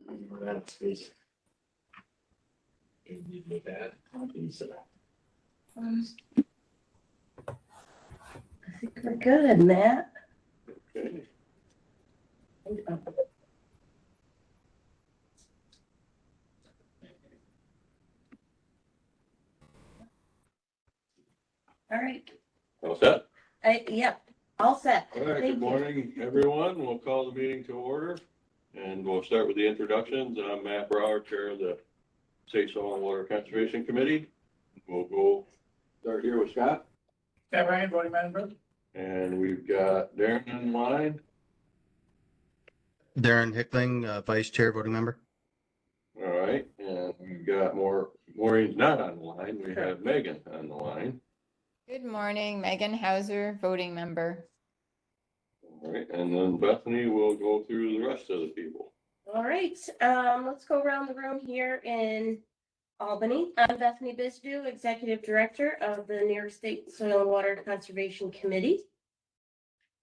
We're out of space. Indeed, with that. I think we're good, Matt. Okay. All right. All set? Yep, all set. All right, Thank good you. morning, everyone. We'll call the meeting to order. And we'll start with the introductions. I'm Matt Brower, Chair of the State Soil and Water Conservation Committee. We'll go start here with Scott. Yeah, Ryan, voting member. And we've got Darren in line. Darren Hickling, Vice Chair, voting member. All right, and we've got Maureen's not on the line. We have Megan on the line. Good morning, Megan Hauser, voting member. All right, and then Bethany will go through the rest of the people. All right, let's go around the room here in Albany. I'm Bethany Bisdu, Executive Director of the New York State Soil and Water Conservation Committee.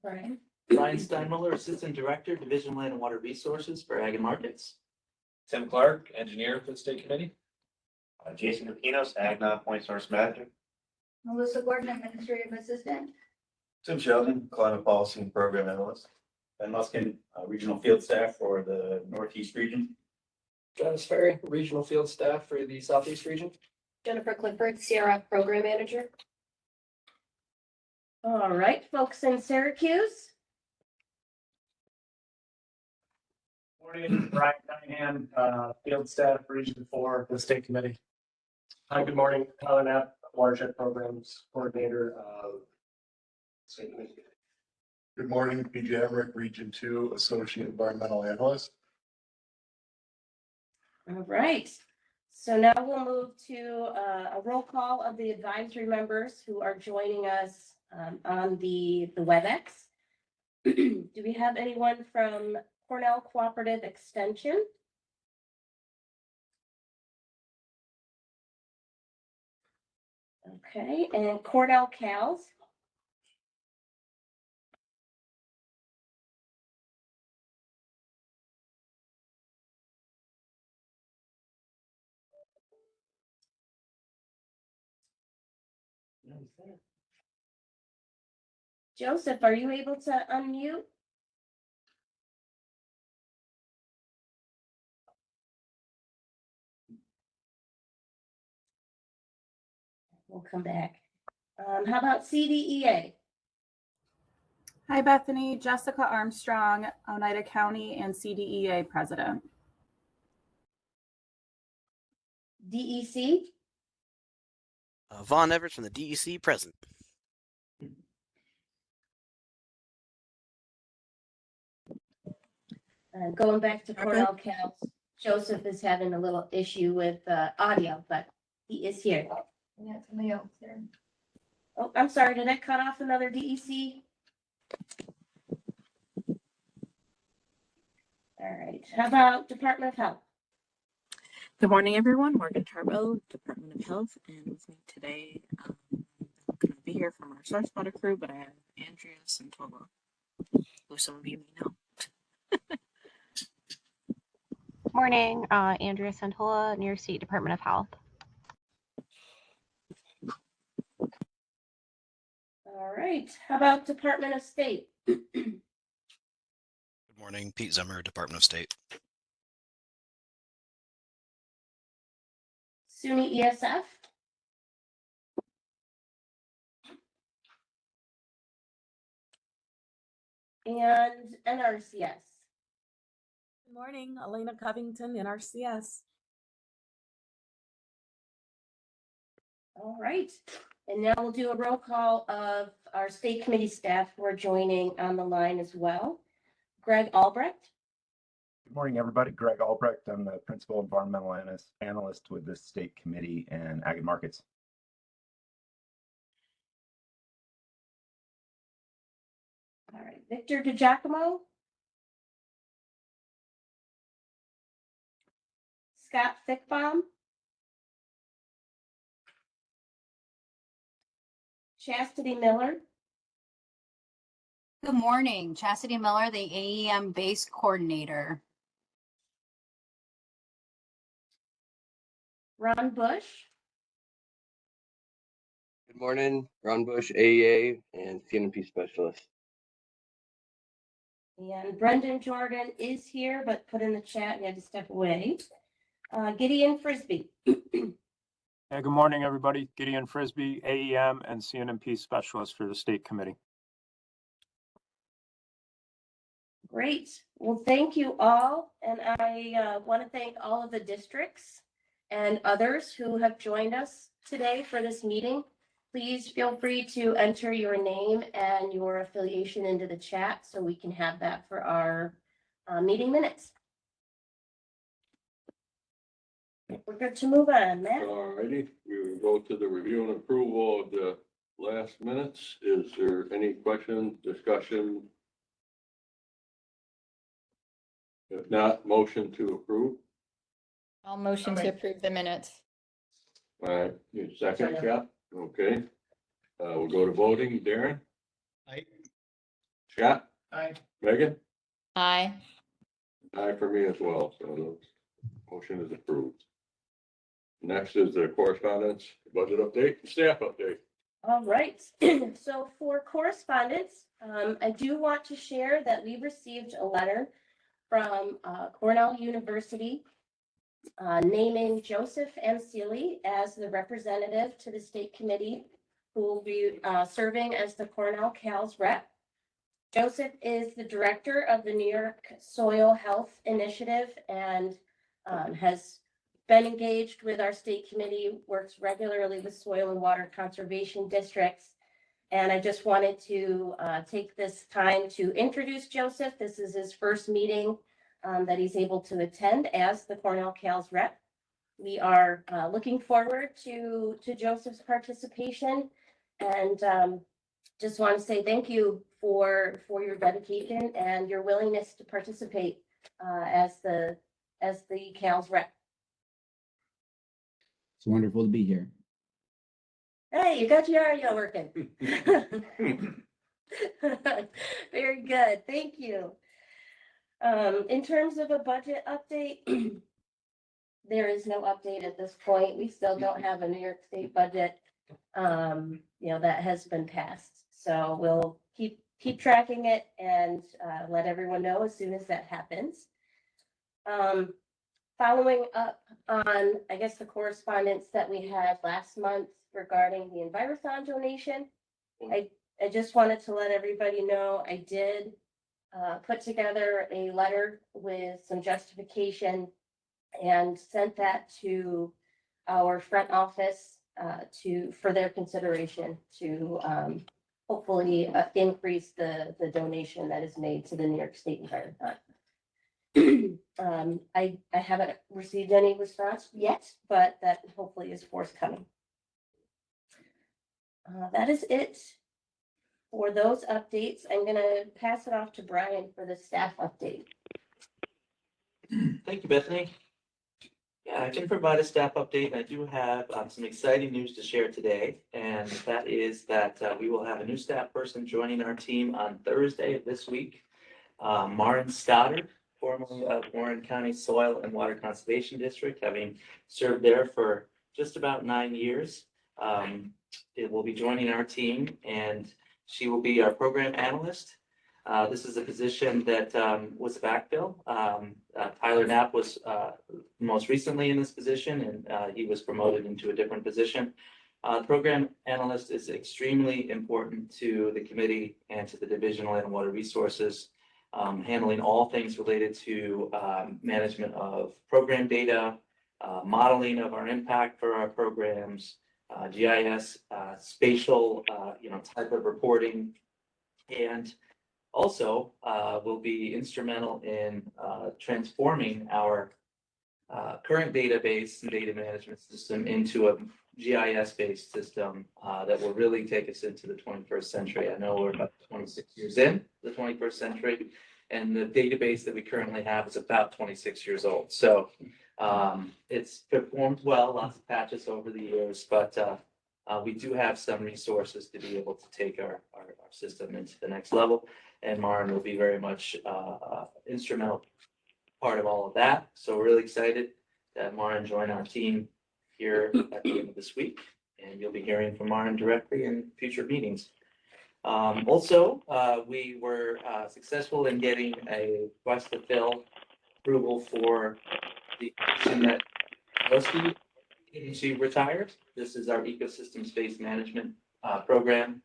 Brian. Ryan Steinmuller, Assistant Director, Division Land and Water Resources for Ag and Markets. Tim Clark, engineer for the state committee. Jason Capinos, Agna Point Source Manager. Melissa Gordon, Administrative Assistant. Tim Sheldon, Climate Policy and Program Analyst. Ben Muskin, Regional Field Staff for the Northeast Region. Travis Ferry, regional field staff for the southeast region. Jennifer Clifford, CRF Program Manager. All right, folks in Syracuse. Morning, Brian Cunningham, field staff, region 4, the state committee. Hi, good morning, Colin Knapp, watershed programs coordinator of state committee. Good morning, PJ Emmerich, Region 2, Associate Environmental Analyst. All right, so now we'll move to a roll call of the advisory members who are joining us on the WebEx. Do we have anyone from Cornell Cooperative Extension? Okay, and Cornell Cals? Joseph, are you able to unmute? We'll come back. How about CDEA? Hi, Bethany. Jessica Armstrong, Oneida County and CDEA President. DEC? Vaughn Everett from the DEC, present. Going back to Cornell Cals, Joseph is having a little issue with audio, but he is here. Yeah, somebody else there. Oh, I'm sorry, did I cut off another DEC? All right, how about Department of Health? Good morning, everyone. Morgan Tarbo, Department of Health, and with me today, I'm going to be here from our source water crew, but I have Andrea Santola, who some of you may know. Morning, Andrea Santola, New York State Department of Health. All right, how about Department of State? Good morning, Pete Zimmer, Department of State. SUNY ESF? And NRCS? Good morning, Elena Covington, NRCS. All right, and now we'll do a roll call of our state committee staff who are joining on the line as well. Greg Albrecht. Good morning, everybody. Greg Albrecht. I'm the Principal Environmental Analyst with the State Committee and Ag and Markets. All right, Victor DiGiacomo. Scott Fickbaum. Chastity Miller. Good morning, Chastity Miller, the AEM Base Coordinator. Ron Bush, Good morning, Ron Bush, AEA and CNP specialist. and Brendan Jordan is here, but put in the chat, he had to step away. Gideon Frisbee. Hey, good morning, everybody. Gideon Frisbee, AEM and CNMP specialist for the state committee. Great. Well, thank you all. And I want to thank all of the districts and others who have joined us today for this meeting. Please feel free to enter your name and your affiliation into the chat so we can have that for our meeting minutes. We're good to move on, Matt. All righty, we will go to the review and approval of the last minutes. Is there any question, discussion? If not, motion to approve. I'll motion to approve the minutes. All right, you second, Scott? Okay. We'll go to voting. Darren? Aye. Scott? Aye. Megan? Aye. Aye for me as well, so the motion is approved. Next is the correspondence, budget update, staff update. All right. So for correspondence, I do want to share that we received a letter from Cornell University naming Joseph M. Seeley as the representative to the state committee who will be serving as the Cornell CALS rep. Joseph is the director of the New York Soil Health Initiative and has been engaged with our state committee, works regularly with soil and water conservation districts. And I just wanted to take this time to introduce Joseph. This is his first meeting that he's able to attend as the Cornell CALS rep. We are looking forward to Joseph's participation and just want to say thank you for your dedication and your willingness to participate as the CALS rep. It's wonderful to be here. Hey, you got your audio working. Very good. Thank you. In terms of a budget update, there is no update at this point. We still don't have a New York State budget, that has been passed. So we'll keep tracking it and let everyone know as soon as that happens. Following up on, I guess, the correspondence that we had last month regarding the Envirothon donation, I just wanted to let everybody know I did put together a letter with some justification and sent that to our front office for their consideration to hopefully increase the donation that is made to the New York State Envirothon. I haven't received any response yet, but that hopefully is forthcoming. That is it for those updates. I'm going to pass it off to Brian for the staff update. Thank you, Bethany. Yeah, I can provide a staff update. I do have some exciting news to share today, and that is that we will have a new staff person joining our team on Thursday of this week. Maren Stoddard, formerly of Warren County Soil and Water Conservation District, having served there for just about 9 years. It will be joining our team, and she will be our program analyst. This is a position that was a backfill. Tyler Knapp was most recently in this position, and he was promoted into a different position. Program analyst is extremely important to the committee and to the Division of Land and Water Resources, handling all things related to management of program data, modeling of our impact for our programs, GIS, spatial, type of reporting, and also will be instrumental in transforming our current database and data management system into a GIS-based system that will really take us into the 21st century. I know we're about 26 years in the 21st century, and the database that we currently have is about 26 years old. So it's performed well, lots of patches over the years, but we do have some resources to be able to take our system into the next level. And Maren will be very much instrumental part of all of that. So we're really excited that Maren joined our team here at the end of this week, and you'll be hearing from Maren directly in future meetings. Also, we were successful in getting a request to fill approval for the position that Rusty she retired. This is our ecosystem space management program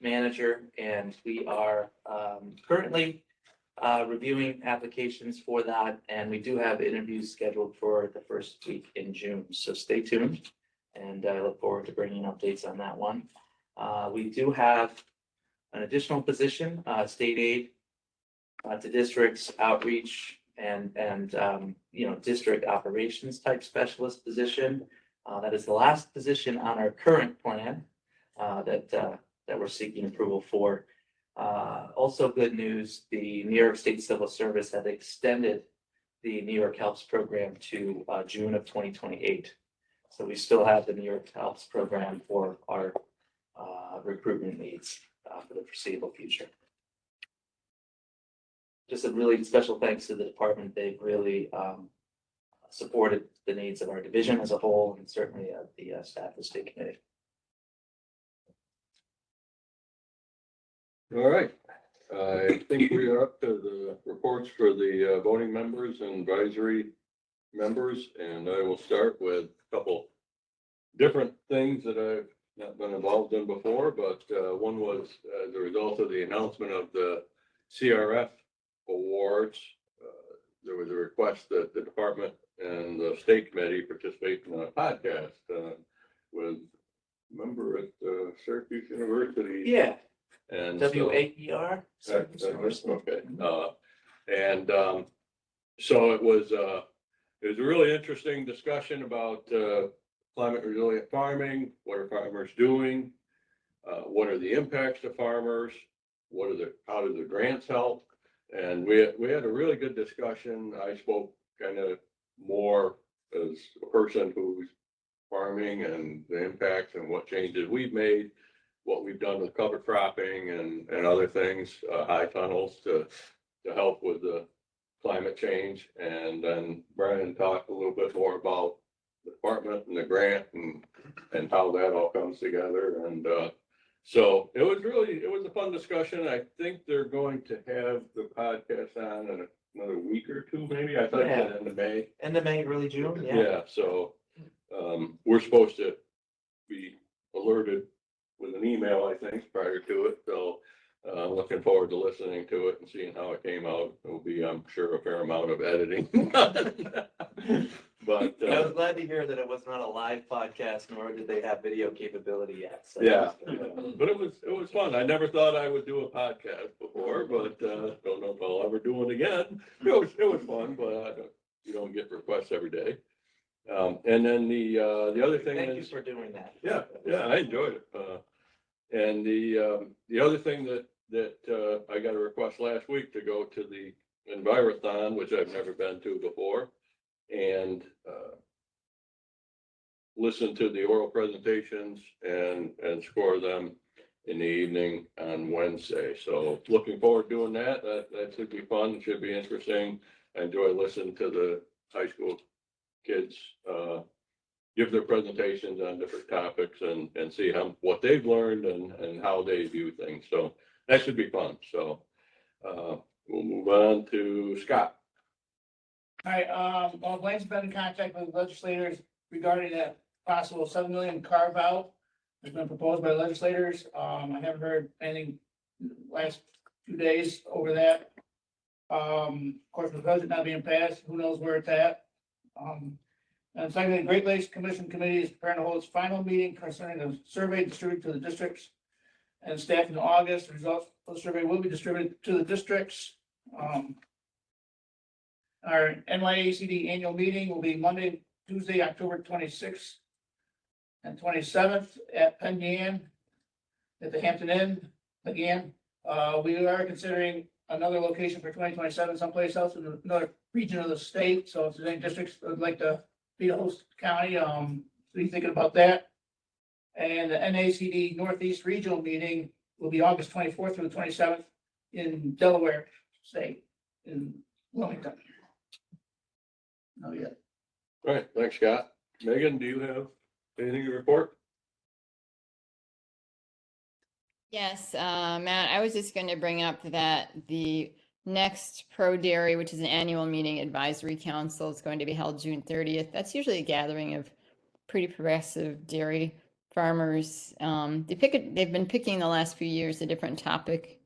manager, and we are currently reviewing applications for that, and we do have interviews scheduled for the first week in June. So stay tuned, and I look forward to bringing updates on that one. We do have an additional position, state aid to districts, outreach, and district operations type specialist position. That is the last position on our current plan that we're seeking approval for. Also good news, the New York State Civil Service has extended the New York Helps program to June of 2028. So we still have the New York Helps program for our recruitment needs for the foreseeable future. Just a really special thanks to the department. They've really supported the needs of our division as a whole, and certainly the staff of the state committee. All right, I think we are up to the reports for the voting members and advisory members, and I will start with a couple different things that I've not been involved in before, but one was as a result of the announcement of the CRF awards. There was a request that the department and the state committee participate in a podcast with a member at Syracuse University. Yeah. And WAER. okay. So it was a really interesting discussion about climate resilient farming. What are farmers doing? What are the impacts to farmers? How do the grants help? And we had a really good discussion. I spoke kind of more as a person who's farming and the impacts and what changes we've made, what we've done with cover cropping and other things, high tunnels to help with the climate change. And then Brian talked a little bit more about the department and the grant and how that all comes together. And so it was a fun discussion. I think they're going to have the podcast on in another week or two, maybe. I thought it was end of May. End of May, early June. Yeah, so we're supposed to be alerted with an email, I think, prior to it. So I'm looking forward to listening to it and seeing how it came out. There'll be, I'm sure, a fair amount of editing. But I was glad to hear that it was not a live podcast, nor did they have video capability yet. So yeah, but it was fun. I never thought I would do a podcast before, but don't know if I'll ever do it again. It was fun, but you don't get requests every day. And then the other thing Thank is, you for doing that. Yeah, I enjoyed it. And the other thing that I got a request last week to go to the Envirothon, which I've never been to before, and listen to the oral presentations and score them in the evening on Wednesday. So looking forward to doing that. That should be fun. Should be interesting. I enjoy listening to the high school kids give their presentations on different topics and see what they've learned and how they view things. So that should be fun. So we'll move on to Scott. All right, well, Blaine's been in contact with legislators regarding that possible 7 million carve out that's been proposed by legislators. I haven't heard anything last 2 days over that. Of course, with the budget not being passed, who knows where it's at. And secondly, the Great Lakes Commission Committee is preparing to hold its final meeting concerning the survey distributed to the districts and staff in August. The results of the survey will be distributed to the districts. Our NYACD annual meeting will be Monday, Tuesday, October 26th and 27th at Penn Yan at the Hampton Inn again. We are considering another location for 2027 someplace else in another region of the state. So if there's any districts that would like to be a host county, be thinking about that. And the NACD Northeast Regional Meeting will be August 24th through the 27th in Delaware State in Wilmington. Oh, yeah. All right, thanks, Scott. Megan, do you have anything to report? Yes, Matt, I was just going to bring up that the next Pro Dairy, which is an annual meeting advisory council, is going to be held June 30th. That's usually a gathering of pretty progressive dairy farmers. They've been picking the last few years a different topic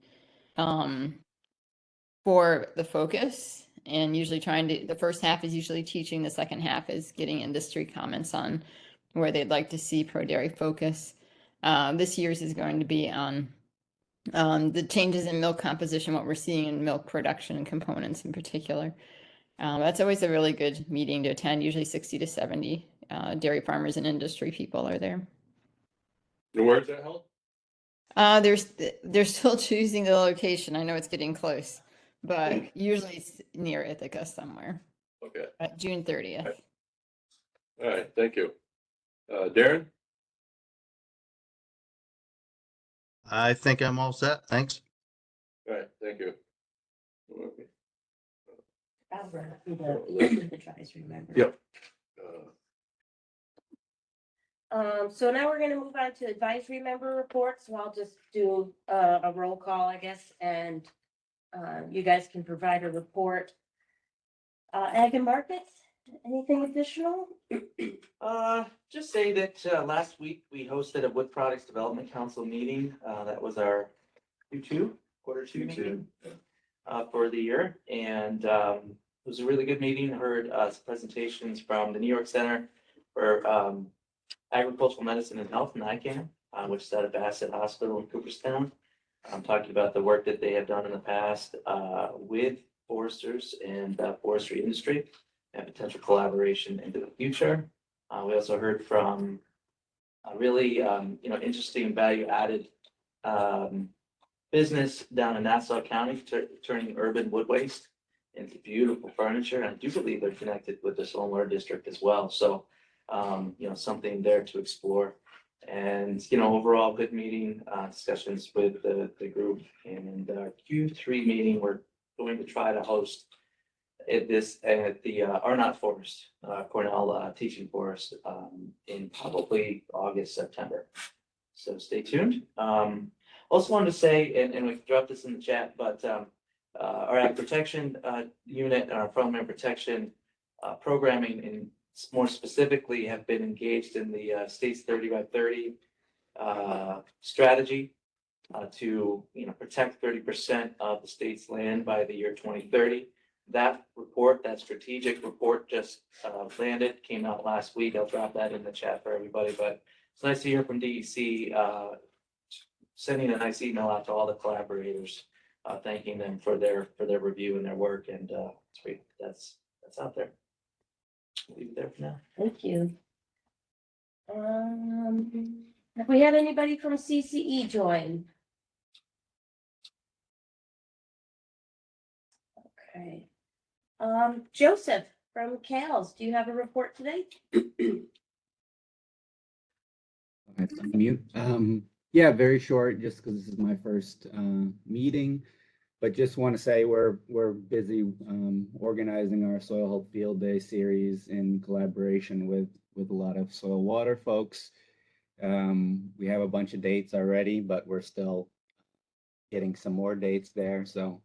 for the focus, and usually the first half is usually teaching, the second half is getting industry comments on where they'd like to see Pro Dairy focus. This year's is going to be on the changes in milk composition, what we're seeing in milk production and components in particular. That's always a really good meeting to attend. Usually 60 to 70 dairy farmers and industry people are there. And where's that held? They're still choosing the location. I know it's getting close, but usually it's near Ithaca somewhere. Okay. June 30th. All right, thank you. Darren? I think I'm all set. Thanks. All right, thank you. Okay. I'll run through the advisory member. Yep. So now we're gonna move on to advisory member reports. So I'll just do a roll call, I guess, and you guys can provide a report. Ag and markets, anything additional? Just say that last week we hosted a Wood Products Development Council meeting. That was our quarter two meeting for the year. And it was a really good meeting. Heard some presentations from the New York Center for Agricultural Medicine and Health, NICAM, which is out of Bassett Hospital in Cooperstown. Talking about the work that they have done in the past with foresters and forestry industry and potential collaboration into the future. We also heard from a really interesting value added business down in Nassau County, turning urban wood waste into beautiful furniture. And I do believe they're connected with the Soil and Water District as well. So, something there to explore. And, overall good meeting, discussions with the group. And our Q3 meeting, we're going to try to host at the Arnott Forest, Cornell Teaching Forest, in probably August, September. So stay tuned. Also wanted to say, and we can drop this in the chat, but our ag protection unit and our farmland protection programming, and more specifically, have been engaged in the state's 30 by 30 strategy to protect 30% of the state's land by the year 2030. That report, that strategic report, just landed, came out last week. I'll drop that in the chat for everybody. But it's nice to hear from DEC, sending a nice email out to all the collaborators, thanking them for their review and their work. And that's out there. I'll leave it there for now. Thank you. Have we had anybody from CCE join? Okay. Joseph from CALS, do you have a report today? Mute. Yeah, very short, just because this is my first meeting, but just want to say we're busy organizing our Soil Health Field Day series in collaboration with a lot of soil water folks. We have a bunch of dates already, but we're still getting some more dates there, so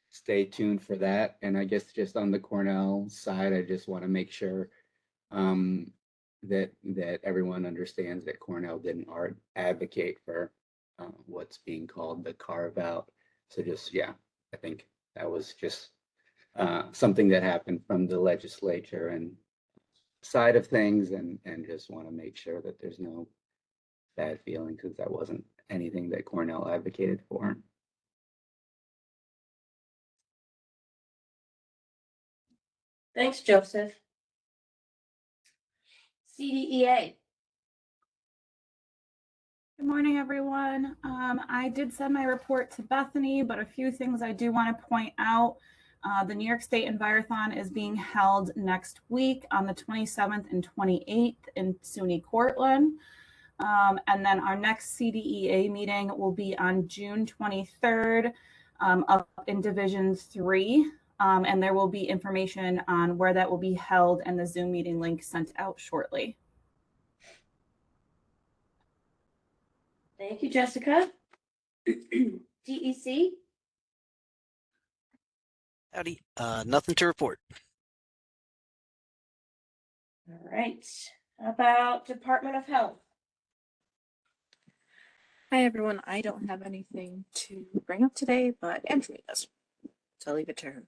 stay tuned for that. And I guess just on the Cornell side, I just want to make sure that everyone understands that Cornell didn't advocate for what's being called the carve out. So just, yeah, I think that was just something that happened from the legislature and side of things, and just want to make sure that there's no bad feeling, because that wasn't anything that Cornell advocated for. Thanks, Joseph. CDEA. Good morning, everyone. I did send my report to Bethany, but a few things I do want to point out. The New York State Envirothon is being held next week on the 27th and 28th in SUNY Cortland. And then our next CDEA meeting will be on June 23rd up in Division 3 And there will be information on where that will be held and the Zoom meeting link sent out shortly. Thank you, Jessica. DEC? Howdy. Nothing to report. All right. How about Department of Health? Hi, everyone. I don't have anything to bring up today, but Andrea does. So I'll leave it to her.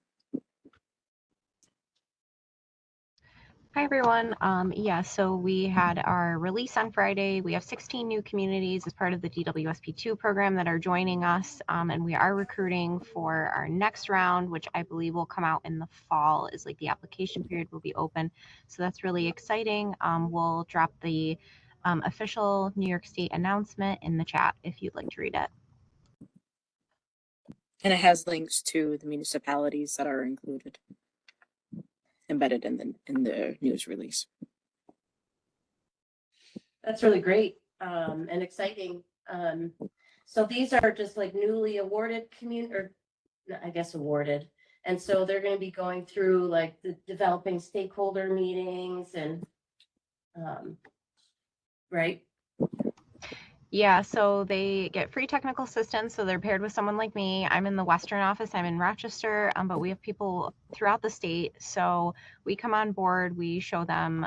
Hi, everyone. Yeah, so we had our release on Friday. We have 16 new communities as part of the DWSP2 program that are joining us, and we are recruiting for our next round, which I believe will come out in the fall, is like the application period will be open. So that's really exciting. We'll drop the official New York State announcement in the chat if you'd like to read it. And it has links to the municipalities that are included, embedded in the news release. That's really great and exciting. So these are just like newly awarded awarded. And so they're going to be going through like the developing stakeholder meetings and, right? Yeah, so they get free technical assistance. So they're paired with someone like me. I'm in the Western office. I'm in Rochester, but we have people throughout the state. So we come on board. We show them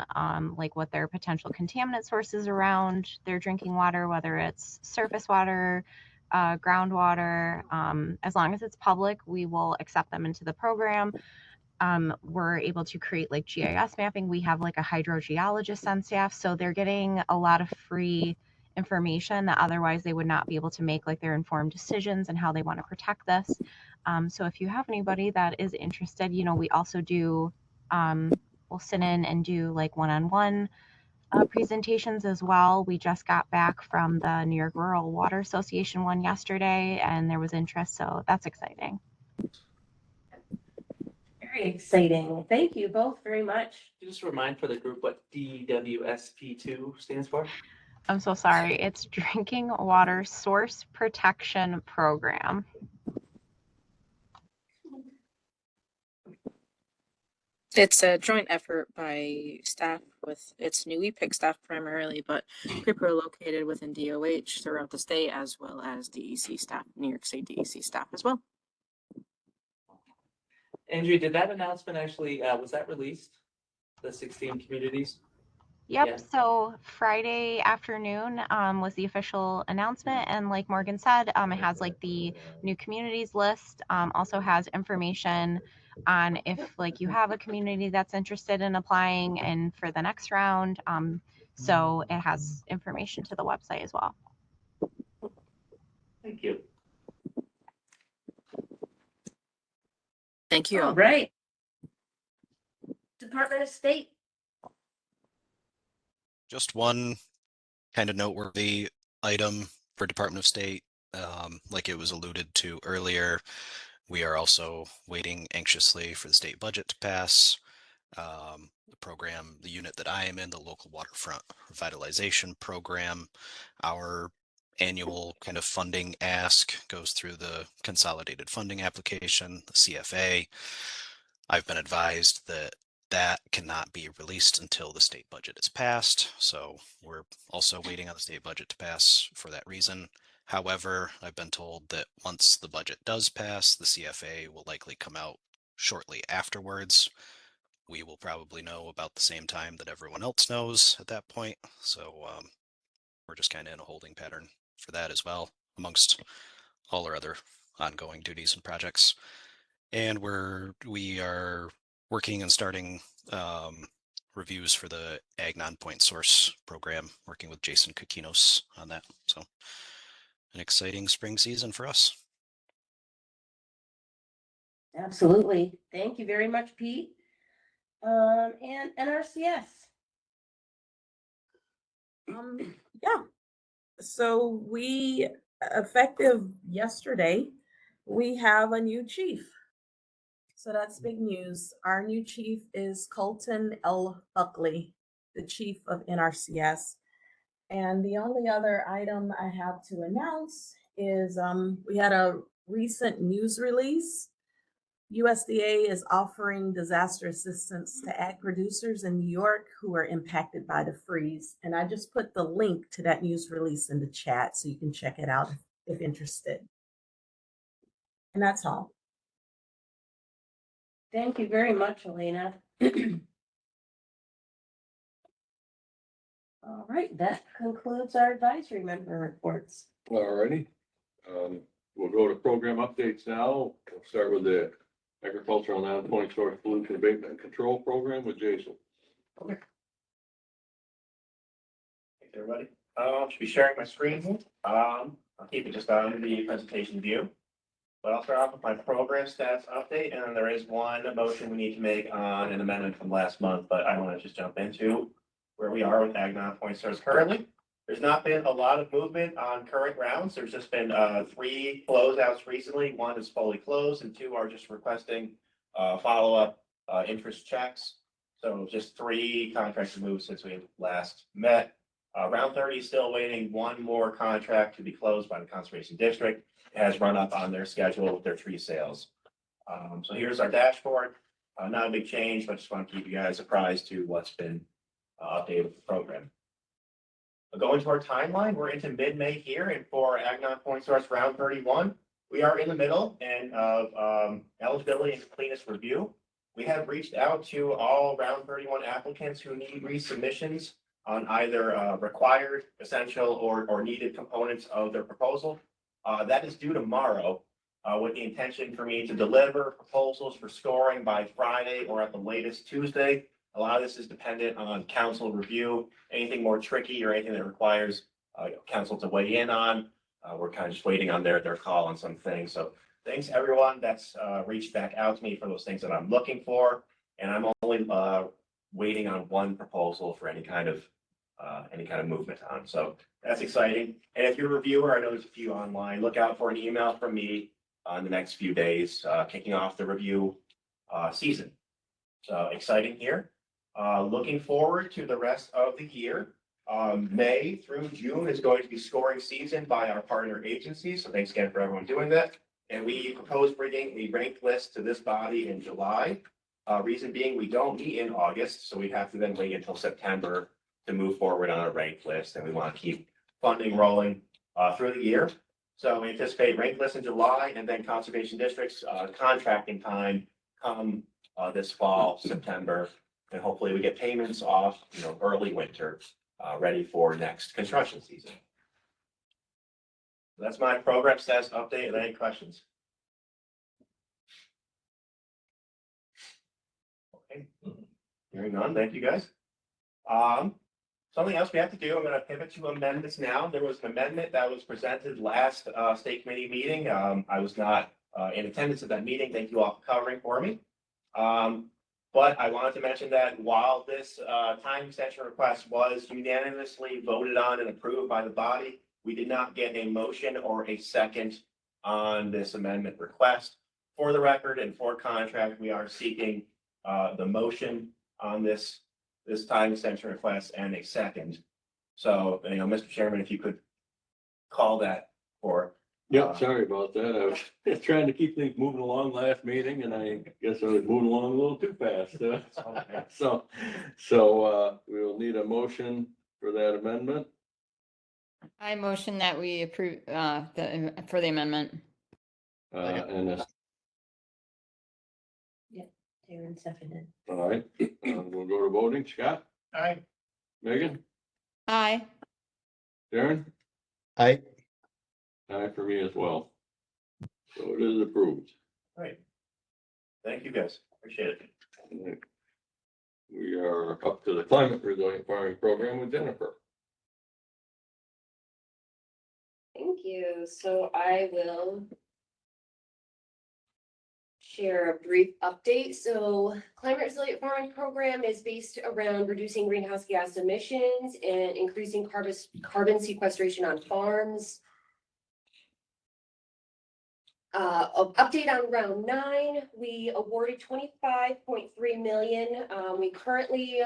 like what their potential contaminant sources around their drinking water, whether it's surface water, groundwater. As long as it's public, we will accept them into the program. We're able to create like GIS mapping. We have like a hydrogeologist on staff. So they're getting a lot of free information that otherwise they would not be able to make like their informed decisions and how they want to protect this. So if you have anybody that is interested, you know, we also do, we'll sit in and do like one-on-one presentations as well. We just got back from the New York Rural Water Association one yesterday, and there was interest, so that's exciting. Very exciting. Thank you both very much. Just remind for the group what DWSP2 stands for. I'm so sorry. It's Drinking Water Source Protection Program. It's a joint effort by staff with its new EPIC staff primarily, but people are located within DOH throughout the state, as well as DEC staff, New York State DEC staff as well. Andrea, did that announcement actually, was that released? The 16 communities? Yep. Yeah. So Friday afternoon was the official announcement, and like Morgan said, it has like the new communities list. Also has information on if like you have a community that's interested in applying and for the next round. So it has information to the website as well. Thank you. Thank you. All right. Department of State. Just one kind of noteworthy item for Department of State. Like it was alluded to earlier, we are also waiting anxiously for the state budget to pass. The program, the unit that I am in, the local waterfront revitalization program, our annual kind of funding ask goes through the consolidated funding application, the CFA. I've been advised that that cannot be released until the state budget is passed. So we're also waiting on the state budget to pass for that reason. However, I've been told that once the budget does pass, the CFA will likely come out shortly afterwards. We will probably know about the same time that everyone else knows at that point. So we're just kind of in a holding pattern for that as well, amongst all our other ongoing duties and projects. And we are working and starting reviews for the Ag Non-Point Source program, working with Jason Kokinos on that. So an exciting spring season for us. Absolutely. Thank you very much, Pete. And NRCS. Yeah. So we, effective yesterday, we have a new chief. So that's big news. Our new chief is Colton L. Buckley, the chief of NRCS. And the only other item I have to announce is we had a recent news release USDA is offering disaster assistance to ag producers in New York who are impacted by the freeze. And I just put the link to that news release in the chat so you can check it out if interested. And that's all. Thank you very much, Elena. All right, that concludes our advisory member reports. Alrighty. We'll go to program updates now. We'll start with the agricultural non-point source pollution abatement and control program with Jason. Thanks, everybody. Should be sharing my screen. I'll keep it just on the presentation view. But I'll start off with my program status update, and then there is one motion we need to make on an amendment from last month, but I want to just jump into where we are with ag non-point source currently. There's not been a lot of movement on current rounds. There's just been 3 closeouts recently. 1 is fully closed and 2 are just requesting follow-up interest checks. So just 3 contracts moved since we last met. Round 30 is still waiting 1 more contract to be closed by the Conservation District. It has run up on their schedule with their tree sales. So here's our dashboard. Not a big change, but just want to keep you guys apprised to what's been updated with the program. Going to our timeline, we're into mid-May here, and for Ag non-point source round 31, we are in the middle and of eligibility and completeness review. We have reached out to all round 31 applicants who need resubmissions on either required, essential, or needed components of their proposal. That is due tomorrow, with the intention for me to deliver proposals for scoring by Friday or at the latest Tuesday. A lot of this is dependent on council review. Anything more tricky or anything that requires council to weigh in on, we're kind of just waiting on their call on some things. So thanks everyone that's reached back out to me for those things that I'm looking for. And I'm only waiting on 1 proposal for any kind of movement on. So that's exciting. And if you're a reviewer, I know there's a few online, look out for an email from me in the next few days, kicking off the review season. So exciting here. Looking forward to the rest of the year. May through June is going to be scoring season by our partner agencies. So thanks again for everyone doing that. And we propose bringing a ranked list to this body in July. Reason being, we don't meet in August, so we have to then wait until September to move forward on a ranked list. And we want to keep funding rolling through the year. So we anticipate ranked list in July, and then conservation districts contracting time come this fall, September, and hopefully we get payments off, early winter, ready for next construction season. So that's my program status update. Are there any questions? Okay, hearing none, thank you guys. Something else we have to do, I'm going to pivot to amendments now. There was an amendment that was presented last state committee meeting. I was not in attendance at that meeting. Thank you all for covering for me. But I wanted to mention that while this time extension request was unanimously voted on and approved by the body, we did not get a motion or a second on this amendment request. For the record and for contract, we are seeking the motion on this time extension request and a second. So, Mr. Chairman, if you could call that for. Yep, sorry about that. I was trying to keep things moving along last meeting, and I guess I was moving along a little too fast. So we'll need a motion for that amendment. I motion that we approve for the amendment. And this, Darren seconded. all right, we'll go to voting. Scott? Aye. Megan? Aye. Darren? Aye. Aye for me as well. So it is approved. Great. Thank you guys. Appreciate it. We are up to the climate resilient farming program with Jennifer. Thank you. So I will share a brief update. So climate resilient farming program is based around reducing greenhouse gas emissions and increasing carbon sequestration on farms. Update on round 9, we awarded 25.3 million. We currently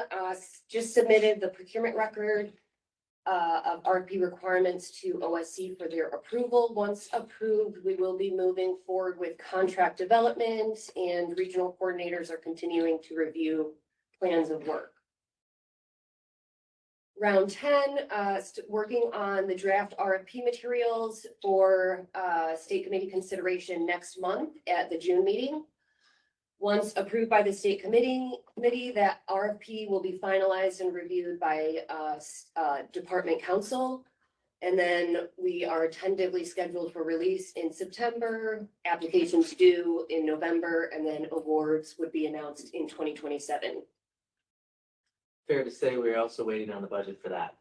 just submitted the procurement record of RFP requirements to OSC for their approval. Once approved, we will be moving forward with contract development, and regional coordinators are continuing to review plans of work. Round 10, working on the draft RFP materials for state committee consideration next month at the June meeting. Once approved by the state committee, that RFP will be finalized and reviewed by department council. And then we are tentatively scheduled for release in September, applications due in November, and then awards would be announced in 2027. Fair to say, we're also waiting on the budget for that.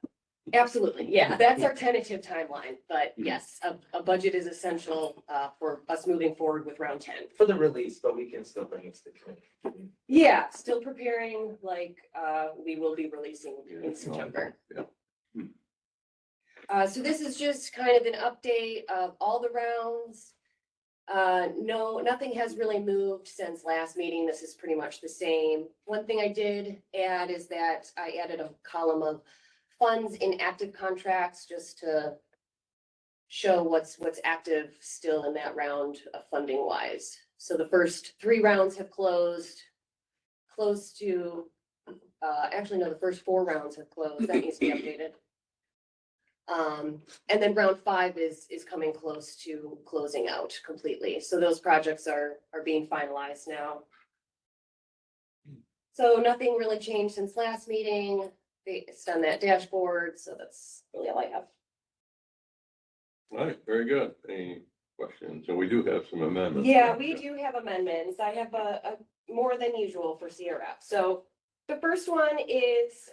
Absolutely, yeah, that's our tentative timeline, but yes, a budget is essential for us moving forward with round 10. For the release, but we can still bring it to the committee. Yeah, still preparing, like, we will be releasing in September. So this is just kind of an update of all the rounds. No, nothing has really moved since last meeting. This is pretty much the same. One thing I did add is that I added a column of funds in active contracts just to show what's active still in that round of funding wise. So the first 3 rounds have closed, close to, actually no, the first 4 rounds have closed. That needs to be updated. And then round 5 is coming close to closing out completely. So those projects are being finalized now. So nothing really changed since last meeting. It's on that dashboard, so that's really all I have. All right, very good. Any questions? So we do have some amendments. Yeah, we do have amendments. I have a more than usual for CRF. So the first one is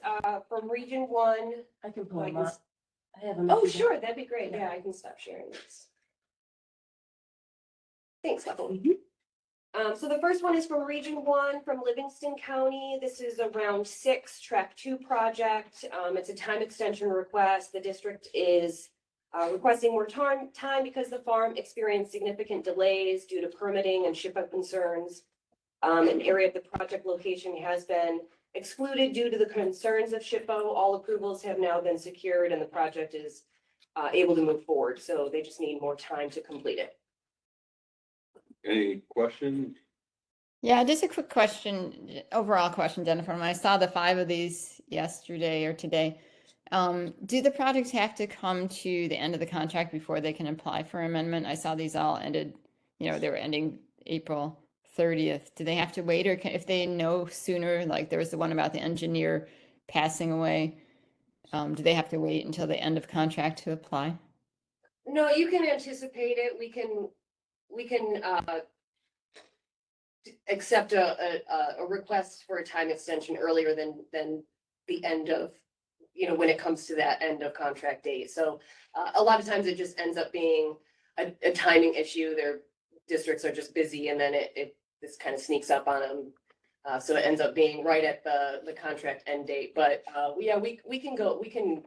from Region 1. I can pull I them can up. I have them. Oh, sure, that'd be great. Yeah, I can stop sharing this. Thanks, Ethel. So the first one is from Region 1 from Livingston County. This is a round 6 track 2 project. It's a time extension request. The district is requesting more time because the farm experienced significant delays due to permitting and ship-up concerns. An area of the project location has been excluded due to the concerns of SHPO. All approvals have now been secured and the project is able to move forward. So they just need more time to complete it. Any questions? Yeah, just a quick question, overall question, Jennifer. When I saw the 5 of these yesterday or today, do the projects have to come to the end of the contract before they can apply for amendment? I saw these all ended, they were ending April 30th. Do they have to wait, or if they know sooner, like there was the one about the engineer passing away, do they have to wait until the end of contract to apply? No, you can anticipate it. We can accept a request for a time extension earlier than the end of, when it comes to that end of contract date. So a lot of times it just ends up being a timing issue. Their districts are just busy, and then this kind of sneaks up on them. So it ends up being right at the contract end date. But yeah, we can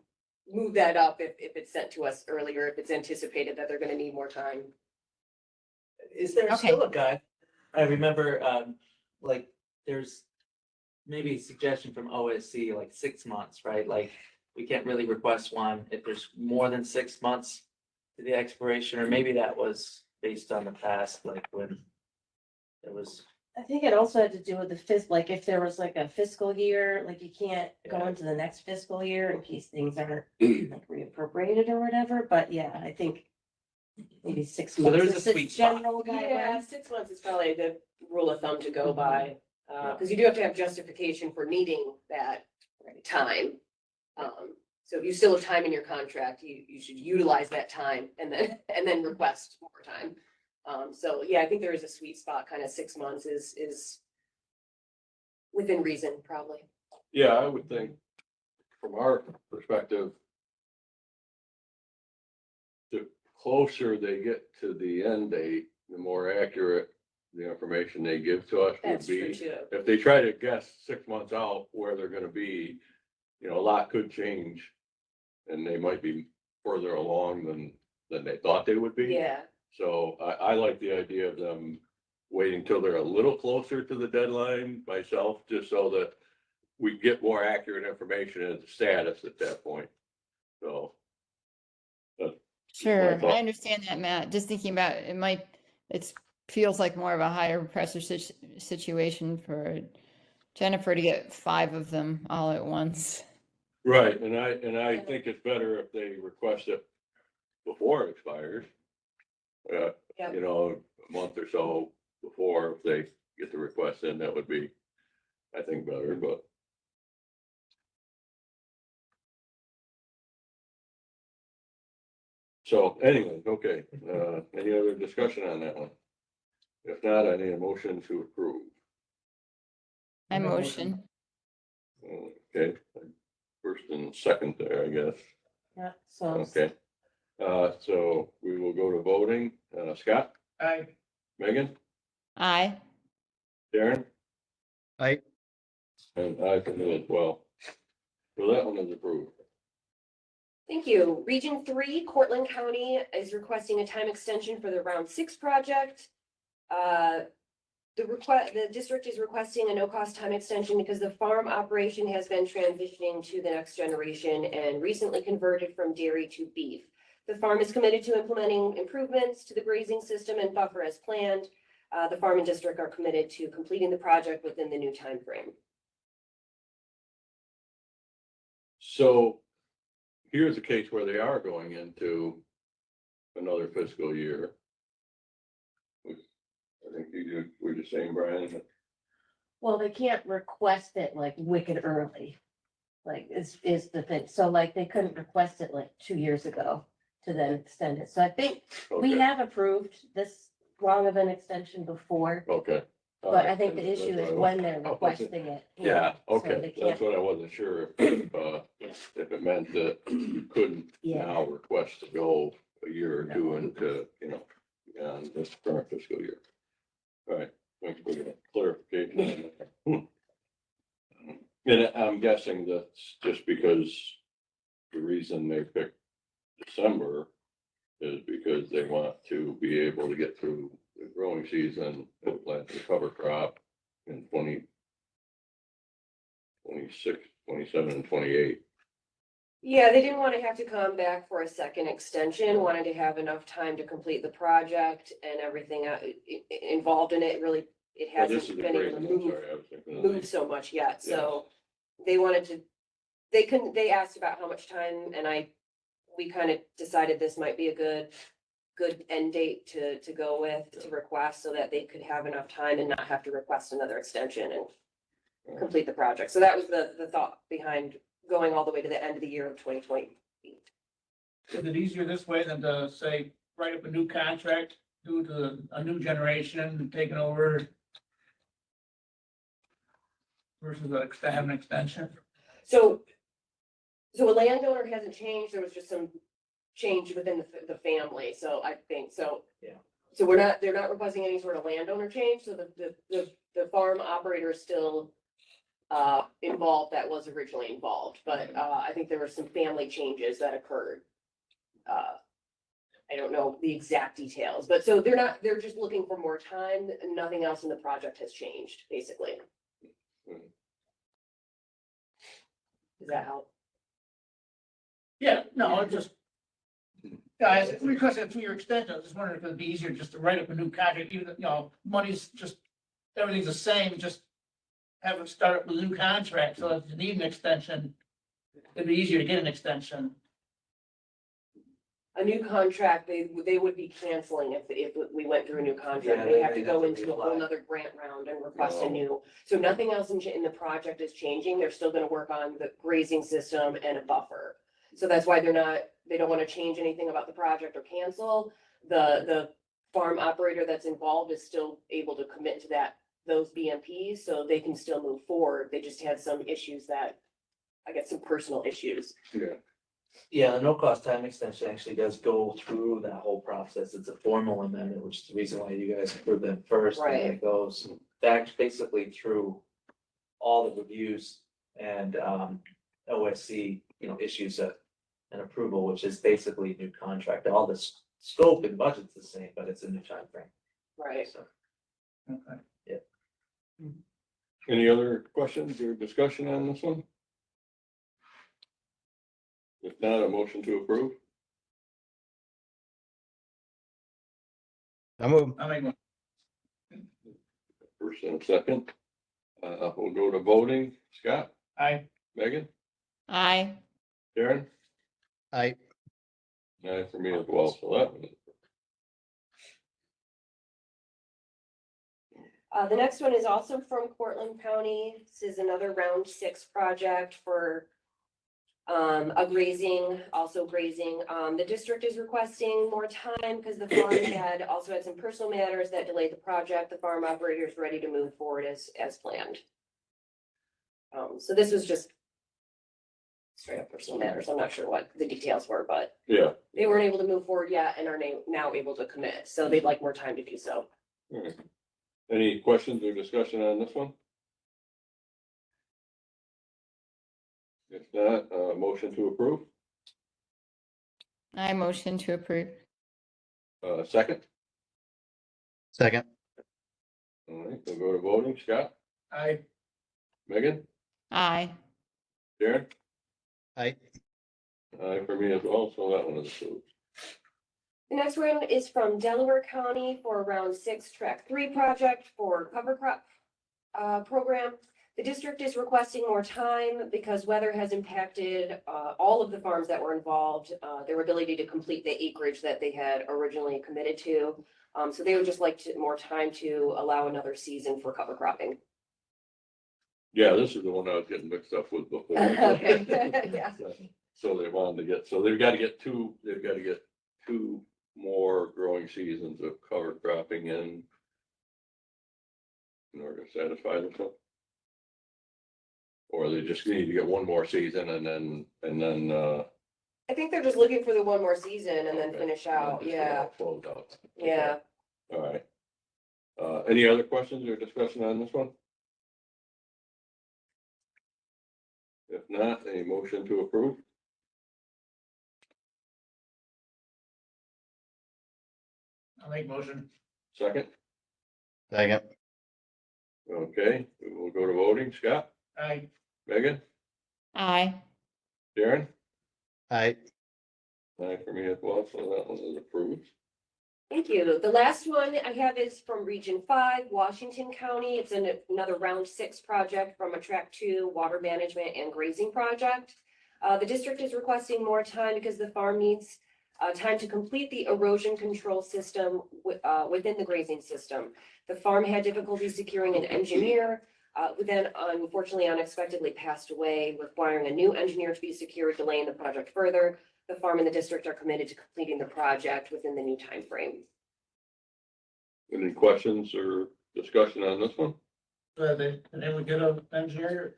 move that up if it's sent to us earlier, if it's anticipated that they're going to need more time. Is there still a guide? I remember, like, there's maybe a suggestion from OSC, like 6 months, right? Like, we can't really request one if there's more than 6 months to the expiration, or maybe that was based on the past, like when it was. I think it also had to do with the like if there was like a fiscal year, like you can't go into the next fiscal year in case things aren't like reappropriated or whatever. But yeah, I think maybe 6 months. So there's a sweet spot. General guideline. Yeah, 6 months is probably a good rule of thumb to go by. Because you do have to have justification for needing that time. So if you still have time in your contract, you should utilize that time and then request more time. So yeah, I think there is a sweet spot. Kind of 6 months is within reason, probably. Yeah, I would think from our perspective, the closer they get to the end date, the more accurate the information they give to us would That's be. true too. If they try to guess 6 months out where they're gonna be, a lot could change. And they might be further along than they thought they would be. Yeah. So I like the idea of them waiting till they're a little closer to the deadline myself, just so that we get more accurate information as the status at that point. So. that's Sure, my thought. I understand that, Matt. Just thinking about it, it feels like more of a higher pressure situation for Jennifer to get 5 of them all at once. Right, and I think it's better if they request it before it expires. Yep. You know, a month or so before, if they get the request in, that would be, I think, better, but. So anyway, okay, any other discussion on that one? If not, I need a motion to approve. I motion. Okay, first and second there, I guess. Yeah, so. Okay, so we will go to voting. Scott, Aye. Megan, Aye. Darren, Aye. and I can do as well. So that one is approved. Thank you. Region 3, Cortland County is requesting a time extension for the Round 6 project. The district is requesting a no-cost time extension because the farm operation has been transitioning to the next generation and recently converted from dairy to beef. The farm is committed to implementing improvements to the grazing system and buffer as planned. The farm and district are committed to completing the project within the new time frame. So here's a case where they are going into another fiscal year. I think you were just saying, Brian. Well, they can't request it like wicked early. Like is the thing. So like they couldn't request it like 2 years ago to then extend it. So I think we Okay. have approved this long of an extension before. Okay. All But right. I think the That's issue what is I when was- they're requesting it. you Yeah, know, so okay, they that's can't- what I wasn't sure if it meant that you couldn't Yeah. now request to go a year or two into, on this current fiscal year. All right, thanks for the clarification. And I'm guessing that's just because the reason they picked December is because they want to be able to get through the growing season and plant the cover crop in 26, 27, and 28. Yeah, they didn't want to have to come back for a second extension, wanted to have enough time to complete the project and everything involved in it. Really, it Oh, this hasn't is a been great able to one, move, sorry, I was thinking of move the- so much yet. So they wanted to, they asked about how much time and we kind of decided this might be a good end date to go with, to request so that they could have enough time and not have to request another extension and complete the project. So that was the thought behind going all the way to the end of the year of 2020. Is it easier this way than to say, write up a new contract due to a new generation taking over? Versus have an extension? So a landowner hasn't changed. There was just some change within the family. So I think so. Yeah. So they're not requesting any sort of landowner change. So the farm operator is still involved that was originally involved, but I think there were some family changes that occurred. I don't know the exact details, but so they're just looking for more time. Nothing else in the project has changed, basically. Does that help? Yeah, no, it's just. Guys, if we request a 2-year extension, I was just wondering if it'd be easier just to write up a new contract, even though, money's just, everything's the same, just. Have it start up with a new contract, so if you need an extension, it'd be easier to get an extension. A new contract, they would be canceling if we went through a new contract. Yeah, They have to they go have to into a reapply. whole nother grant round and request a Oh. new. So nothing else in the project is changing. They're still gonna work on the grazing system and a buffer. So that's why they don't wanna change anything about the project or cancel. The farm operator that's involved is still able to commit to those BMPs, so they can still move forward. They just had some issues I guess some personal issues. Yeah. Yeah, the no-cost time extension actually does go through that whole process. It's a formal amendment, which is the reason why you guys approved it first. And Right. it goes back basically through all the reviews and OSC, issues an approval, which is basically a new contract. All the scope and budget's the same, but it's a new time frame. Right. So, Okay. yeah. Any other questions or discussion on this one? If not, a motion to approve. I move. I'll make one. First and a second. We'll go to voting. Scott, Aye. Megan, Aye. Darren, Aye. aye for me as well, so that one. The next one is also from Cortland County. This is another round 6 project for a grazing, also grazing. The district is requesting more time because the farm had also had some personal matters that delayed the project. The farm operator is ready to move forward as planned. So this was just straight up personal matters. I'm not sure what the details were, but Yeah. they weren't able to move forward yet and are now able to commit. So they'd like more time to do so. All right. Any questions or discussion on this one? If not, motion to approve. I motion to approve. Second. Second. All right, we'll go to voting. Scott, Aye. Megan, Aye. Darren, Aye. aye for me as well, so that one is approved. The next one is from Delaware County for round 6 track 3 project for cover crop program. The district is requesting more time because weather has impacted all of the farms that were involved, their ability to complete the acreage that they had originally committed to. So they would just like more time to allow another season for cover cropping. Yeah, this is the one I was getting mixed up with before. Okay. Yeah. So they wanted to get, so they've got to get two more growing seasons of cover cropping in order to satisfy themselves. Or they just need to get one more season and then I think they're just looking for the one more season and then okay. finish out. Yeah. Close out. Yeah. All right. Any other questions or discussion on this one? If not, a motion to approve. I'll make motion. Second. Second. Okay, we'll go to voting. Scott, Aye. Megan, Aye. Darren, Aye. aye for me as well, so that one is approved. Thank you. The last one I have is from Region 5, Washington County. It's another round 6 project from a track 2 water management and grazing project. The district is requesting more time because the farm needs time to complete the erosion control system within the grazing system. The farm had difficulty securing an engineer, who then unfortunately unexpectedly passed away, requiring a new engineer to be secured, delaying the project further. The farm and the district are committed to completing the project within the new time frame. Any questions or discussion on this one? They would get an engineer.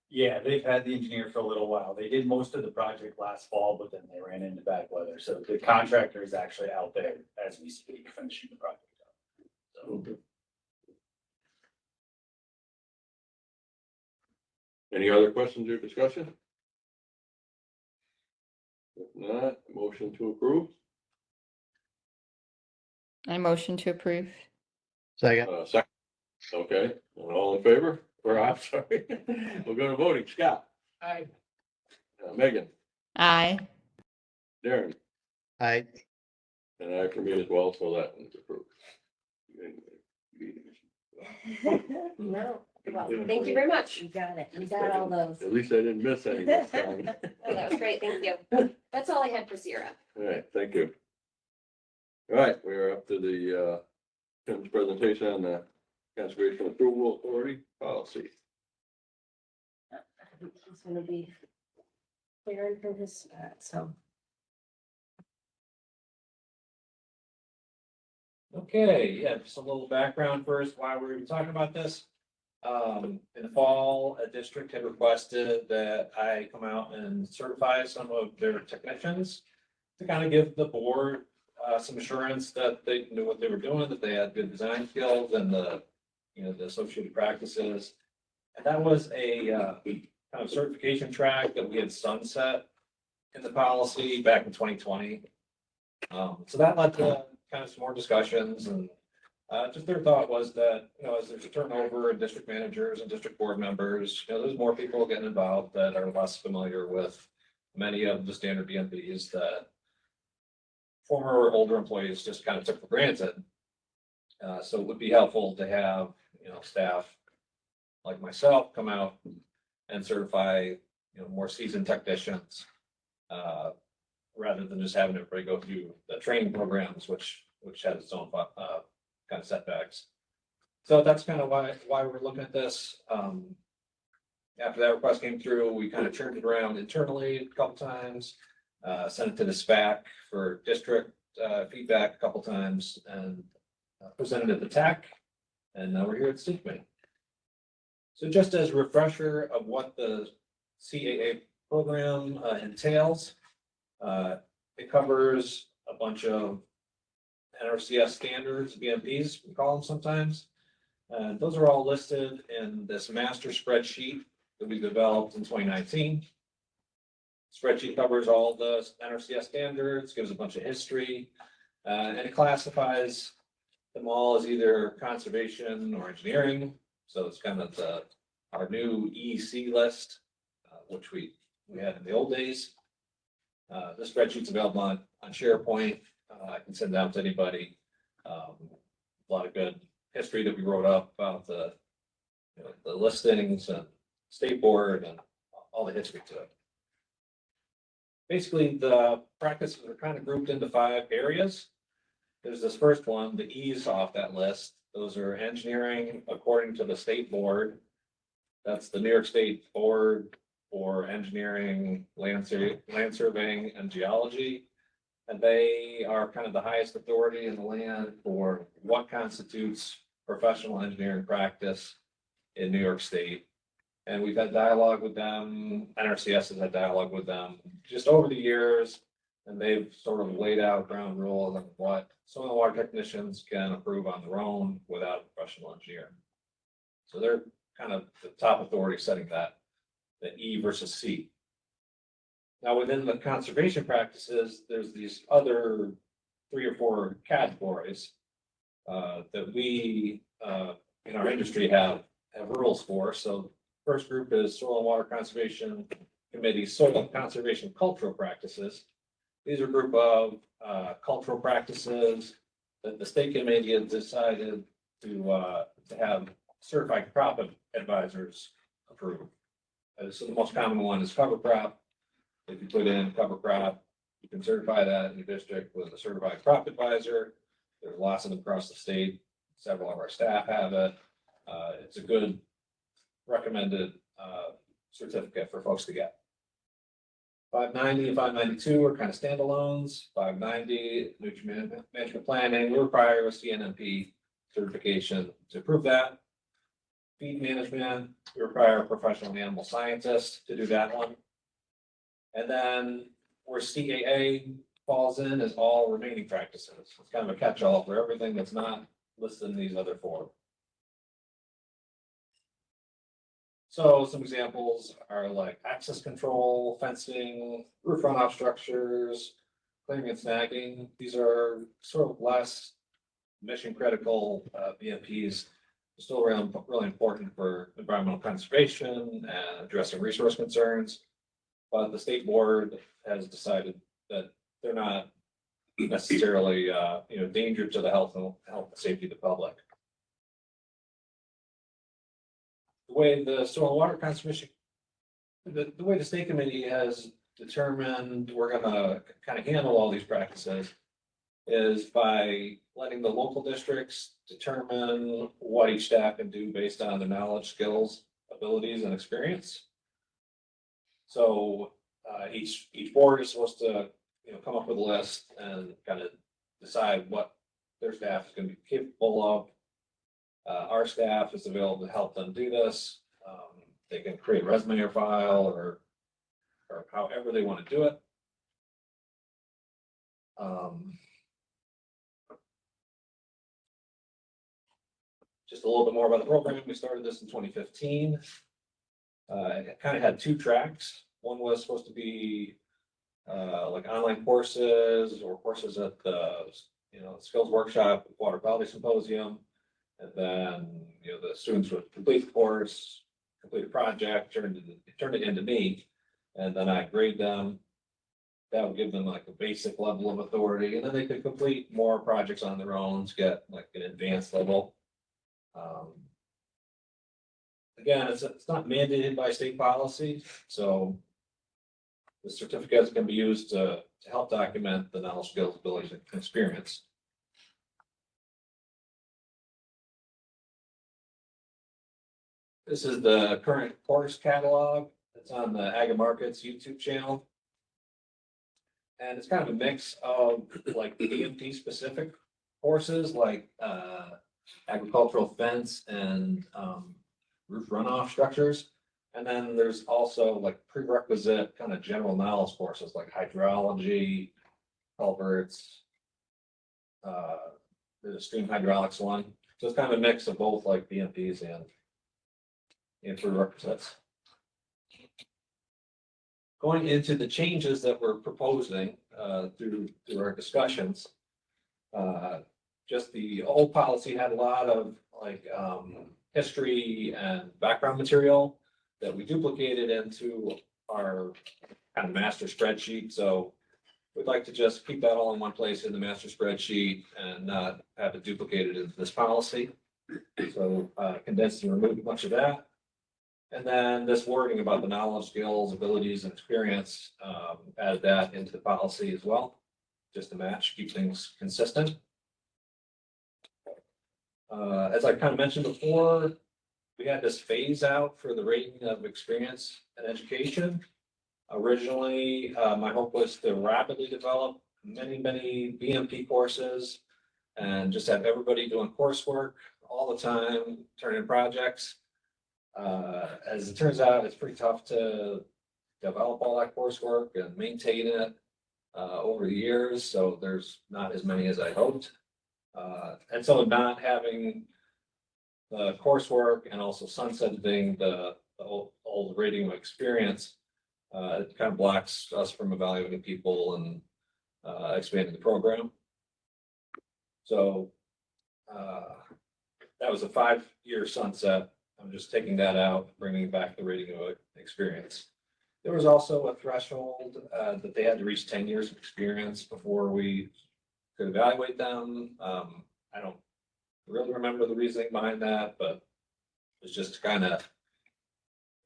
Yeah, they've had the engineer for a little while. They did most of the project last fall, but then they ran into bad weather. So the contractor is actually out there as we speak, finishing the project up. So, Okay. Any other questions or discussion? If not, motion to approve. I motion to approve. Second. Second. Okay, and all in favor? Or I'm sorry. We'll go to voting. Scott, Aye. Megan, Aye. Darren, Aye. and I for me as well, so that one's approved. No. Well, thank you very much. You got it. You got all those. At least I didn't miss any this time. Oh, that was great. Thank you. That's all I had for Sierra. All right, thank you. All right, we are up to the Tim's presentation on the Conservation Approval Authority policy. He's gonna be clearing from his spot, so. Okay, yeah, just a little background first, why we're even talking about this. In the fall, a district had requested that I come out and certify some of their technicians to kind of give the board some assurance that they knew what they were doing, that they had good design skills and the associated practices. And that was a kind of certification track that we had sunset in the policy back in 2020. So that led to kind of some more discussions, and just their thought was that, as there's a turnover in district managers and district board members, there's more people getting involved that are less familiar with many of the standard BMPs that former or older employees just kind of took for granted. So it would be helpful to have, staff like myself come out and certify, more seasoned technicians, rather than just having everybody go through the training programs, which has its own kind of setbacks. So that's kind of why we're looking at this. After that request came through, we kind of turned it around internally a couple times, sent it to the SPAC for district feedback a couple times, and presented it to TAC, and now we're here at the state committee. So just as a refresher of what the CAA program entails, it covers a bunch of NRCS standards, BMPs, we call them sometimes. And those are all listed in this master spreadsheet that we developed in 2019. Spreadsheet covers all the NRCS standards, gives a bunch of history, and it classifies them all as either conservation or engineering. So it's kind of our new EEC list, which we had in the old days. The spreadsheet's available on SharePoint. I can send it out to anybody. A lot of good history that we wrote up about the listings and state board and all the history to it. Basically, the practices are kind of grouped into 5 areas. There's this first one, the E's off that list. Those are engineering according to the state board. That's the New York State Board for Engineering, Land Surveying, and Geology. And they are kind of the highest authority in the land for what constitutes professional engineering practice in New York State. And we've had dialogue with them, NRCS has had dialogue with them just over the years, and they've sort of laid out ground rules on what soil and water technicians can approve on their own without a professional engineer. So they're kind of the top authority setting that, the E versus C. Now, within the conservation practices, there's these other 3 or 4 categories that we in our industry have rules for. So first group is Soil and Water Conservation Committee Soil Conservation Cultural Practices. These are a group of cultural practices that the state committee has decided to have certified crop advisors approve. So the most common one is cover crop. If you put in cover crop, you can certify that in your district with a certified crop advisor. There's lots of them across the state. Several of our staff have it. It's a good recommended certificate for folks to get. 590 and 592 are kind of standalones. 590, nutrient management planning, we require a CNMP certification to approve that. Feed management, we require a professional animal scientist to do that one. And then where CAA falls in is all remaining practices. It's kind of a catch-all for everything that's not listed in these other 4. So some examples are like access control, fencing, roof runoff structures, clearing and snagging. These are sort of less mission critical BMPs. Still really important for environmental conservation and addressing resource concerns. But the state board has decided that they're not necessarily danger to the health and safety of the public. The way the soil and water conservation, the way the state committee has determined we're gonna kind of handle all these practices is by letting the local districts determine what each staff can do based on their knowledge, skills, abilities, and experience. So each board is supposed to come up with a list and kind of decide what their staff is going to be capable of. Our staff is available to help them do this. They can create a resume or file or however they want to do it. Just a little bit more about the program. We started this in 2015. It kind of had 2 tracks. One was supposed to be like online courses or courses at the skills workshop, water quality symposium, and then the students would complete the course, complete a project, turn it into me, and then I grade them. That would give them like a basic level of authority, and then they could complete more projects on their own to get like an advanced level. Again, it's not mandated by state policy, so the certificates can be used to help document the knowledge, skills, abilities, and experience. This is the current course catalog. It's on the Ag Markets YouTube channel. And it's kind of a mix of like EMT specific courses like agricultural fence and roof runoff structures. And then there's also like prerequisite kind of general knowledge courses like hydrology, culverts, there's a stream hydraulics one. So it's kind of a mix of both like BMPs and prerequisites. Going into the changes that we're proposing through our discussions, just the old policy had a lot of like history and background material that we duplicated into our kind of master spreadsheet. So we'd like to just keep that all in one place in the master spreadsheet and not have it duplicated into this policy. So condensed and removed a bunch of that. And then this wording about the knowledge, skills, abilities, and experience, add that into the policy as well, just to match, keep things consistent. As I kind of mentioned before, we had this phase out for the rating of experience and education. Originally, my hope was to rapidly develop many BMP courses and just have everybody doing coursework all the time, turning projects. As it turns out, it's pretty tough to develop all that coursework and maintain it over the years. So there's not as many as I hoped. And so not having the coursework and also sunsetting the old rating of experience, it kind of blocks us from evaluating people and expanding the program. So that was a 5-year sunset. I'm just taking that out, bringing back the rating of experience. There was also a threshold that they had to reach 10 years of experience before we could evaluate them. I don't really remember the reasoning behind that, but it was just kind of,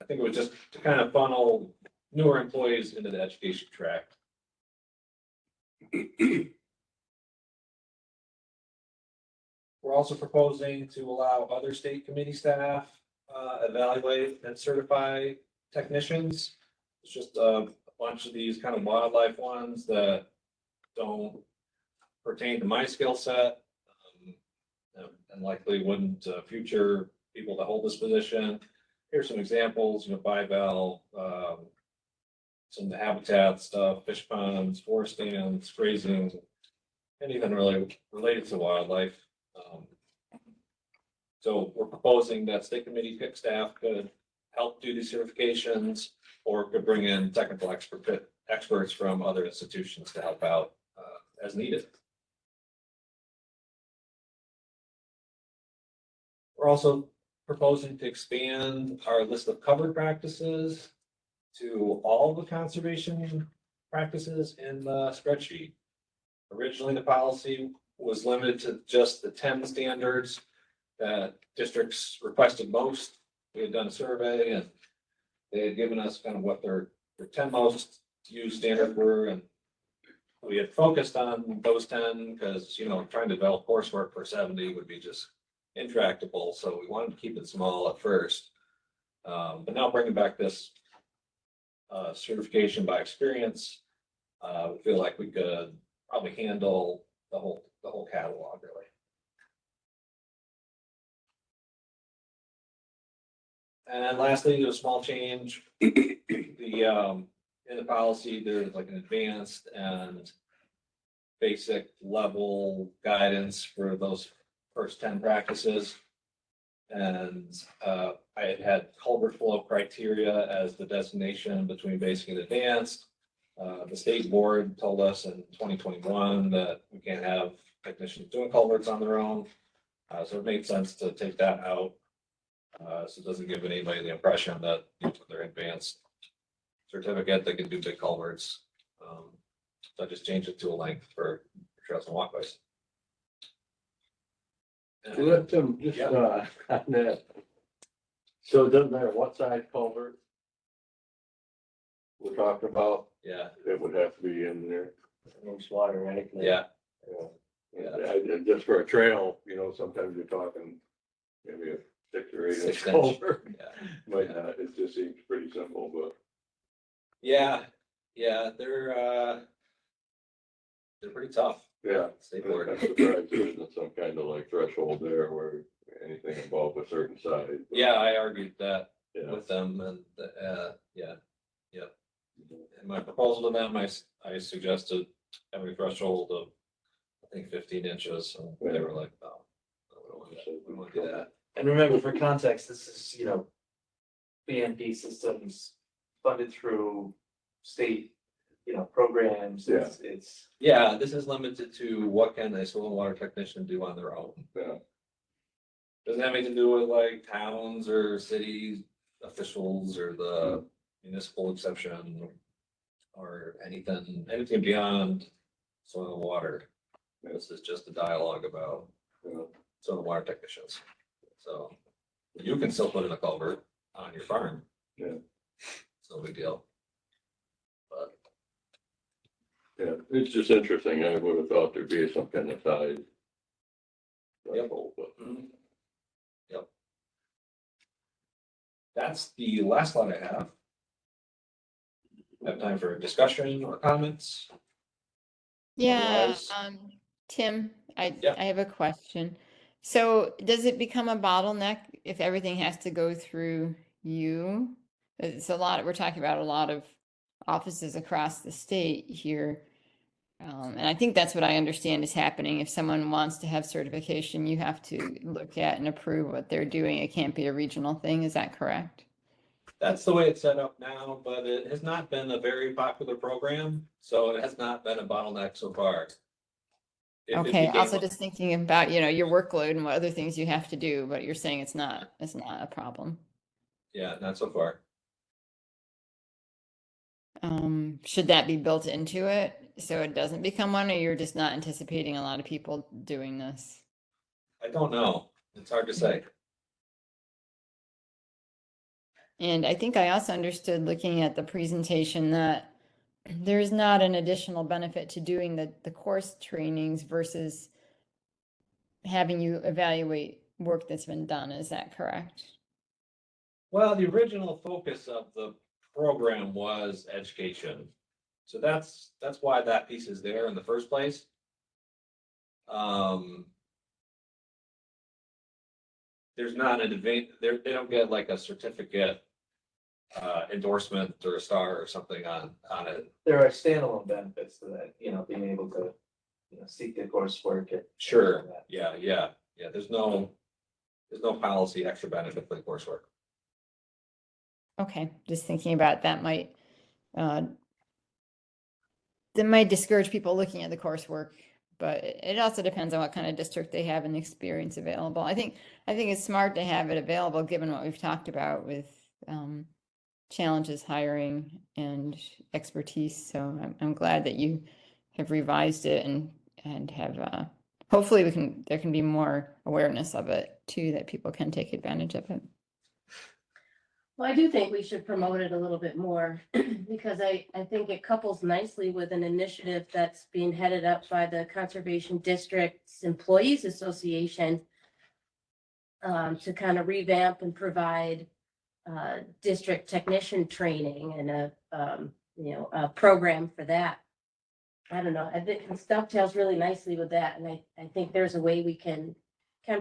I think it was just to kind of funnel newer employees into the education track. We're also proposing to allow other state committee staff evaluate and certify technicians. It's just a bunch of these kind of wildlife ones that don't pertain to my skill set, and likely wouldn't future people that hold this position. Here's some examples, bivalve, some of the habitat stuff, fish ponds, forest stands, grazing, anything really related to wildlife. So we're proposing that state committee pick staff could help do these certifications or could bring in technical experts from other institutions to help out as needed. We're also proposing to expand our list of covered practices to all the conservation practices in the spreadsheet. Originally, the policy was limited to just the 10 standards that districts requested most. We had done a survey and they had given us kind of what their 10 most used standards were. And we had focused on those 10 because, trying to develop coursework for 70 would be just intractable. So we wanted to keep it small at first. But now bringing back this certification by experience, we feel like we could probably handle the whole catalog really. And lastly, there's a small change. In the policy, there's like an advanced and basic level guidance for those first 10 practices. And I had culvert flow criteria as the designation between basic and advanced. The state board told us in 2021 that we can't have technicians doing culverts on their own. So it made sense to take that out. So it doesn't give anybody the impression that they're advanced certificate, they can do big culverts. So I just changed it to a length for trails and walkways. So let them just, Yeah. on that. So it doesn't matter what size culvert we're talking about, Yeah, it would have to be in there. No slaughter or anything. yeah, Just for a trail, you know, sometimes you're talking maybe a 6 or 8 inch 6 inch. culvert. yeah. But it just seems pretty simple, but. Yeah, they're pretty tough. Yeah. Skateboard. I'm surprised there isn't some kind of like threshold there where anything above a certain size. but- Yeah, I argued that Yeah. with them and, yeah. In my proposal to them, I suggested having a threshold of, I think 15 inches, and they were like, no, we don't want to do that. And remember, for context, this is, BMP systems funded through state, programs. It's Yeah, this is limited to what can a soil and water technician do on their own. Yeah. Doesn't have anything to do with like towns or city officials or the municipal exception or anything beyond soil and water. This is just a dialogue about soil and water technicians. So you can still put in a culvert on your farm. Yeah. It's no big deal. But Yeah, it's just interesting. I would have thought there'd be some kind of size. threshold, but. Yep. That's the last slide I have. Have time for discussion or comments? Yeah, Otherwise- Tim, Yeah. I have a question. So does it become a bottleneck if everything has to go through you? It's a lot, we're talking about a lot of offices across the state here. And I think that's what I understand is happening. If someone wants to have certification, you have to look at and approve what they're doing. It can't be a regional thing. Is that correct? That's the way it's set up now, but it has not been a very popular program, so it has not been a bottleneck so far. If it Okay, became also a- just thinking about, your workload and what other things you have to do, but you're saying it's not a problem. Yeah, not so far. Should that be built into it so it doesn't become one, or you're just not anticipating a lot of people doing this? I don't know. It's hard to say. And I think I also understood looking at the presentation that there's not an additional benefit to doing the course trainings versus having you evaluate work that's been done. Is that correct? Well, the original focus of the program was education. So that's why that piece is there in the first place. There's not an advance, they don't get like a certificate endorsement or a star or something on it. there are standalone benefits to that, being able to, seek the coursework. Sure, yeah. There's no policy extra benefit for the coursework. Okay, just thinking about that might discourage people looking at the coursework, but it also depends on what kind of district they have and the experience available. I think it's smart to have it available given what we've talked about with challenges hiring and expertise. So I'm glad that you have revised it and have hopefully there can be more awareness of it too, that people can take advantage of it. Well, I do think we should promote it a little bit more because I think it couples nicely with an initiative that's being headed up by the Conservation District's Employees Association to kind of revamp and provide district technician training and a program for that. I don't know. I think it dovetails really nicely with that, and I think there's a way we can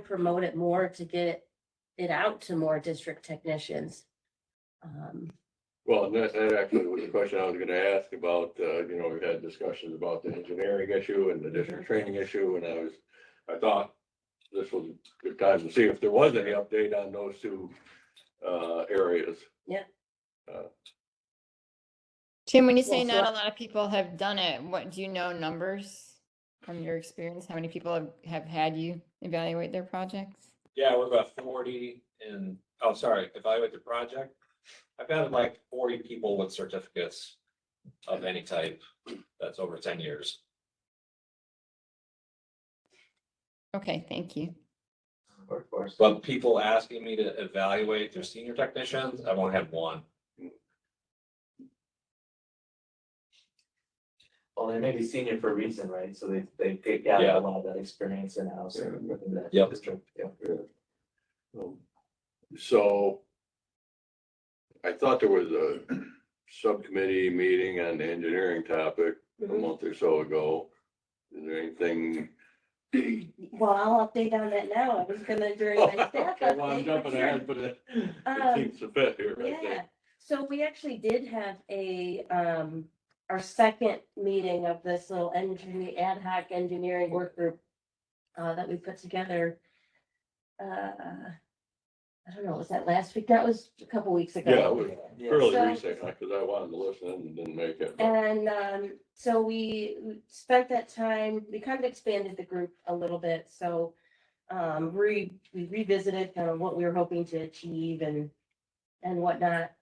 promote it more to get it out to more district technicians. Well, that actually was the question I was gonna ask about, we've had discussions about the engineering issue and the district training issue, and I thought this was a good time to see if there was any update on those two areas. Yeah. Tim, when you say Well, so not a lot of people have done it, what do you know numbers from your experience? How many people have had you evaluate their projects? Yeah, we're about 40 and, evaluate the project. I've got like 40 people with certificates of any type. That's over 10 years. Okay, thank you. Of course. But people asking me to evaluate their senior technicians, I've only had one. Well, they may be senior for a reason, right? So they got Yeah. a lot of that experience in house and within that Yep. district. Yeah. So I thought there was a subcommittee meeting on the engineering topic a month or so ago. Is there anything? Well, I'll update on that now. I was gonna during my staff Okay, well, I'm update, jumping but sure. ahead, but it Um, seems to fit here, I Yeah, think. so we actually did have our second meeting of this little ad hoc engineering work group that we put together. I don't know, was that last week? That was a couple weeks ago. Yeah, it was fairly So- recent, because I wanted to listen and didn't make it. but- And so we spent that time, we kind of expanded the group a little bit, so we revisited kind of what we were hoping to achieve and whatnot.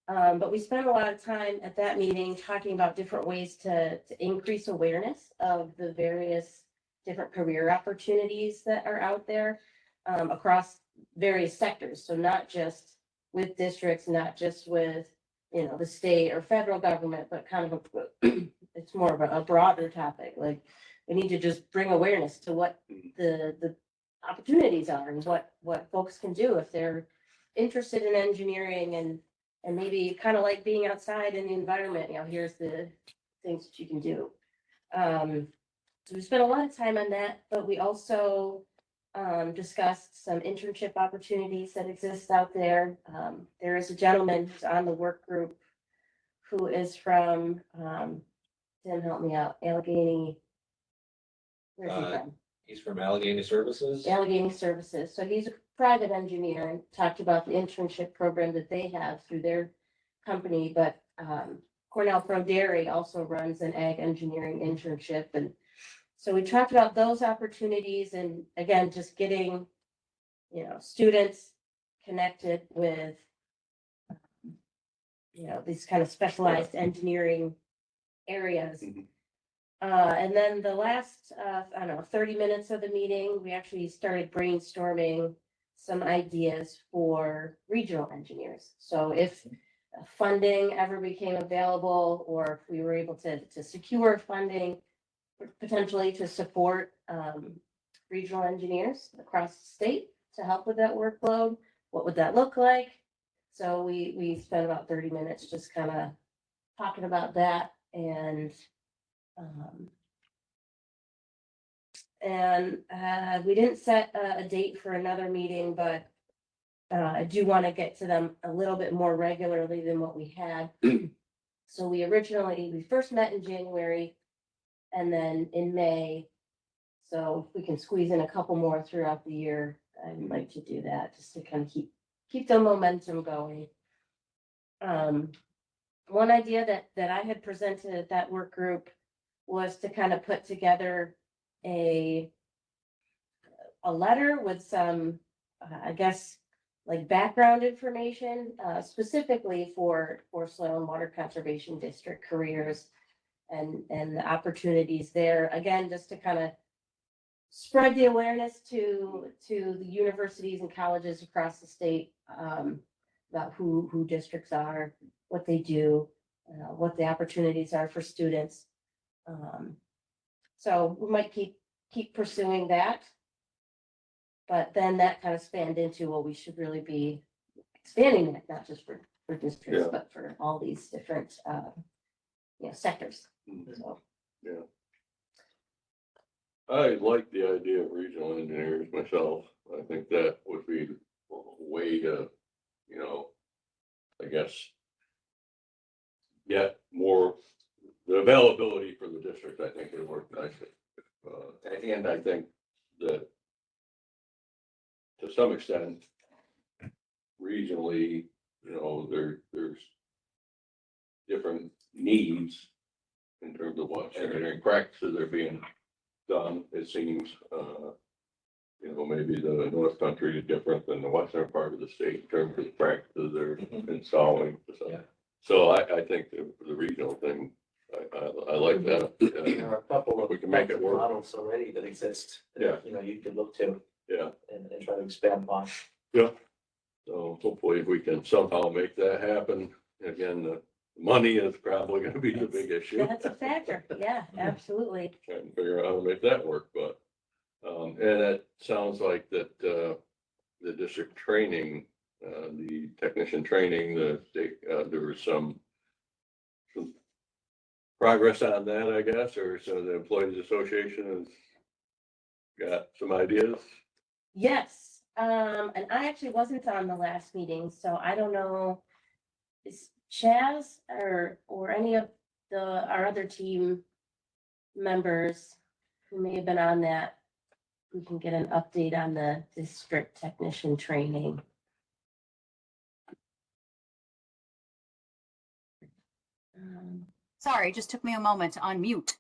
But we spent a lot of time at that meeting talking about different ways to increase awareness of the various different career opportunities that are out there across various sectors. So not just with districts, not just with, the state or federal government, but kind of it's more of a broader topic. Like we need to just bring awareness to what the opportunities are and what folks can do if they're interested in engineering and maybe kind of like being outside in the environment, here's the things that you can do. So we spent a lot of time on that, but we also discussed some internship opportunities that exist out there. There is a gentleman who's on the work group who is from, Tim, help me out, Allegheny. Where's he from? He's from Allegheny Services. Allegheny Services. So he's a private engineer and talked about the internship program that they have through their company. But Cornell Pro Dairy also runs an ag engineering internship. And so we talked about those opportunities and again, just getting, students connected with, these kind of specialized engineering areas. And then the last, 30 minutes of the meeting, we actually started brainstorming some ideas for regional engineers. So if funding ever became available, or if we were able to secure funding potentially to support regional engineers across the state to help with that workload, what would that look like? So we spent about 30 minutes just kind of talking about that and we didn't set a date for another meeting, but I do want to get to them a little bit more regularly than what we had. So we first met in January and then in May. So if we can squeeze in a couple more throughout the year, I'd like to do that just to kind of keep the momentum going. One idea that I had presented at that work group was to kind of put together a letter with some, I guess, like background information, specifically for soil and water conservation district careers and the opportunities there. Again, just to kind of spread the awareness to the universities and colleges across the state about who districts are, what they do, what the opportunities are for students. So we might keep pursuing that. But then that kind of spanned into, well, we should really be expanding it, not just for districts, Yeah. but for all these different, sectors. So, Yeah. I like the idea of regional engineers myself. I think that would be a way to, I guess, get more, the availability for the district, I think would work nicely. And I think that to some extent, regionally, there's different needs in terms of what engineering practices are being done, it seems. you know, maybe the North Country is different than the western part of the state in terms of the practices they're installing. So I think the regional thing, I like that. There are a couple of We can make it work. models already that exist. that, Yeah. You know, you can look to Yeah, and try to expand upon. yeah. So hopefully we can somehow make that happen. Again, the money is probably gonna be the big issue. That's a factor. Yeah, absolutely. Trying to figure out how to make that work, but, and it sounds like that, the district training, the technician training, there was some progress on that, I guess, or so the Employees Association has got some ideas. Yes, and I actually wasn't on the last meeting, so I don't know. Is Chaz or any of our other team members who may have been on that, we can get an update on the district technician training. Sorry, it just took me a moment to unmute.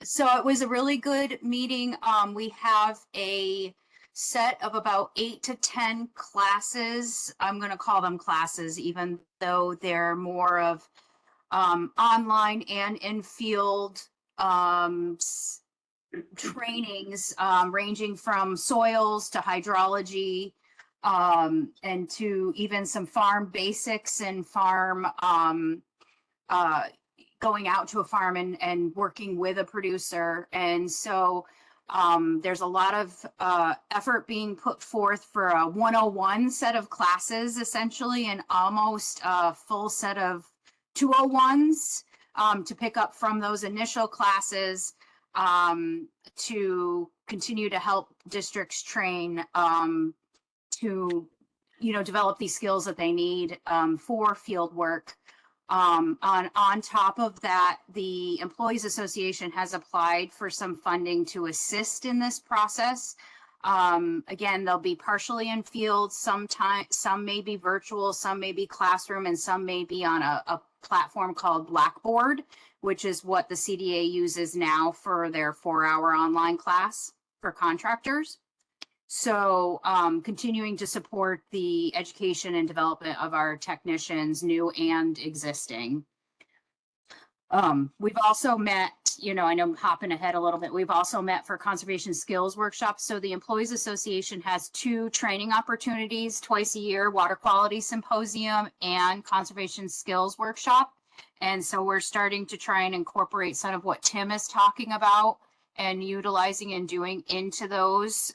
So it was a really good meeting. We have a set of about 8 to 10 classes. I'm going to call them classes, even though they're more of online and in-field trainings, ranging from soils to hydrology, and to even some farm basics and farm going out to a farm and working with a producer. And so there's a lot of effort being put forth for a 101 set of classes, essentially, and almost a full set of 201s to pick up from those initial classes, to continue to help districts train to, develop these skills that they need for field work. On top of that, the Employees Association has applied for some funding to assist in this process. Again, they'll be partially in field, some may be virtual, some may be classroom, and some may be on a platform called Blackboard, which is what the CDA uses now for their 4-hour online class for contractors. So continuing to support the education and development of our technicians, new and existing. We've also met, I know I'm hopping ahead a little bit. We've also met for conservation skills workshops. So the Employees Association has 2 training opportunities twice a year: water quality symposium and conservation skills workshop. And so we're starting to try and incorporate some of what Tim is talking about and utilizing and doing into those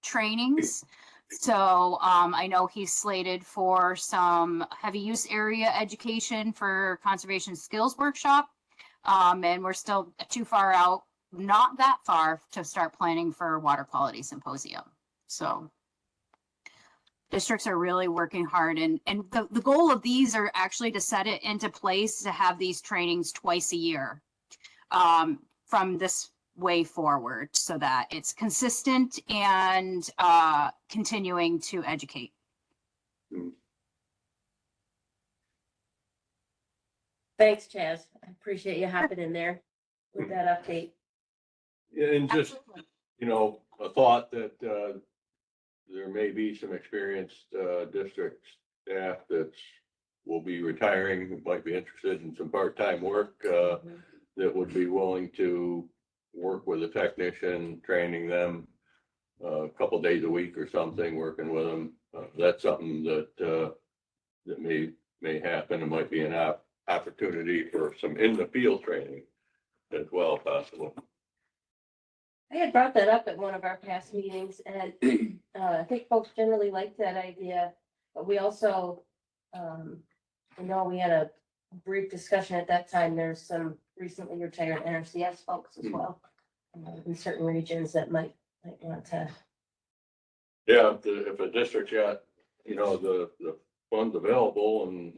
trainings. So I know he's slated for some heavy use area education for conservation skills workshop. And we're still too far out, not that far, to start planning for water quality symposium. So districts are really working hard, and the goal of these are actually to set it into place to have these trainings twice a year from this way forward, so that it's consistent and continuing to educate. Thanks, Chaz. I appreciate you hopping in there with that update. And just, a thought that, there may be some experienced, district staff will be retiring, who might be interested in some part-time work, that would be willing to work with a technician, training them a couple days a week or something, working with them. That's something that may happen. It might be an opportunity for some in the field training as well, possible. I had brought that up at one of our past meetings, and I think folks generally liked that idea. But we also, we had a brief discussion at that time. There's some recently retired NRCS folks as well in certain regions that might want to. Yeah, if a district's got, the funds available and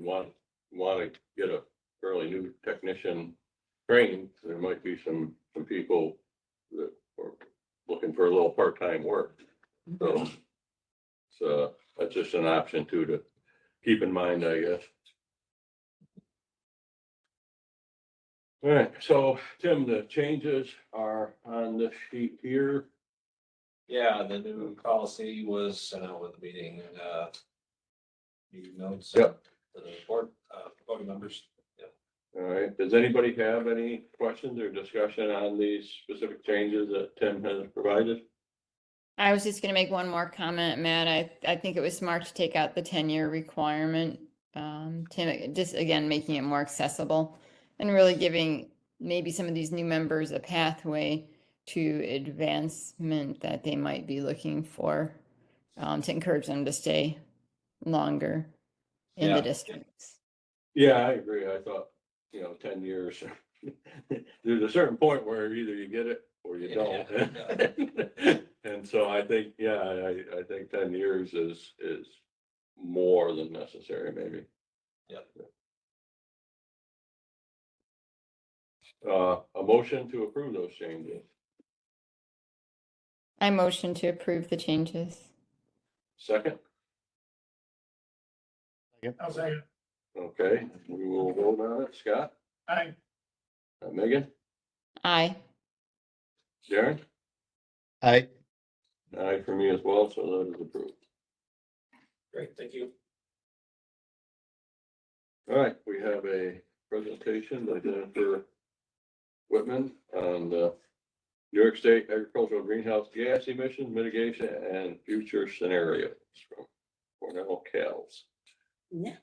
want to get a fairly new technician trained, there might be some people that are looking for a little part-time work. So that's just an option too to keep in mind, I guess. All right, so Tim, the changes are on this sheet here. Yeah, the new policy was sent out with the meeting, new notes. Yep. To the board, voting members. All right, does anybody have any questions or discussion on these specific changes that Tim has provided? I was just gonna make one more comment, Matt. I think it was smart to take out the 10-year requirement. Tim, just again, making it more accessible and really giving maybe some of these new members a pathway to advancement that they might be looking for, to encourage them to stay longer in the Yeah. districts. Yeah, I agree. I thought, 10 years. There's a certain point where either you get it or you don't. And so I think, I think 10 years is more than necessary, maybe. Yep. A motion to approve those changes. I motion to approve the changes. Second? I'll second. Okay, we will vote on it. Scott? Aye. Megan? Aye. Darren? Aye. Aye for me as well, so that is approved. Great, thank you. All right, we have a presentation by Jennifer Whitman on the New York State agricultural greenhouse gas emissions mitigation and future scenarios from Cornell Cals. Yeah.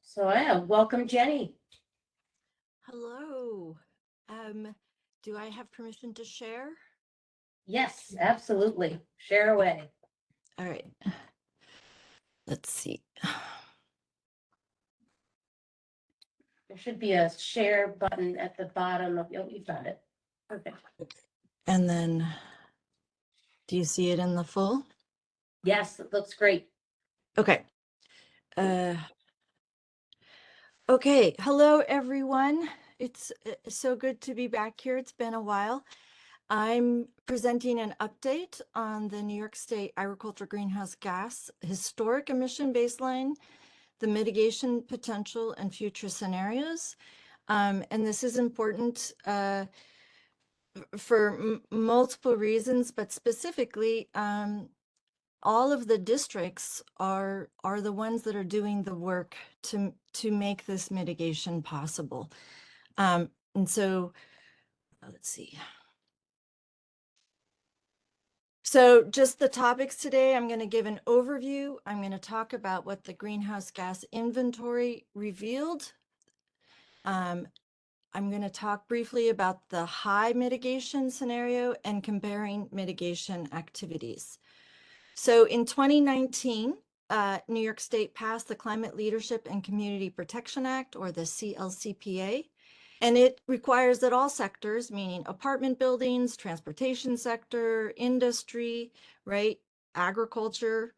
So welcome Jenny. Hello. Do I have permission to share? Yes, absolutely. Share away. All right. Let's see. There should be a share button at the bottom of, oh, you found it. Perfect. And then, do you see it in the full? Yes, it looks great. Okay. Okay. Hello, everyone. It's so good to be back here. It's been a while. I'm presenting an update on the New York State agriculture greenhouse gas historic emission baseline, the mitigation potential and future scenarios. And this is important for multiple reasons, but specifically, all of the districts are the ones that are doing the work to make this mitigation possible. And so, let's see. So just the topics today, I'm going to give an overview. I'm going to talk about what the greenhouse gas inventory revealed. I'm going to talk briefly about the high mitigation scenario and comparing mitigation activities. So in 2019, New York State passed the Climate Leadership and Community Protection Act, or the CLCPA. And it requires that all sectors, meaning apartment buildings, transportation sector, industry, right, agriculture,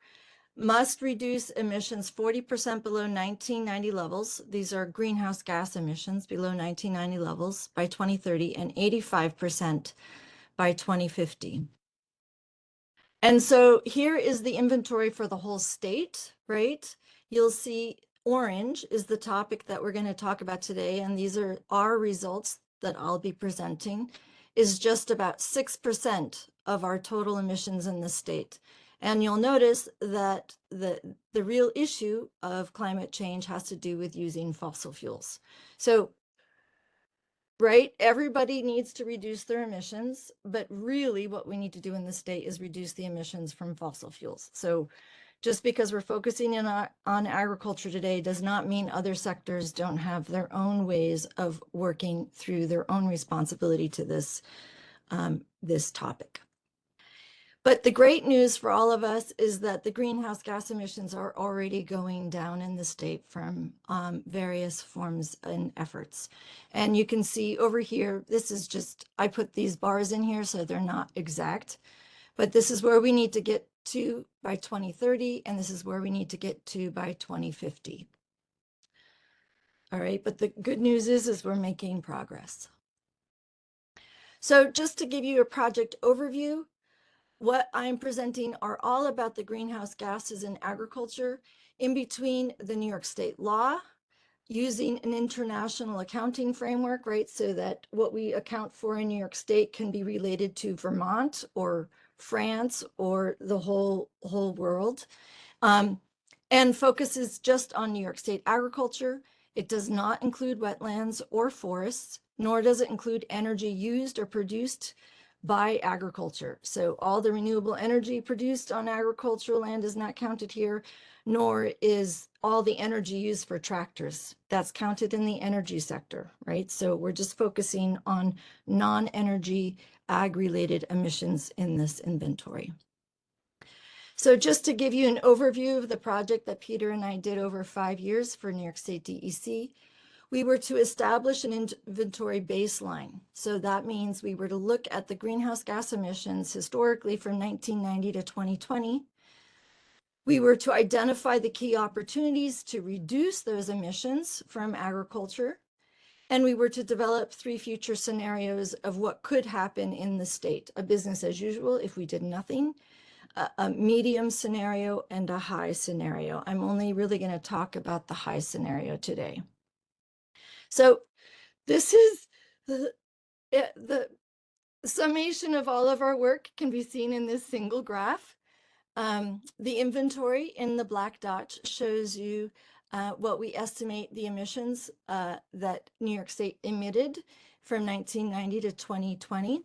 must reduce emissions 40% below 1990 levels. These are greenhouse gas emissions below 1990 levels by 2030 and 85% by 2050. And so here is the inventory for the whole state, right? You'll see orange is the topic that we're going to talk about today, and these are our results that I'll be presenting, is just about 6% of our total emissions in the state. And you'll notice that the real issue of climate change has to do with using fossil fuels. So, right, everybody needs to reduce their emissions, but really what we need to do in the state is reduce the emissions from fossil fuels. So just because we're focusing in on agriculture today does not mean other sectors don't have their own ways of working through their own responsibility to this, this topic. But the great news for all of us is that the greenhouse gas emissions are already going down in the state from various forms and efforts. And you can see over here, this is just, I put these bars in here so they're not exact, but this is where we need to get to by 2030, and this is where we need to get to by 2050. All right, but the good news is we're making progress. So just to give you a project overview, what I'm presenting are all about the greenhouse gases in agriculture in between the New York State law, using an international accounting framework, right? So that what we account for in New York State can be related to Vermont or France, or the whole world. And focuses just on New York State agriculture. It does not include wetlands or forests, nor does it include energy used or produced by agriculture. So all the renewable energy produced on agricultural land is not counted here, nor is all the energy used for tractors. That's counted in the energy sector, right? So we're just focusing on non-energy ag-related emissions in this inventory. So just to give you an overview of the project that Peter and I did over 5 years for New York State DEC, we were to establish an inventory baseline. So that means we were to look at the greenhouse gas emissions historically from 1990 to 2020. We were to identify the key opportunities to reduce those emissions from agriculture. And we were to develop 3 future scenarios of what could happen in the state: a business as usual if we did nothing, a medium scenario, and a high scenario. I'm only really going to talk about the high scenario today. So this is the summation of all of our work can be seen in this single graph. The inventory in the black dot shows you what we estimate the emissions that New York State emitted from 1990 to 2020.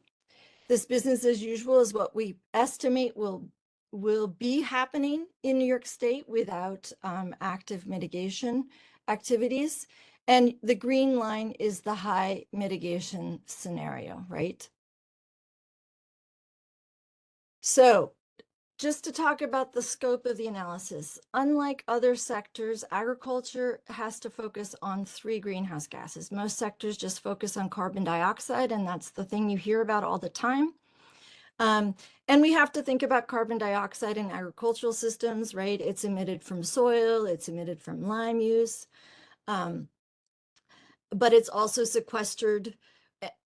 This business as usual is what we estimate will be happening in New York State without active mitigation activities. And the green line is the high mitigation scenario, right? So just to talk about the scope of the analysis, unlike other sectors, agriculture has to focus on 3 greenhouse gases. Most sectors just focus on carbon dioxide, and that's the thing you hear about all the time. And we have to think about carbon dioxide in agricultural systems, right? It's emitted from soil, it's emitted from lime use, but it's also sequestered,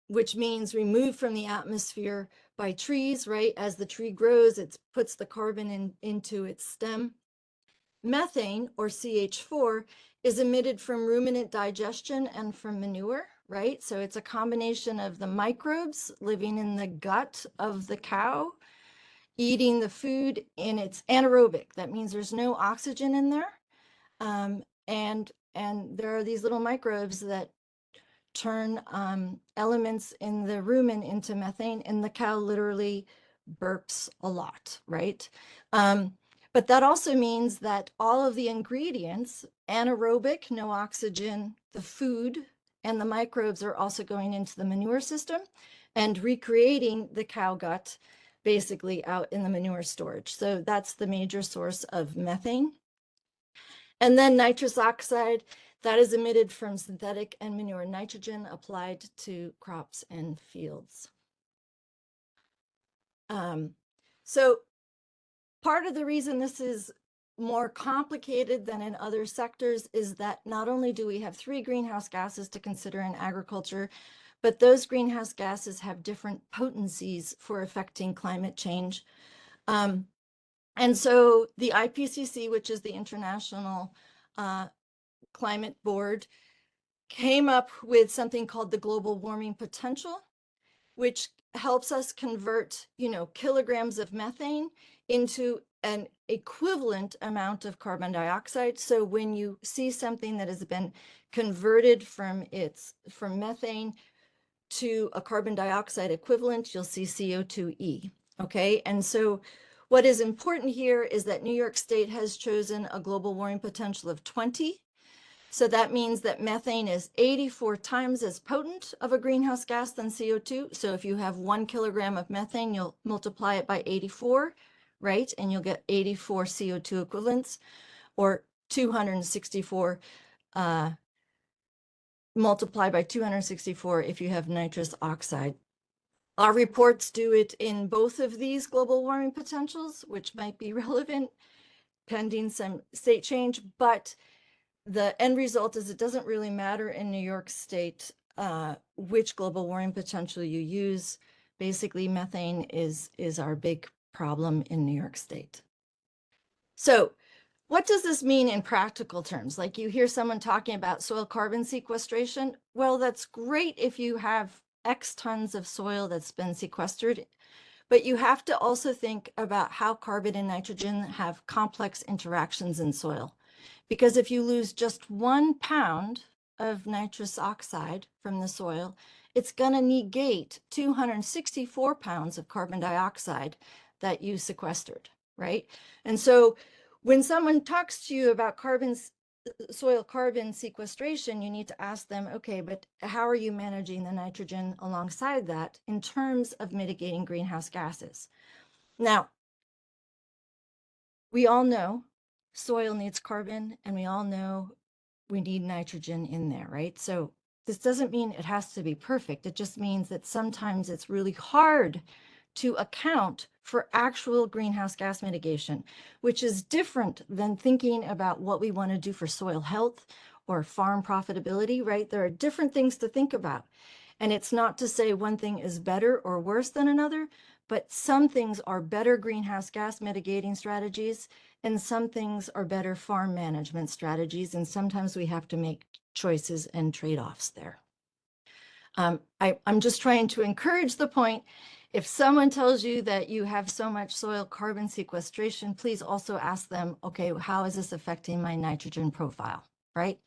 which means removed from the atmosphere by trees, right? As the tree grows, it puts the carbon into its stem. Methane, or CH4, is emitted from ruminant digestion and from manure, right? So it's a combination of the microbes living in the gut of the cow, eating the food, and it's anaerobic. That means there's no oxygen in there. And there are these little microbes that turn elements in the rumen into methane, and the cow literally burps a lot, right? But that also means that all of the ingredients, anaerobic, no oxygen, the food, and the microbes are also going into the manure system and recreating the cow gut basically out in the manure storage. So that's the major source of methane. And then nitrous oxide, that is emitted from synthetic and manure nitrogen applied to crops and fields. So part of the reason this is more complicated than in other sectors is that not only do we have 3 greenhouse gases to consider in agriculture, but those greenhouse gases have different potencies for affecting climate change. And so the IPCC, which is the International Climate Board, came up with something called the global warming potential, which helps us convert, kilograms of methane into an equivalent amount of carbon dioxide. So when you see something that has been converted from methane to a carbon dioxide equivalent, you'll see CO2e, okay? And so what is important here is that New York State has chosen a global warming potential of 20. So that means that methane is 84 times as potent of a greenhouse gas than CO2. So if you have 1 kilogram of methane, you'll multiply it by 84, right? And you'll get 84 CO2 equivalents, or 264 multiplied by 264 if you have nitrous oxide. Our reports do it in both of these global warming potentials, which might be relevant pending some state change, but the end result is it doesn't really matter in New York State which global warming potential you use. Basically, methane is our big problem in New York State. So what does this mean in practical terms? Like you hear someone talking about soil carbon sequestration. Well, that's great if you have X tons of soil that's been sequestered, But you have to also think about how carbon and nitrogen have complex interactions in soil. Because if you lose just 1 pound of nitrous oxide from the soil, it's going to negate 264 pounds of carbon dioxide that you sequestered, right? And so when someone talks to you about soil carbon sequestration, you need to ask them, okay, but how are you managing the nitrogen alongside that in terms of mitigating greenhouse gases? Now, we all know soil needs carbon, and we all know we need nitrogen in there, right? So this doesn't mean it has to be perfect. It just means that sometimes it's really hard to account for actual greenhouse gas mitigation, which is different than thinking about what we want to do for soil health or farm profitability, right? There are different things to think about. And it's not to say one thing is better or worse than another, but some things are better greenhouse gas mitigating strategies, and some things are better farm management strategies. And sometimes we have to make choices and trade-offs there. I'm just trying to encourage the point. If someone tells you that you have so much soil carbon sequestration, please also ask them, okay, how is this affecting my nitrogen profile, right?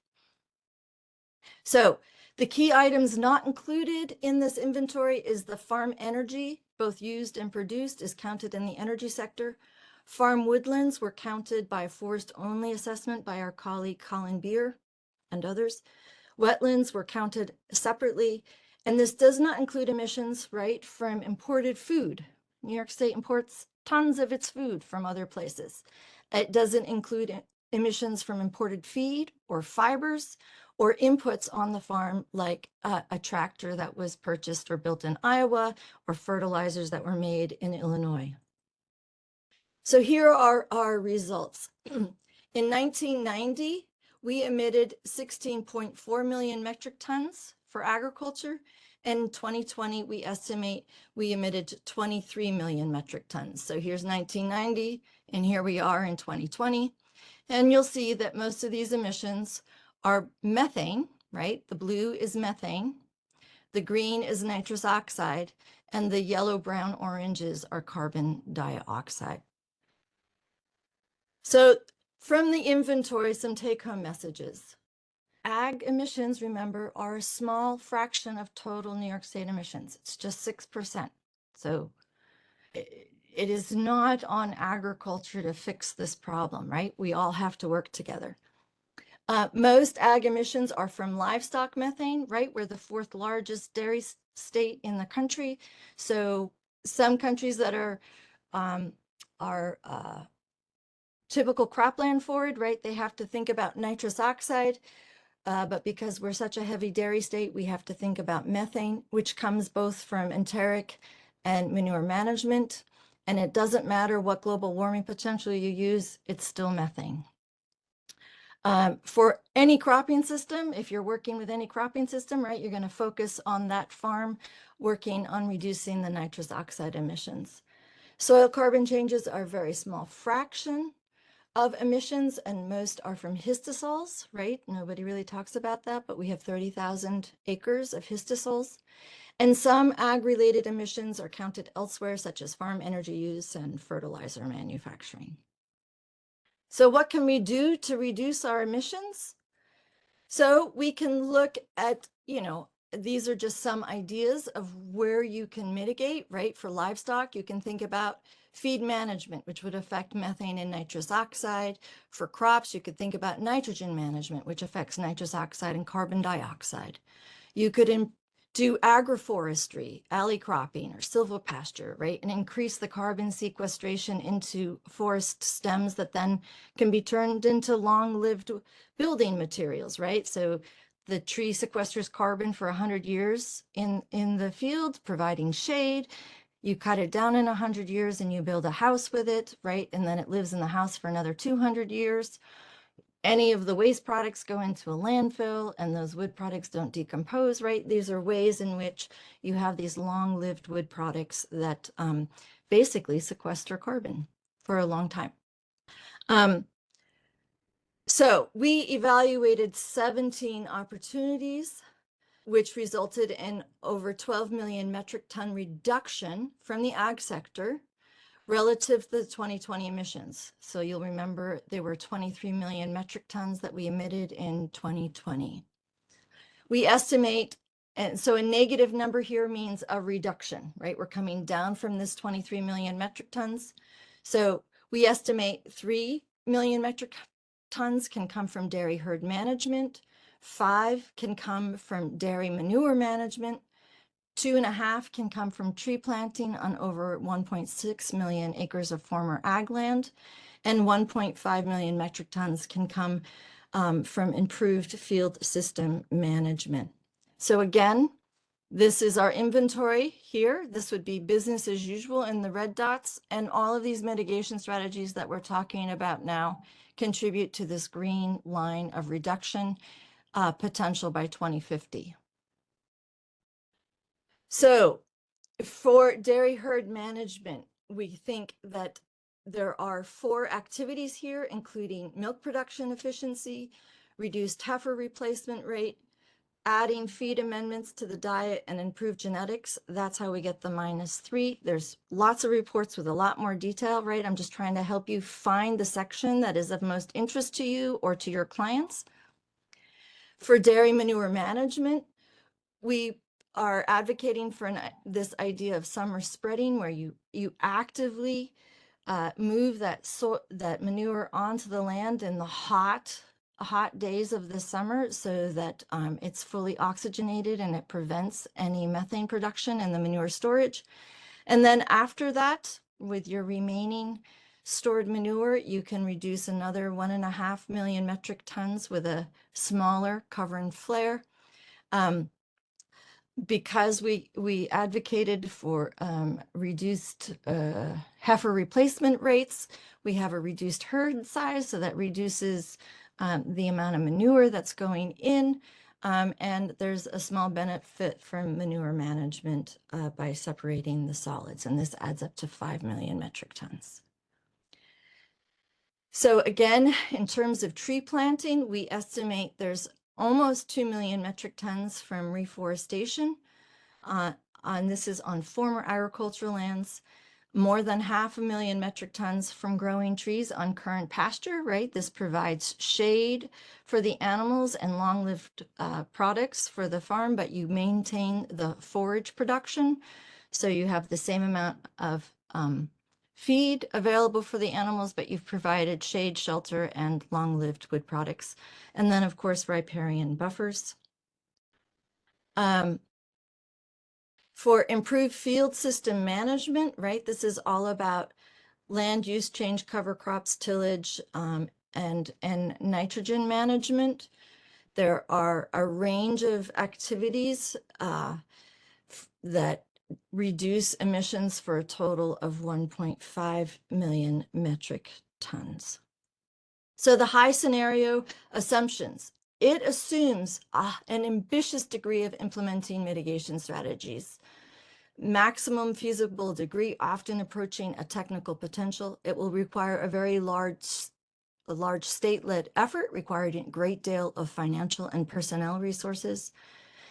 So the key items not included in this inventory is the farm energy, both used and produced, is counted in the energy sector. Farm woodlands were counted by a forest-only assessment by our colleague Colin Beer and others. Wetlands were counted separately, and this does not include emissions, right, from imported food. New York State imports tons of its food from other places. It doesn't include emissions from imported feed or fibers or inputs on the farm, like a tractor that was purchased or built in Iowa or fertilizers that were made in Illinois. So here are our results. In 1990, we emitted 16.4 million metric tons for agriculture. And in 2020, we estimate we emitted 23 million metric tons. So here's 1990, and here we are in 2020. And you'll see that most of these emissions are methane, right? The blue is methane. The green is nitrous oxide, and the yellow, brown, oranges are carbon dioxide. So from the inventory, some take-home messages. Ag emissions, remember, are a small fraction of total New York State emissions. It's just 6%. So it is not on agriculture to fix this problem, right? We all have to work together. Most ag emissions are from livestock methane, right? We're the 4th largest dairy state in the country. So some countries that are typical cropland forward, right? They have to think about nitrous oxide, but because we're such a heavy dairy state, we have to think about methane, which comes both from enteric and manure management. And it doesn't matter what global warming potential you use, it's still methane. For any cropping system, if you're working with any cropping system, right, you're going to focus on that farm working on reducing the nitrous oxide emissions. Soil carbon changes are a very small fraction of emissions, and most are from histosols, right? Nobody really talks about that, but we have 30,000 acres of histosols. And some ag-related emissions are counted elsewhere, such as farm energy use and fertilizer manufacturing. So what can we do to reduce our emissions? So we can look at, these are just some ideas of where you can mitigate, right? For livestock, you can think about feed management, which would affect methane and nitrous oxide. For crops, you could think about nitrogen management, which affects nitrous oxide and carbon dioxide. You could do agroforestry, alley cropping, or silvopasture, right? And increase the carbon sequestration into forest stems that then can be turned into long-lived building materials, right? So the tree sequesters carbon for 100 years in the field, providing shade. You cut it down in 100 years and you build a house with it, right? And then it lives in the house for another 200 years. Any of the waste products go into a landfill and those wood products don't decompose, right? These are ways in which you have these long-lived wood products that basically sequester carbon for a long time. So we evaluated 17 opportunities which resulted in over 12 million metric ton reduction from the ag sector relative to the 2020 emissions. So you'll remember there were 23 million metric tons that we emitted in 2020. We estimate, and so a negative number here means a reduction, right? We're coming down from this 23 million metric tons. So we estimate 3 million metric tons can come from dairy herd management, 5 can come from dairy manure management, 2.5 can come from tree planting on over 1.6 million acres of former ag land, and 1.5 million metric tons can come from improved field system management. So again, this is our inventory here. This would be business as usual in the red dots, and all of these mitigation strategies that we're talking about now contribute to this green line of reduction potential by 2050. So for dairy herd management, we think that there are 4 activities here, including milk production efficiency, reduced heifer replacement rate, adding feed amendments to the diet, and improved genetics. That's how we get the -3. There's lots of reports with a lot more detail, right? I'm just trying to help you find the section that is of most interest to you or to your clients. For dairy manure management, we are advocating for this idea of summer spreading, where you actively move that manure onto the land in the hot days of the summer, so that it's fully oxygenated and it prevents any methane production in the manure storage. And then after that, with your remaining stored manure, you can reduce another 1.5 million metric tons with a smaller cover and flare. Because we advocated for reduced heifer replacement rates, we have a reduced herd size, so that reduces the amount of manure that's going in, and there's a small benefit from manure management by separating the solids, and this adds up to 5 million metric tons. So again, in terms of tree planting, we estimate there's almost 2 million metric tons from reforestation. And this is on former agricultural lands, more than 500,000 metric tons from growing trees on current pasture, right? This provides shade for the animals and long-lived products for the farm, but you maintain the forage production. So you have the same amount of feed available for the animals, but you've provided shade, shelter, and long-lived wood products. And then, of course, riparian buffers. For improved field system management, right? This is all about land use change, cover crops, tillage, and nitrogen management. There are a range of activities that reduce emissions for a total of 1.5 million metric tons. So the high scenario assumptions, it assumes an ambitious degree of implementing mitigation strategies. Maximum feasible degree, often approaching a technical potential. It will require a very large state-led effort, requiring a great deal of financial and personnel resources.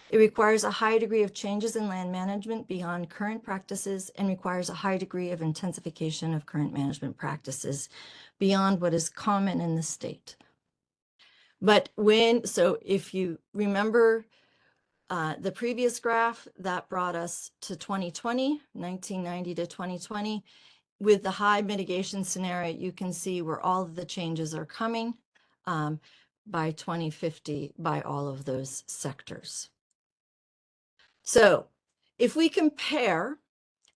It requires a high degree of changes in land management beyond current practices, and requires a high degree of intensification of current management practices beyond what is common in the state. But so if you remember the previous graph, that brought us to 2020, 1990 to 2020. With the high mitigation scenario, you can see where all of the changes are coming by 2050 by all of those sectors. So if we compare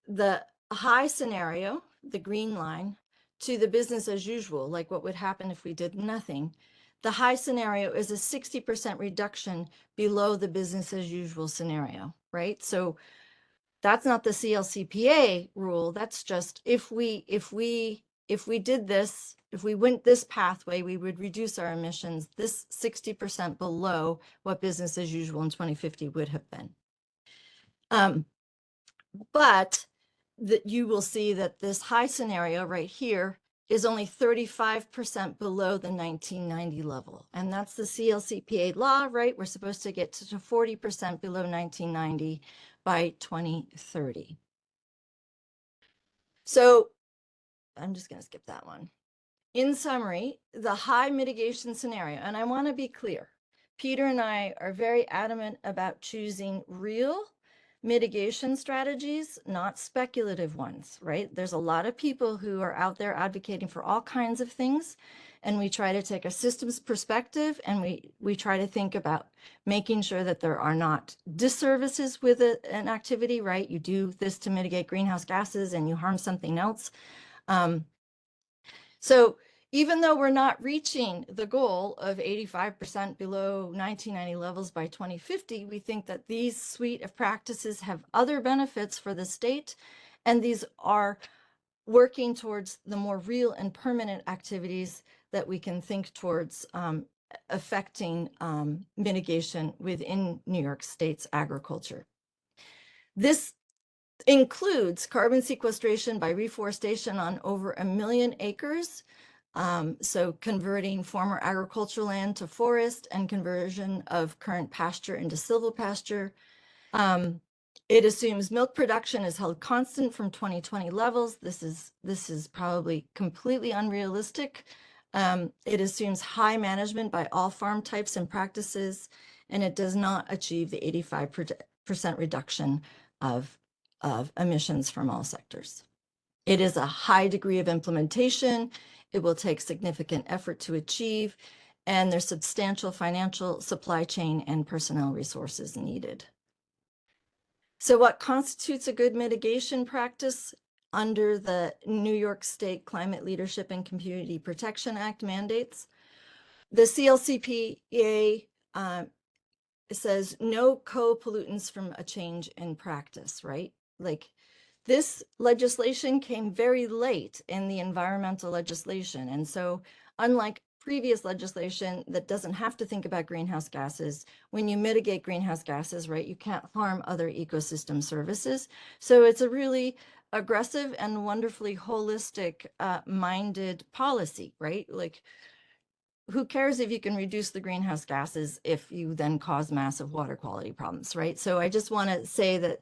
the high scenario, the green line, to the business as usual, like what would happen if we did nothing, the high scenario is a 60% reduction below the business as usual scenario, right? So that's not the CLCPA rule. That's just if we did this, if we went this pathway, we would reduce our emissions this 60% below what business as usual in 2050 would have been. But that you will see that this high scenario right here is only 35% below the 1990 level. And that's the CLCPA law, right? We're supposed to get to 40% below 1990 by 2030. So I'm just going to skip that one. In summary, the high mitigation scenario, and I want to be clear, Peter and I are very adamant about choosing real mitigation strategies, not speculative ones, right? There's a lot of people who are out there advocating for all kinds of things, and we try to take a systems perspective, and we try to think about making sure that there are not disservices with an activity, right? You do this to mitigate greenhouse gases and you harm something else. So even though we're not reaching the goal of 85% below 1990 levels by 2050, we think that these suite of practices have other benefits for the state, and these are working towards the more real and permanent activities that we can think towards affecting mitigation within New York State's agriculture. This includes carbon sequestration by reforestation on over 1 million acres. So converting former agricultural land to forest and conversion of current pasture into silvopasture. It assumes milk production is held constant from 2020 levels. This is probably completely unrealistic. It assumes high management by all farm types and practices, and it does not achieve the 85% reduction of emissions from all sectors. It is a high degree of implementation. It will take significant effort to achieve, and there's substantial financial, supply chain, and personnel resources needed. So what constitutes a good mitigation practice under the New York State Climate Leadership and Community Protection Act mandates? The CLCPA says no co-pollutants from a change in practice, right? Like, this legislation came very late in the environmental legislation. And so unlike previous legislation that doesn't have to think about greenhouse gases, when you mitigate greenhouse gases, right, you can't harm other ecosystem services. So it's a really aggressive and wonderfully holistic minded policy, right? Like, who cares if you can reduce the greenhouse gases if you then cause massive water quality problems, right? So I just want to say that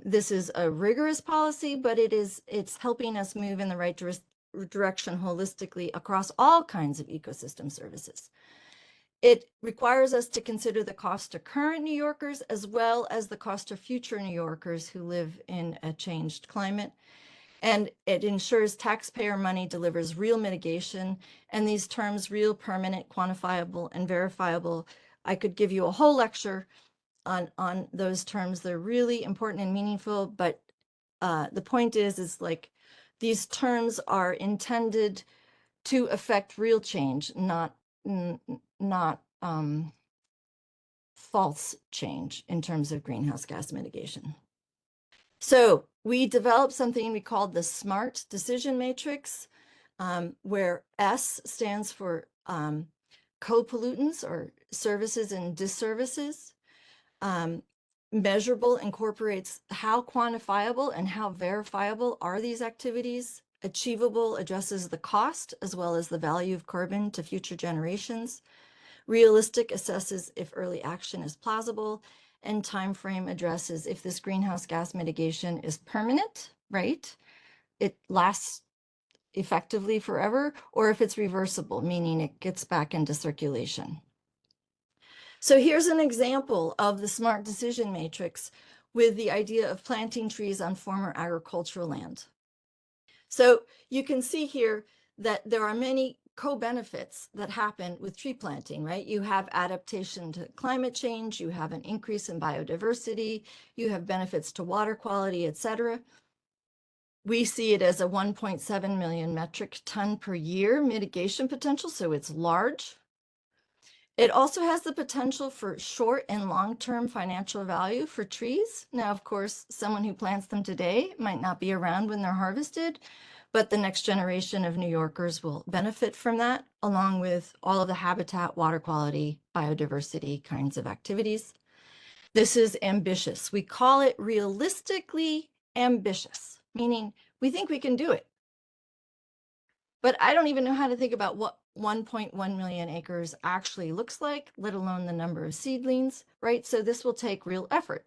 this is a rigorous policy, but it's helping us move in the right direction holistically across all kinds of ecosystem services. It requires us to consider the cost to current New Yorkers as well as the cost to future New Yorkers who live in a changed climate. And it ensures taxpayer money delivers real mitigation. And these terms, real, permanent, quantifiable, and verifiable, I could give you a whole lecture on those terms. They're really important and meaningful, but the point is like these terms are intended to affect real change, not false change in terms of greenhouse gas mitigation. So we developed something we called the SMART decision matrix, where S stands for co-pollutants or services and disservices. Measurable incorporates how quantifiable and how verifiable are these activities. Achievable addresses the cost as well as the value of carbon to future generations. Realistic assesses if early action is plausible, and time frame addresses if this greenhouse gas mitigation is permanent, right? It lasts effectively forever, or if it's reversible, meaning it gets back into circulation. So here's an example of the SMART decision matrix with the idea of planting trees on former agricultural land. So you can see here that there are many co-benefits that happen with tree planting, right? You have adaptation to climate change, you have an increase in biodiversity, you have benefits to water quality, etc. We see it as a 1.7 million metric ton per year mitigation potential, so it's large. It also has the potential for short and long-term financial value for trees. Now, of course, someone who plants them today might not be around when they're harvested, but the next generation of New Yorkers will benefit from that, along with all of the habitat, water quality, biodiversity kinds of activities. This is ambitious. We call it realistically ambitious, meaning we think we can do it. but I don't even know how to think about what 1.1 million acres actually looks like, let alone the number of seedlings, right? So this will take real effort.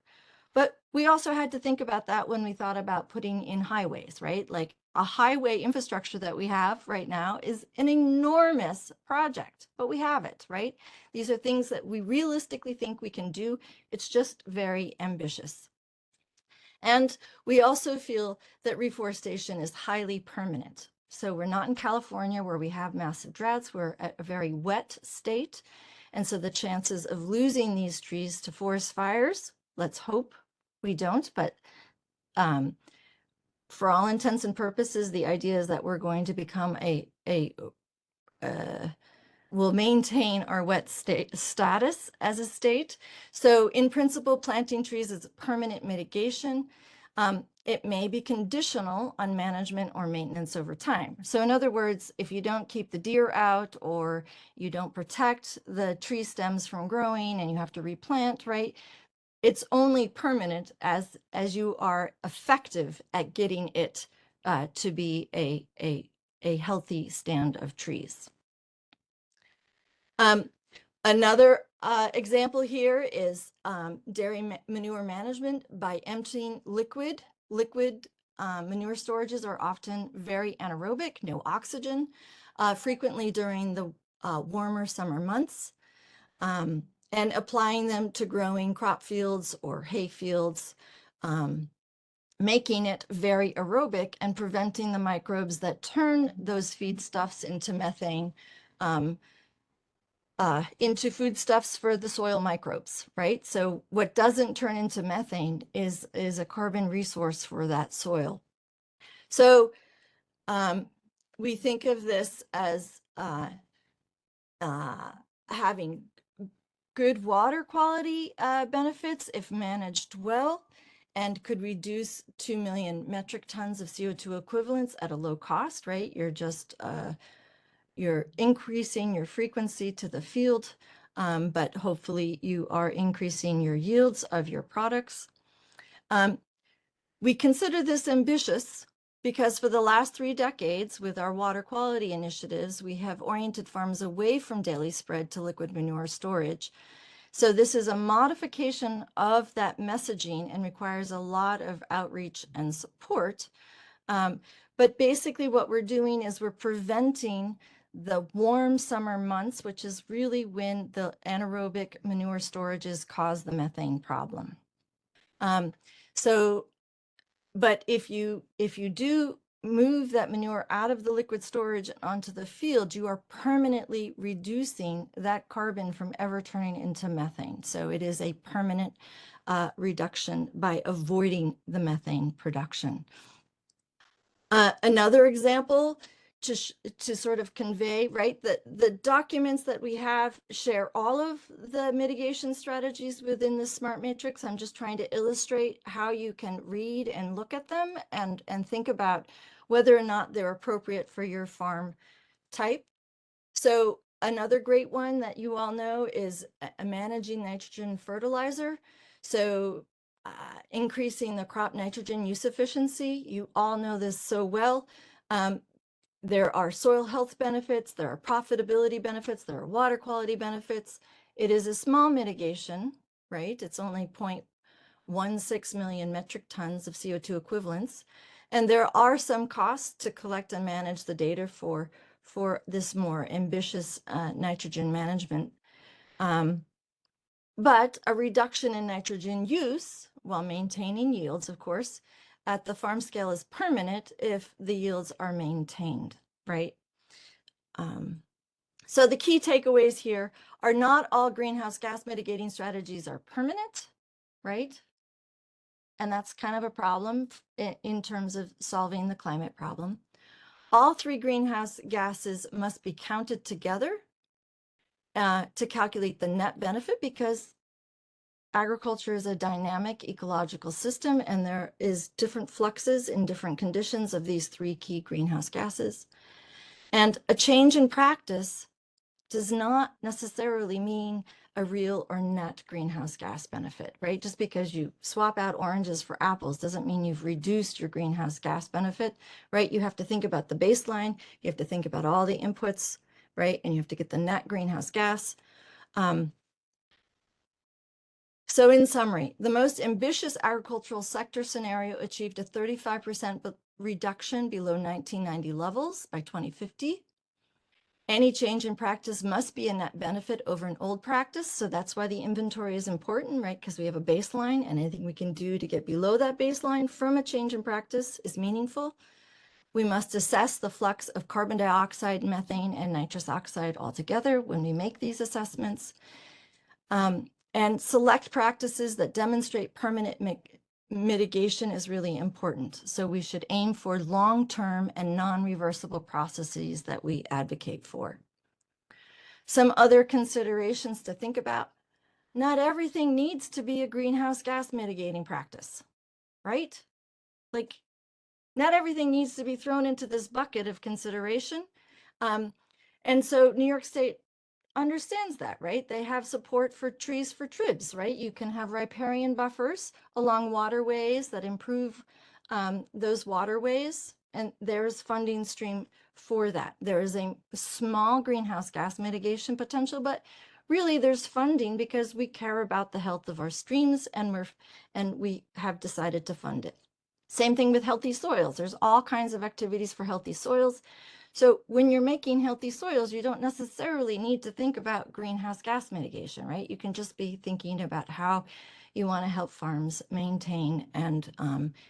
But we also had to think about that when we thought about putting in highways, right? Like a highway infrastructure that we have right now is an enormous project, but we have it, right? These are things that we realistically think we can do. It's just very ambitious. And we also feel that reforestation is highly permanent. So we're not in California where we have massive droughts. We're at a very wet state. And so the chances of losing these trees to forest fires, let's hope we don't, but for all intents and purposes, the idea is that we're going to become we'll maintain our wet state status as a state. So in principle, planting trees is a permanent mitigation. It may be conditional on management or maintenance over time. So in other words, if you don't keep the deer out or you don't protect the tree stems from growing and you have to replant, right? It's only permanent as you are effective at getting it to be a healthy stand of trees. Another example here is dairy manure management by emptying liquid. Liquid manure storages are often very anaerobic, no oxygen, frequently during the warmer summer months, and applying them to growing crop fields or hay fields, making it very aerobic and preventing the microbes that turn those feedstuffs into methane into foodstuffs for the soil microbes, right? So what doesn't turn into methane is a carbon resource for that soil. So we think of this as having good water quality benefits if managed well, and could reduce 2 million metric tons of CO2 equivalents at a low cost, right? You're just you're increasing your frequency to the field, but hopefully you are increasing your yields of your products. We consider this ambitious because for the last 3 decades with our water quality initiatives, we have oriented farms away from daily spread to liquid manure storage. So this is a modification of that messaging and requires a lot of outreach and support. But basically what we're doing is we're preventing the warm summer months, which is really when the anaerobic manure storages cause the methane problem. But if you do move that manure out of the liquid storage onto the field, you are permanently reducing that carbon from ever turning into methane. So it is a permanent reduction by avoiding the methane production. Another example to sort of convey, right, that the documents that we have share all of the mitigation strategies within the SMART matrix. I'm just trying to illustrate how you can read and look at them and think about whether or not they're appropriate for your farm type. So another great one that you all know is managing nitrogen fertilizer. So increasing the crop nitrogen use efficiency. You all know this so well. There are soil health benefits, there are profitability benefits, there are water quality benefits. It is a small mitigation, right? It's only 0.16 million metric tons of CO2 equivalents. And there are some costs to collect and manage the data for this more ambitious nitrogen management. But a reduction in nitrogen use while maintaining yields, of course, at the farm scale is permanent if the yields are maintained, right? So the key takeaways here are not all greenhouse gas mitigating strategies are permanent, right? And that's kind of a problem in terms of solving the climate problem. All 3 greenhouse gases must be counted together to calculate the net benefit, because agriculture is a dynamic ecological system and there is different fluxes in different conditions of these 3 key greenhouse gases. And a change in practice does not necessarily mean a real or net greenhouse gas benefit, right? Just because you swap out oranges for apples doesn't mean you've reduced your greenhouse gas benefit, right? You have to think about the baseline. You have to think about all the inputs, right? And you have to get the net greenhouse gas. So in summary, the most ambitious agricultural sector scenario achieved a 35% reduction below 1990 levels by 2050. Any change in practice must be a net benefit over an old practice. So that's why the inventory is important, right? Because we have a baseline, and anything we can do to get below that baseline from a change in practice is meaningful. We must assess the flux of carbon dioxide, methane, and nitrous oxide altogether when we make these assessments. And select practices that demonstrate permanent mitigation is really important. So we should aim for long-term and non-reversible processes that we advocate for. Some other considerations to think about. Not everything needs to be a greenhouse gas mitigating practice, right? Like, not everything needs to be thrown into this bucket of consideration. And so New York State understands that, right? They have support for trees for tribs, right? You can have riparian buffers along waterways that improve those waterways, and there's funding stream for that. There is a small greenhouse gas mitigation potential, but really there's funding because we care about the health of our streams, and we have decided to fund it. Same thing with healthy soils. There's all kinds of activities for healthy soils. So when you're making healthy soils, you don't necessarily need to think about greenhouse gas mitigation, right? You can just be thinking about how you want to help farms maintain and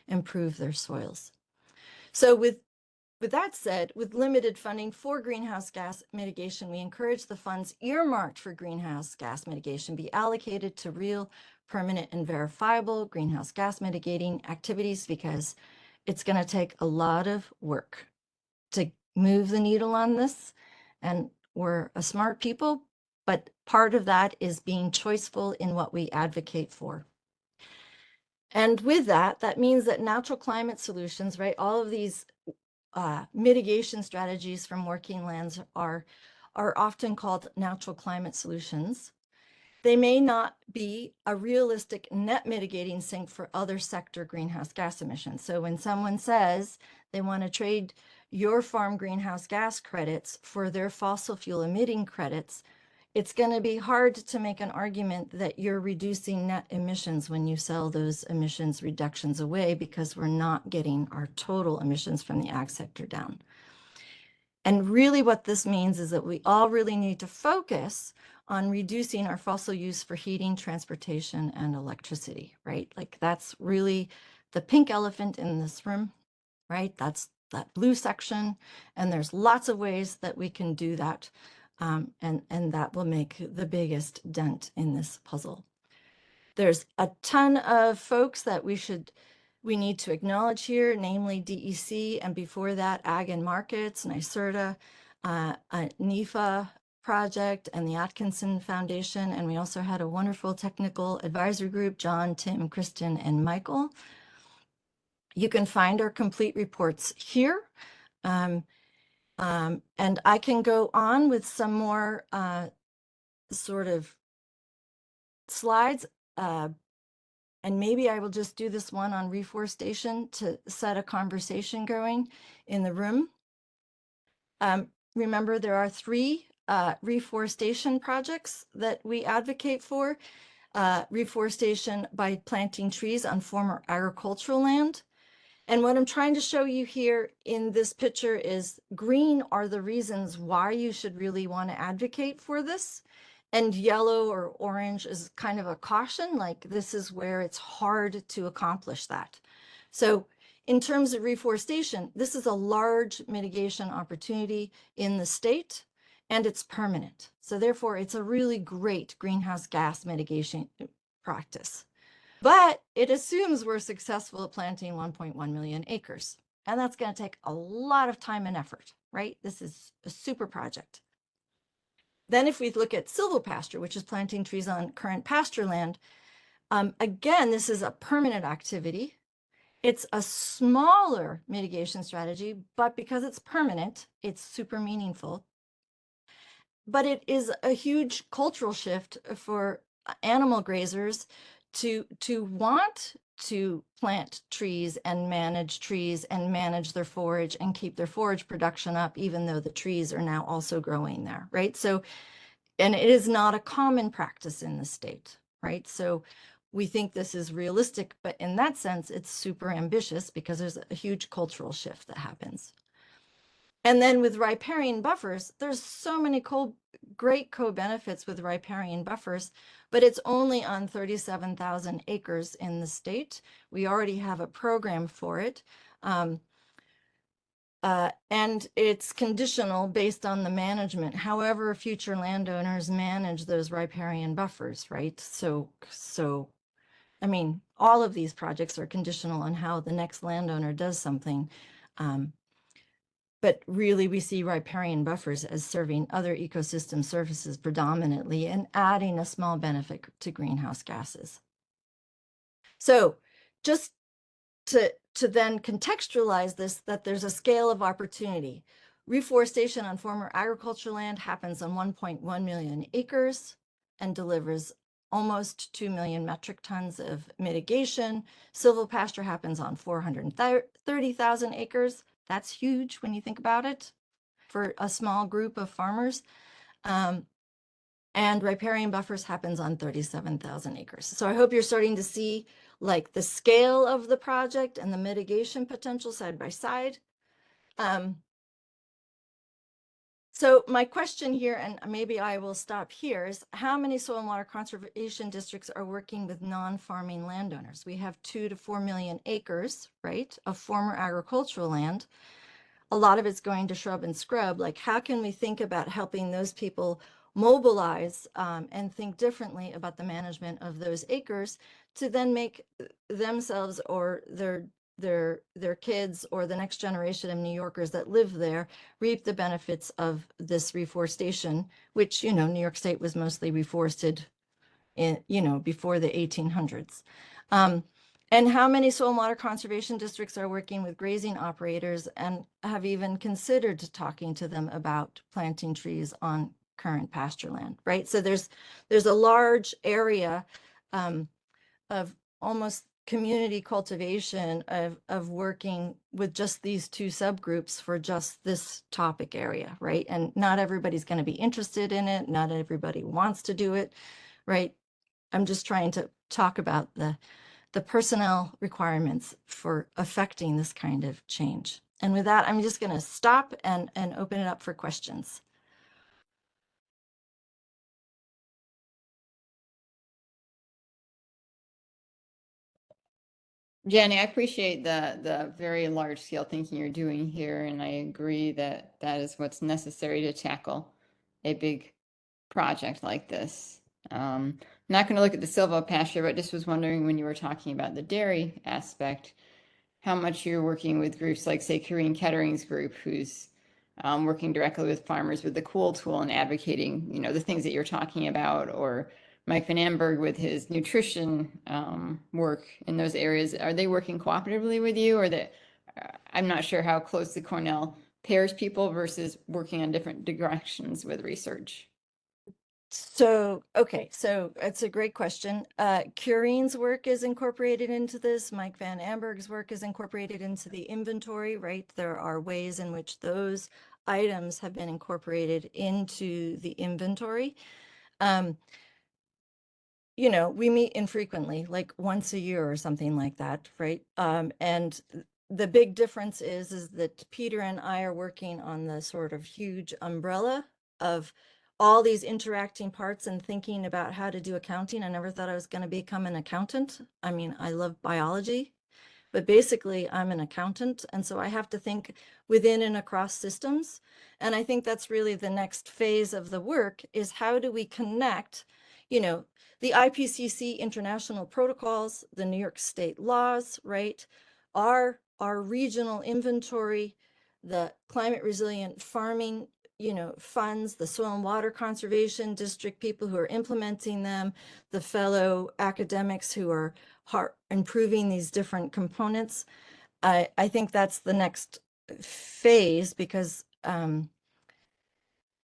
improve their soils. So with that said, with limited funding for greenhouse gas mitigation, we encourage the funds earmarked for greenhouse gas mitigation be allocated to real, permanent, and verifiable greenhouse gas mitigating activities, because it's going to take a lot of work to move the needle on this. And we're a smart people, but part of that is being choiceful in what we advocate for. And with that, that means that natural climate solutions, right? All of these mitigation strategies from working lands are often called natural climate solutions. They may not be a realistic net mitigating sink for other sector greenhouse gas emissions. So when someone says they want to trade your farm greenhouse gas credits for their fossil fuel emitting credits, it's going to be hard to make an argument that you're reducing net emissions when you sell those emissions reductions away, because we're not getting our total emissions from the ag sector down. And really what this means is that we all really need to focus on reducing our fossil use for heating, transportation, and electricity, right? Like, that's really the pink elephant in this room, right? That's that blue section. And there's lots of ways that we can do that. And that will make the biggest dent in this puzzle. There's a ton of folks that we need to acknowledge here, namely DEC, and before that, Ag and Markets, NYSERDA, NEFA project, and the Atkinson Foundation. And we also had a wonderful technical advisory group, John, Tim, Kristen, and Michael. You can find our complete reports here. And I can go on with some more sort of slides. And maybe I will just do this one on reforestation to set a conversation going in the room. Remember, there are 3 reforestation projects that we advocate for. Reforestation by planting trees on former agricultural land. And what I'm trying to show you here in this picture is green are the reasons why you should really want to advocate for this. And yellow or orange is kind of a caution, like this is where it's hard to accomplish that. So in terms of reforestation, this is a large mitigation opportunity in the state, and it's permanent. So therefore, it's a really great greenhouse gas mitigation practice. But it assumes we're successful at planting 1.1 million acres. And that's going to take a lot of time and effort, right? This is a super project. Then if we look at silvopasture, which is planting trees on current pasture land, again, this is a permanent activity. It's a smaller mitigation strategy, but because it's permanent, it's super meaningful. but it is a huge cultural shift for animal grazers to want to plant trees and manage their forage and keep their forage production up, even though the trees are now also growing there, right? So, and it is not a common practice in the state, right? So we think this is realistic, but in that sense, it's super ambitious because there's a huge cultural shift that happens. And then with riparian buffers, there's so many great co-benefits with riparian buffers, but it's only on 37,000 acres in the state. We already have a program for it. And it's conditional based on the management, however future landowners manage those riparian buffers, right? So I mean, all of these projects are conditional on how the next landowner does something. But really, we see riparian buffers as serving other ecosystem services predominantly and adding a small benefit to greenhouse gases. So just to then contextualize this, that there's a scale of opportunity. Reforestation on former agricultural land happens on 1.1 million acres and delivers almost 2 million metric tons of mitigation. Silvopasture happens on 430,000 acres. That's huge when you think about it for a small group of farmers. And riparian buffers happens on 37,000 acres. So I hope you're starting to see like the scale of the project and the mitigation potential side by side. So my question here, and maybe I will stop here, is how many soil and water conservation districts are working with non-farming landowners? We have 2 to 4 million acres, right, of former agricultural land. A lot of it's going to shrub and scrub. Like, how can we think about helping those people mobilize and think differently about the management of those acres to then make themselves or their kids or the next generation of New Yorkers that live there reap the benefits of this reforestation, which, you know, New York State was mostly reforested in, you know, before the 1800s. And how many soil and water conservation districts are working with grazing operators and have even considered talking to them about planting trees on current pasture land, right? So there's a large area of almost community cultivation of working with just these 2 subgroups for just this topic area, right? And not everybody's going to be interested in it. Not everybody wants to do it, right? I'm just trying to talk about the personnel requirements for affecting this kind of change. And with that, I'm just going to stop and open it up for questions. Jenny, I appreciate the very large scale thinking you're doing here, and I agree that that is what's necessary to tackle a big project like this. Not going to look at the silvopasture, but just was wondering when you were talking about the dairy aspect, how much you're working with groups like, say, Karine Kettering's group, who's working directly with farmers with the Cool tool and advocating, you know, the things that you're talking about, or Mike Van Amberg with his nutrition work in those areas. Are they working cooperatively with you, or that I'm not sure how closely Cornell pairs people versus working on different directions with research? So, okay, so it's a great question. Curine's work is incorporated into this. Mike Van Amberg's work is incorporated into the inventory, right? There are ways in which those items have been incorporated into the inventory. You know, we meet infrequently, like once a year or something like that, right? And the big difference is that Peter and I are working on the sort of huge umbrella of all these interacting parts and thinking about how to do accounting. I never thought I was going to become an accountant. I mean, I love biology, but basically I'm an accountant. And so I have to think within and across systems. And I think that's really the next phase of the work, is how do we connect, you know, the IPCC international protocols, the New York state laws, right? Our regional inventory, the climate resilient farming, you know, funds, the soil and water conservation district people who are implementing them, the fellow academics who are improving these different components. I think that's the next phase, because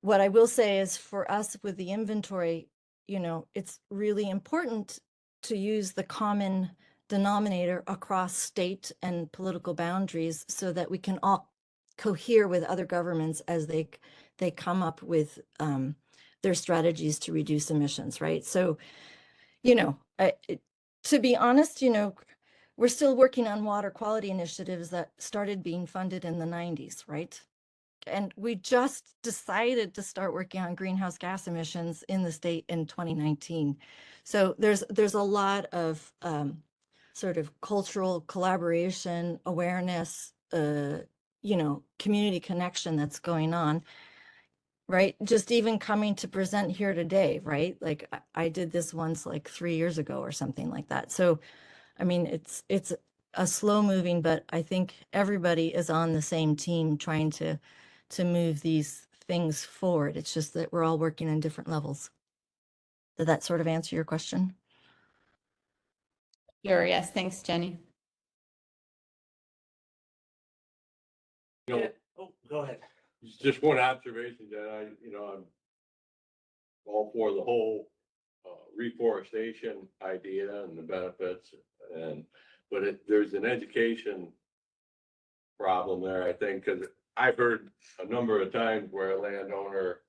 what I will say is for us with the inventory, you know, it's really important to use the common denominator across state and political boundaries so that we can all cohere with other governments as they come up with their strategies to reduce emissions, right? So, you know, to be honest, you know, we're still working on water quality initiatives that started being funded in the 90s, right? And we just decided to start working on greenhouse gas emissions in the state in 2019. So there's a lot of sort of cultural collaboration, awareness, you know, community connection that's going on, right? Just even coming to present here today, right? Like I did this once like 3 years ago or something like that. So, I mean, it's a slow moving, but I think everybody is on the same team trying to move these things forward. It's just that we're all working on different levels. Did that sort of answer your question? Sure, yes, thanks, Jenny. You know, Oh, go ahead. just one observation that I'm all for the whole reforestation idea and the benefits but there's an education problem there, I think, because I've heard a number of times where a landowner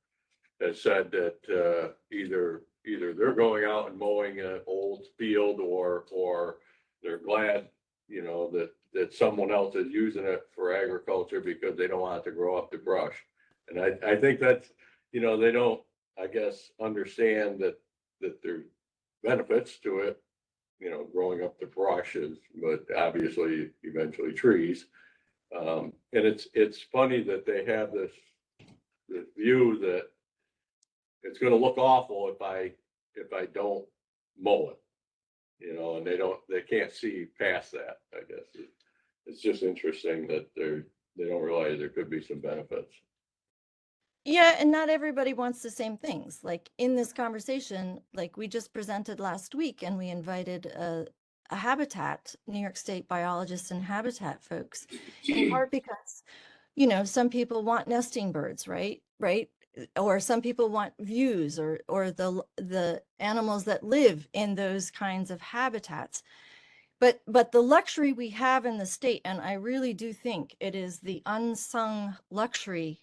has said that either they're going out and mowing an old field or they're glad, you know, that someone else is using it for agriculture because they don't want it to grow up the brush. And I think that's, you know, they don't, I guess, understand that there's benefits to it, you know, growing up the brushes, but obviously eventually trees. And it's funny that they have this view that it's going to look awful if I don't mow it, you know, and they can't see past that. I guess it's just interesting that they don't realize there could be some benefits. Yeah, and not everybody wants the same things. Like in this conversation, like we just presented last week and we invited a habitat, New York State biologists and habitat folks, in part because, you know, some people want nesting birds, right? Or some people want views or the animals that live in those kinds of habitats. But the luxury we have in the state, and I really do think it is the unsung luxury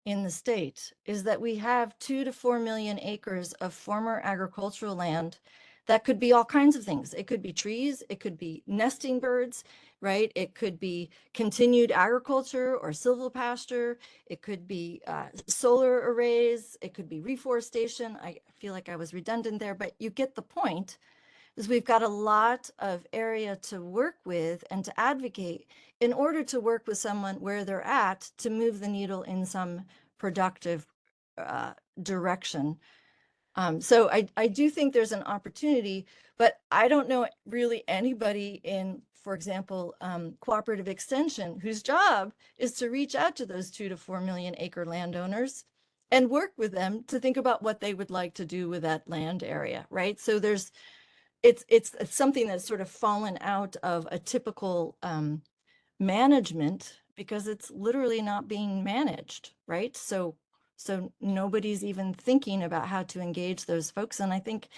in the state, is that we have 2 to 4 million acres of former agricultural land that could be all kinds of things. It could be trees, it could be nesting birds, right? It could be continued agriculture or silvopasture. It could be solar arrays. It could be reforestation. I feel like I was redundant there, but you get the point. Is we've got a lot of area to work with and to advocate in order to work with someone where they're at to move the needle in some productive direction. So I do think there's an opportunity, but I don't know really anybody in, for example, cooperative extension whose job is to reach out to those 2 to 4 million acre landowners and work with them to think about what they would like to do with that land area, right? So it's something that's sort of fallen out of a typical management because it's literally not being managed, right? So nobody's even thinking about how to engage those folks. And I think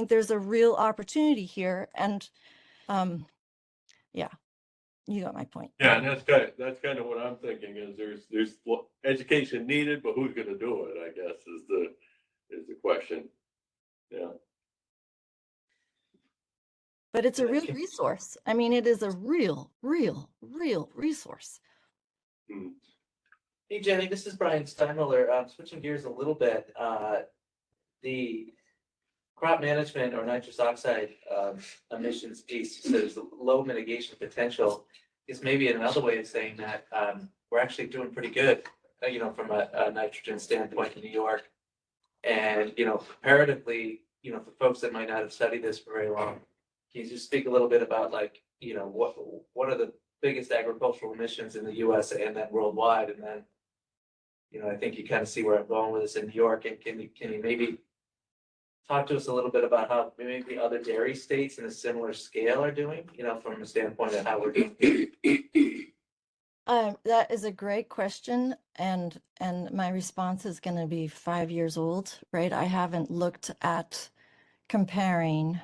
there's a real opportunity here. And yeah, you got my point. Yeah, and that's kind of what I'm thinking is there's education needed, but who's going to do it, I guess, is the question. Yeah. But it's a real resource. I mean, it is a real resource. Hey, Jenny, this is Brian Steinmiller. Switching gears a little bit, the crop management or nitrous oxide emissions piece, so there's low mitigation potential, is maybe another way of saying that we're actually doing pretty good, you know, from a nitrogen standpoint in New York. And, you know, comparatively, you know, for folks that might not have studied this for very long, can you just speak a little bit about, like, you know, what are the biggest agricultural emissions in the US and then worldwide? And then, you know, I think you kind of see where I'm going with this in New York. And can you maybe talk to us a little bit about how maybe other dairy states in a similar scale are doing, you know, from a standpoint of how we're doing? That is a great question, and my response is going to be 5 years old, right? I haven't looked at comparing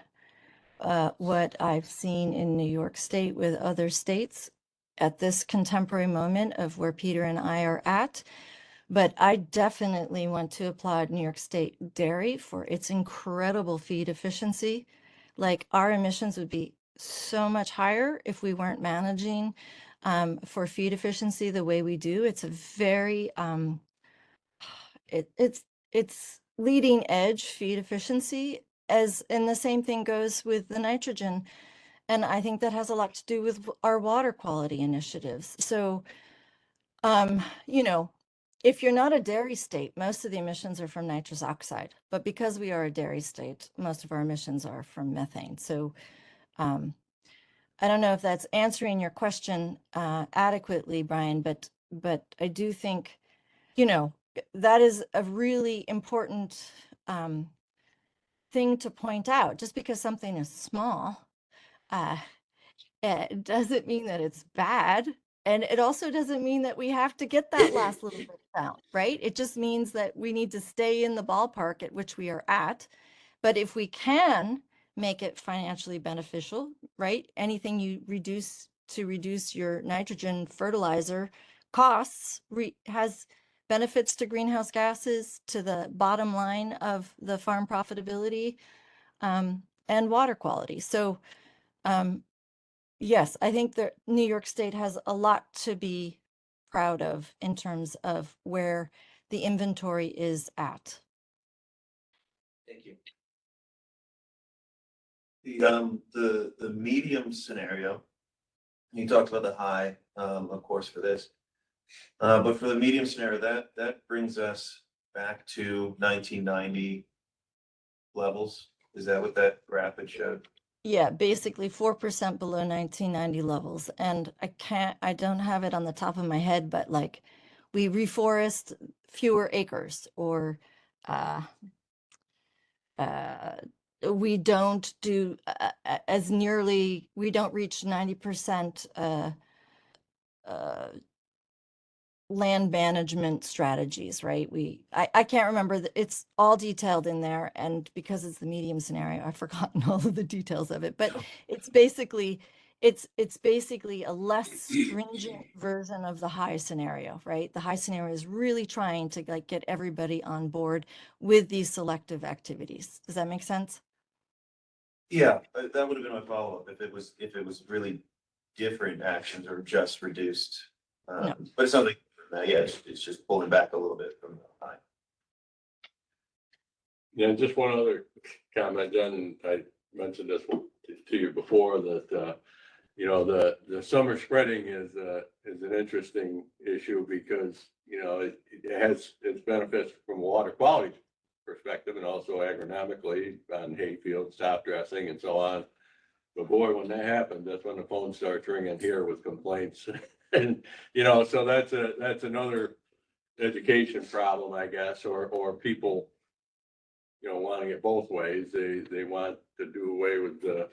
what I've seen in New York State with other states at this contemporary moment of where Peter and I are at. But I definitely want to applaud New York State Dairy for its incredible feed efficiency. Like, our emissions would be so much higher if we weren't managing for feed efficiency the way we do. It's a very it's leading edge feed efficiency, and the same thing goes with the nitrogen. And I think that has a lot to do with our water quality initiatives. So, you know, if you're not a dairy state, most of the emissions are from nitrous oxide. But because we are a dairy state, most of our emissions are from methane. So, I don't know if that's answering your question adequately, Brian, but I do think, you know, that is a really important thing to point out. Just because something is small, it doesn't mean that it's bad. And it also doesn't mean that we have to get that last little bit down, right? It just means that we need to stay in the ballpark at which we are at. But if we can make it financially beneficial, right? Anything you reduce to reduce your nitrogen fertilizer costs has benefits to greenhouse gases, to the bottom line of the farm profitability, and water quality. So, yes, I think that New York State has a lot to be proud of in terms of where the inventory is at. Thank you. The medium scenario, you talked about the high, of course, for this. But for the medium scenario, that brings us back to 1990 levels. Is that what that graphic showed? Yeah, basically 4% below 1990 levels. And I don't have it on the top of my head, but like, we reforest fewer acres, or we don't do as nearly, we don't reach 90% land management strategies, right? I can't remember, it's all detailed in there, and because it's the medium scenario, I've forgotten all of the details of it, but it's basically a less stringent version of the high scenario, right? The high scenario is really trying to like get everybody on board with these selective activities. Does that make sense? Yeah, that would have been my follow-up if it was really different actions or just reduced. No. But it sounds like, yeah, it's just pulling back a little bit from the high. Yeah, just one other comment, Jen, I mentioned this to you before, that, you know, the summer spreading is an interesting issue because, you know, it has its benefits from a water quality perspective and also agronomically on hay fields, top dressing and so on. But boy, when that happens, that's when the phone starts ringing here with complaints. And, you know, so that's another education problem, I guess, or people, you know, wanting it both ways. They want to do away with the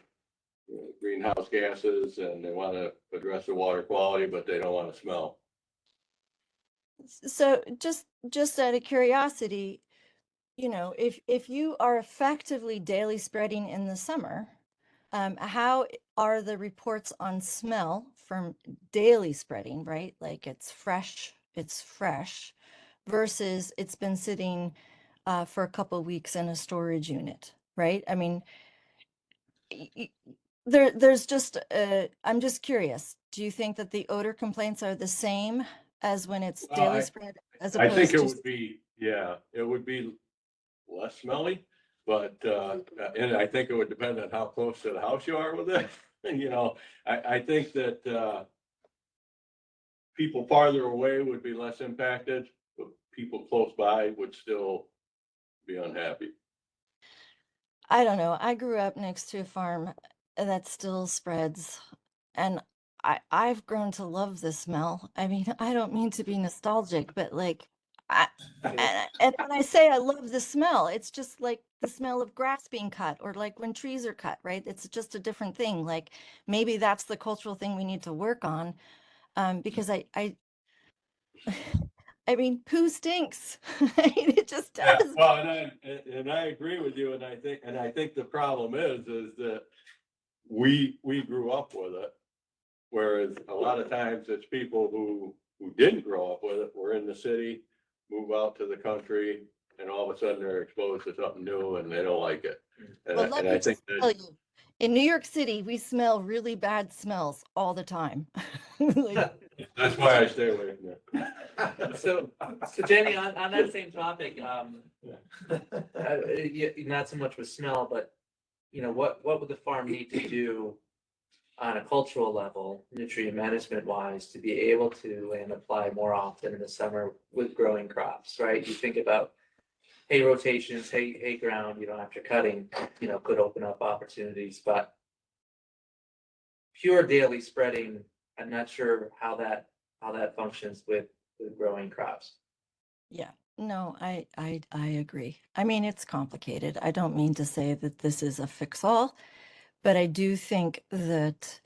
greenhouse gases and they want to address the water quality, but they don't want to smell. So just out of curiosity, you know, if you are effectively daily spreading in the summer, how are the reports on smell from daily spreading, right? Like it's fresh, versus it's been sitting for a couple of weeks in a storage unit, right? I mean, there's just, I'm just curious. Do you think that the odor complaints are the same as when it's daily spread, as I think opposed it to? would be, yeah, it would be less smelly, but, and I think it would depend on how close to the house you are with it. And, you know, I think that, people farther away would be less impacted, but people close by would still be unhappy. I don't know. I grew up next to a farm that still spreads, and I've grown to love the smell. I mean, I don't mean to be nostalgic, but like, and when I say I love the smell, it's just like the smell of grass being cut, or like when trees are cut, right? It's just a different thing. Like, maybe that's the cultural thing we need to work on. Because I mean, poo stinks. I mean, it just does. Well, and I agree with you, and I think the problem is that we grew up with it, whereas a lot of times it's people who didn't grow up with it, were in the city, move out to the country, and all of a sudden they're exposed to something new and they don't like it. And Well, let I me think just tell you, in New York City, we smell really bad smells all the time. Like, that's why I stay away from it. So Jenny, on that same topic, not so much with smell, but what would the farm need to do on a cultural level, nutrient management wise, to be able to and apply more often in the summer with growing crops, right? You think about hay rotations, hay ground, after cutting, could open up opportunities, but pure daily spreading, I'm not sure how that functions with growing crops. yeah, no, I agree. I mean, it's complicated. I don't mean to say that this is a fix-all, but I do think that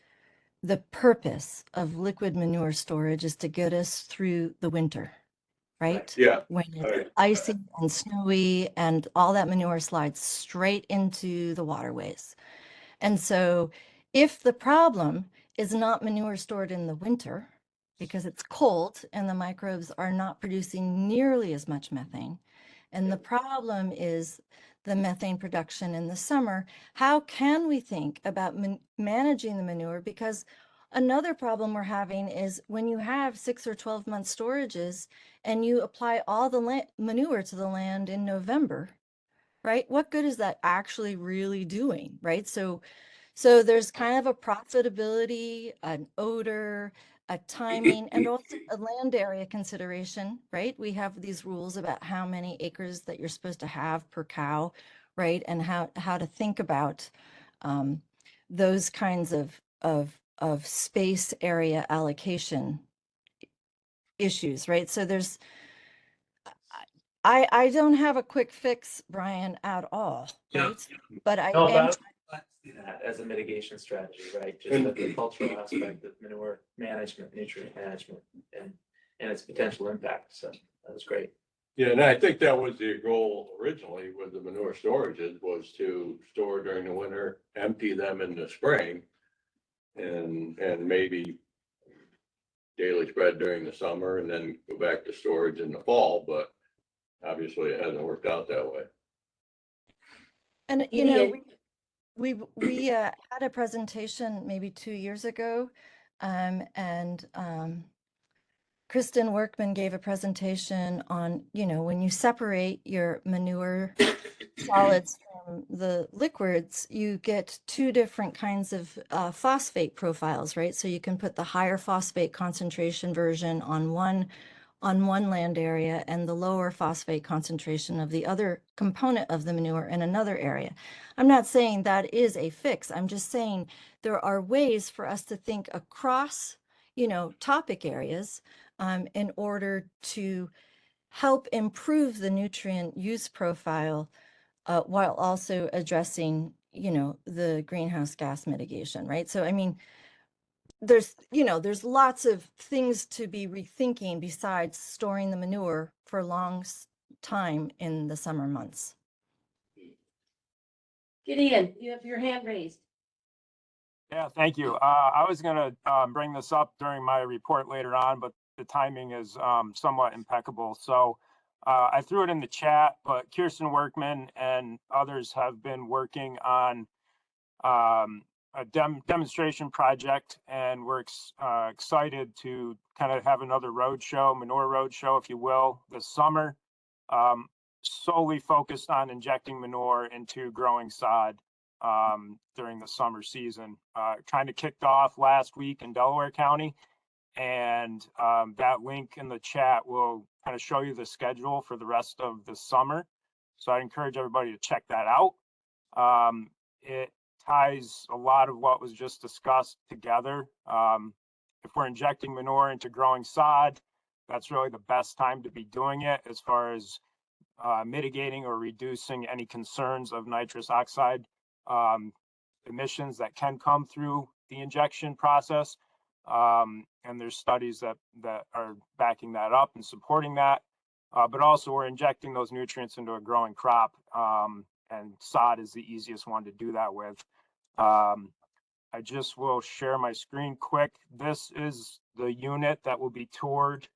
the purpose of liquid manure storage is to get us through the winter, right? Yeah. When it's icy and snowy and all that manure slides straight into the waterways. And so if the problem is not manure stored in the winter because it's cold and the microbes are not producing nearly as much methane, and the problem is the methane production in the summer, how can we think about managing the manure? Because another problem we're having is when you have 6 or 12 month storages and you apply all the manure to the land in November, right? What good is that actually really doing, right? So there's kind of a profitability, an odor, a timing, and also a land area consideration, right? We have these rules about how many acres that you're supposed to have per cow, right? And how to think about those kinds of space area allocation issues, right? So I don't have a quick fix, Brian, at all, right? But I No, am. but I see that as a mitigation strategy, right? Just the cultural aspect of manure management, nutrient management, and its potential impact. So that was great. Yeah, and I think that was the goal originally with the manure storages, was to store during the winter, empty them in the spring, and maybe daily spread during the summer and then go back to storage in the fall, but obviously it hasn't worked out that way. And we had a presentation maybe 2 years ago, and Kristen Workman gave a presentation on, when you separate your manure solids from the liquids, you get 2 different kinds of phosphate profiles, right? So you can put the higher phosphate concentration version on one land area and the lower phosphate concentration of the other component of the manure in another area. I'm not saying that is a fix. I'm just saying there are ways for us to think across, topic areas in order to help improve the nutrient use profile while also addressing, the greenhouse gas mitigation, right? So, I mean, there's lots of things to be rethinking besides storing the manure for a long time in the summer months. Gideon, you have your hand raised. Yeah, thank you. I was going to bring this up during my report later on, but the timing is somewhat impeccable. So I threw it in the chat, but Kirsten Workman and others have been working on a demonstration project, and we're excited to kind of have another roadshow, manure roadshow, if you will, this summer, solely focused on injecting manure into growing sod during the summer season. Kind of kicked off last week in Delaware County, and that link in the chat will kind of show you the schedule for the rest of the summer. So I encourage everybody to check that out. It ties a lot of what was just discussed together. If we're injecting manure into growing sod, that's really the best time to be doing it as far as mitigating or reducing any concerns of nitrous oxide emissions that can come through the injection process. And there's studies that are backing that up and supporting that. But also we're injecting those nutrients into a growing crop. And sod is the easiest one to do that with. I just will share my screen quick. This is the unit that will be toured.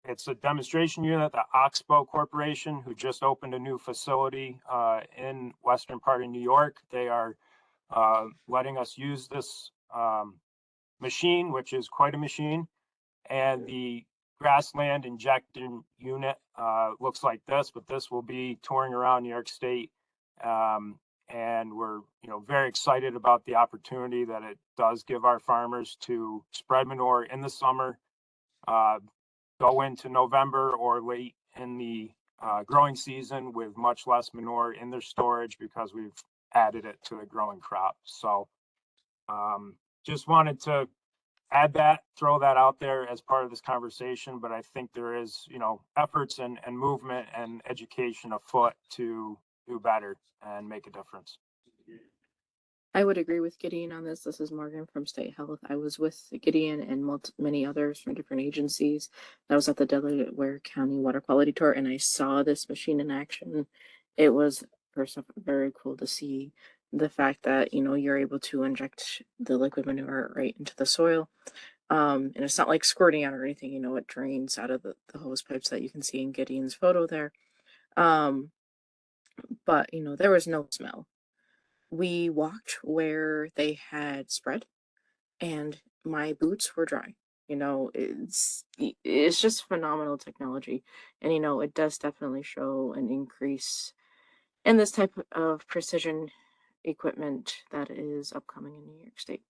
It's a demonstration unit that Oxbow Corporation, who just opened a new facility in western part of New York. They are letting us use this machine, which is quite a machine. And the grassland injecting unit looks like this, but this will be touring around New York State. And we're very excited about the opportunity that it does give our farmers to spread manure in the summer, go into November or late in the growing season with much less manure in their storage because we've added it to the growing crop. So just wanted to add that, throw that out there as part of this conversation, but I think there is, efforts and movement and education afoot to do better and make a difference. I would agree with Gideon on this. This is Morgan from State Health. I was with Gideon and many others from different agencies. I was at the Delaware County Water Quality Tour and I saw this machine in action. It was, first off, very cool to see the fact that, you're able to inject the liquid manure right into the soil. And it's not like squirting out or anything, it drains out of the hose pipes that you can see in Gideon's photo there. But, there was no smell. We walked where they had spread and my boots were dry. It's just phenomenal technology. And, it does definitely show an increase in this type of precision equipment that is upcoming in New York State.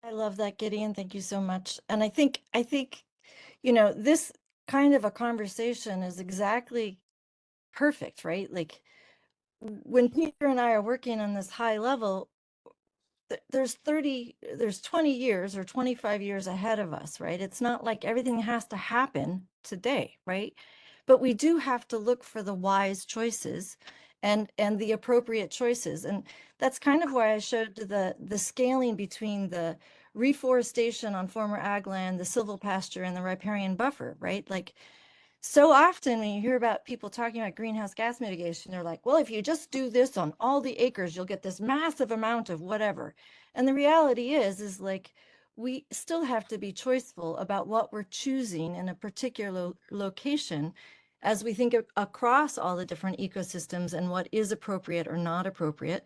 I love that, Gideon. Thank you so much. And I think, this kind of a conversation is exactly perfect, right? Like when Peter and I are working on this high level, there's 20 years or 25 years ahead of us, right? It's not like everything has to happen today, right? But we do have to look for the wise choices and the appropriate choices. And that's kind of why I showed the scaling between the reforestation on former ag land, the silvopasture, and the riparian buffer, right? Like, so often when you hear about people talking about greenhouse gas mitigation, they're like, well, if you just do this on all the acres, you'll get this massive amount of whatever. And the reality is like, we still have to be choiceful about what we're choosing in a particular location as we think across all the different ecosystems and what is appropriate or not appropriate.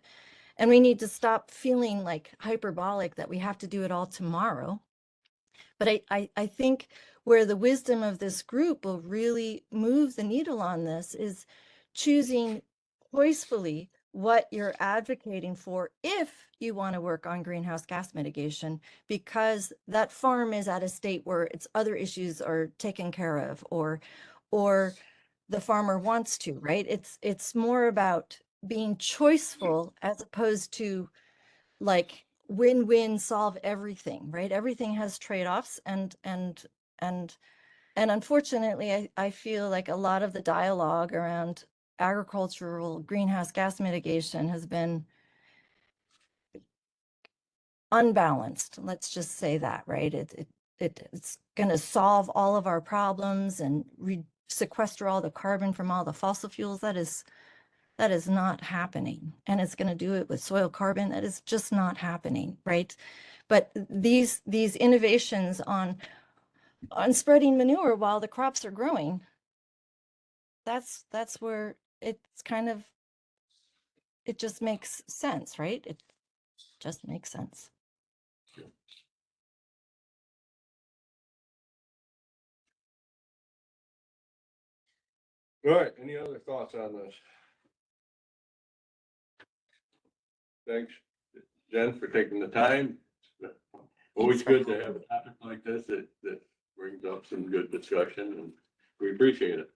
And we need to stop feeling like hyperbolic that we have to do it all tomorrow. But I think where the wisdom of this group will really move the needle on this is choosing choicefully what you're advocating for if you want to work on greenhouse gas mitigation, because that farm is at a state where its other issues are taken care of, or the farmer wants to, right? It's more about being choiceful as opposed to like win-win, solve everything, right? Everything has trade-offs, and unfortunately, I feel like a lot of the dialogue around agricultural greenhouse gas mitigation has been unbalanced. Let's just say that, right? It's going to solve all of our problems and sequester all the carbon from all the fossil fuels. That is not happening. And it's going to do it with soil carbon. That is just not happening, right? But these innovations on spreading manure while the crops are growing, that's where it's kind of, it just makes sense, right? It just makes sense. All right, any other thoughts on this? Thanks, Jen, for taking the time. Always good to have a topic like this that brings up some good discussion, and we appreciate it.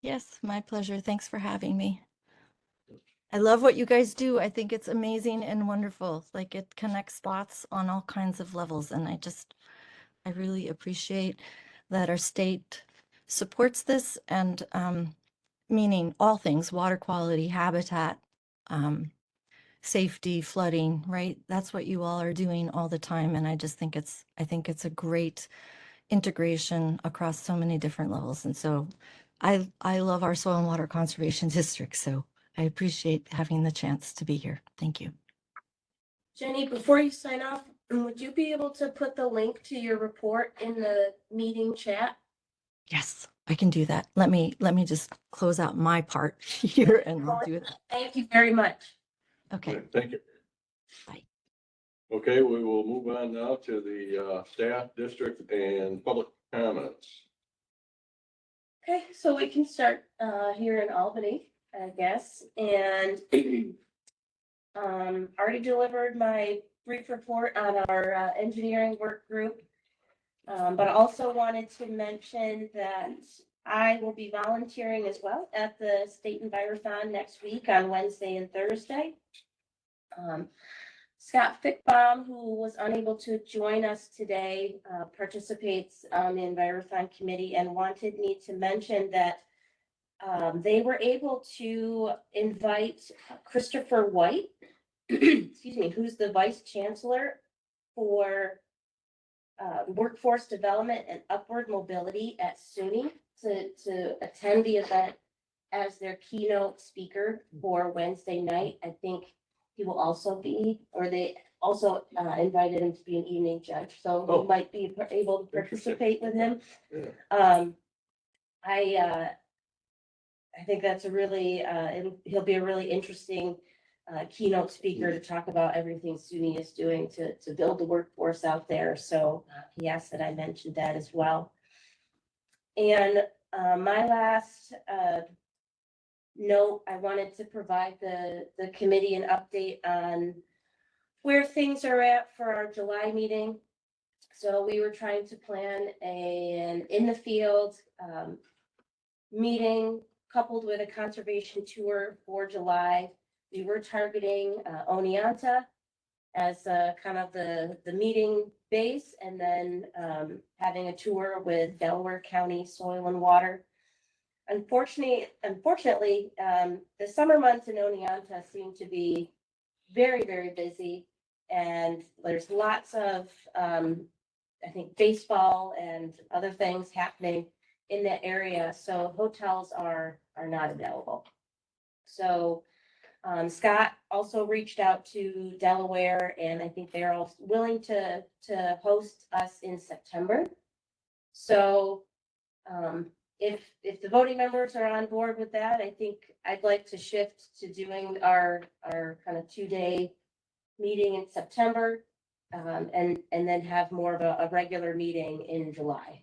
Yes, my pleasure. Thanks for having me. I love what you guys do. I think it's amazing and wonderful. Like, it connects dots on all kinds of levels. And I really appreciate that our state supports this, and meaning all things, water quality, habitat, safety, flooding, right? That's what you all are doing all the time. And I just think I think it's a great integration across so many different levels. And so I love our soil and water conservation district. So I appreciate having the chance to be here. Thank you. Jenny, before you sign off, would you be able to put the link to your report in the meeting chat? Yes, I can do that. Let me just close out my part here and I'll do it. Thank you very much. Okay. Thank you. Bye. Okay, we will move on now to the staff, district, and public comments. Okay, so we can start here in Albany, I guess, and already delivered my brief report on our engineering work group. But I also wanted to mention that I will be volunteering as well at the State Envirothon next week on Wednesday and Thursday. Scott Fickbaum, who was unable to join us today, participates on the Envirothon committee and wanted me to mention that they were able to invite Christopher White, excuse me, who's the vice chancellor for workforce development and upward mobility at SUNY to attend the event as their keynote speaker for Wednesday night. I think he will also be, or they also invited him to be an evening judge, so he might be able to participate with him. I think that's a really, he'll be a really interesting keynote speaker to talk about everything SUNY is doing to build the workforce out there. So he asked that I mentioned that as well. And my last note, I wanted to provide the committee an update on where things are at for our July meeting. So we were trying to plan an in the field meeting coupled with a conservation tour for July. We were targeting Oneonta as kind of the meeting base, and then having a tour with Delaware County Soil and Water. Unfortunately, the summer months in Oneonta seem to be very, very busy, and there's lots of, I think, baseball and other things happening in that area, so hotels are not available. So Scott also reached out to Delaware, and I think they're all willing to host us in September. So if the voting members are on board with that, I think I'd like to shift to doing our kind of 2-day meeting in September, and then have more of a regular meeting in July.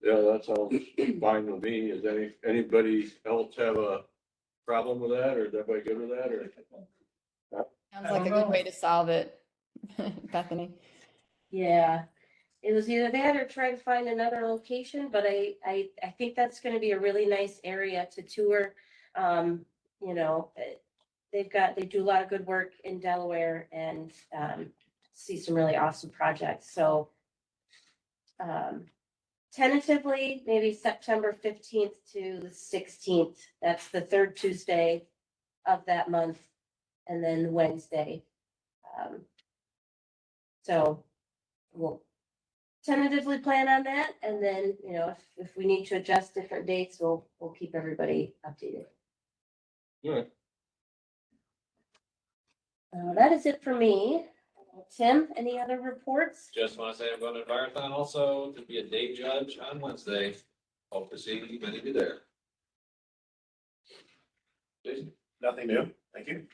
Yeah, that sounds fine with me. Does anybody else have a problem with that, or is everybody good with that, or? Sounds like a good way to solve it, Bethany. Yeah, it was either that or try to find another location, but I think that's going to be a really nice area to tour. You know, they do a lot of good work in Delaware, and see some really awesome projects. So tentatively, maybe September 15th to the 16th. That's the third Tuesday of that month, and then Wednesday. So we'll tentatively plan on that, and then, you know, if we need to adjust different dates, we'll keep everybody updated. Yeah. That is it for me. Tim, any other reports? Just want to say I'm going to Envirothon also to be a day judge on Wednesday. Hope to see many of you there. Jason? Nothing new. Thank you.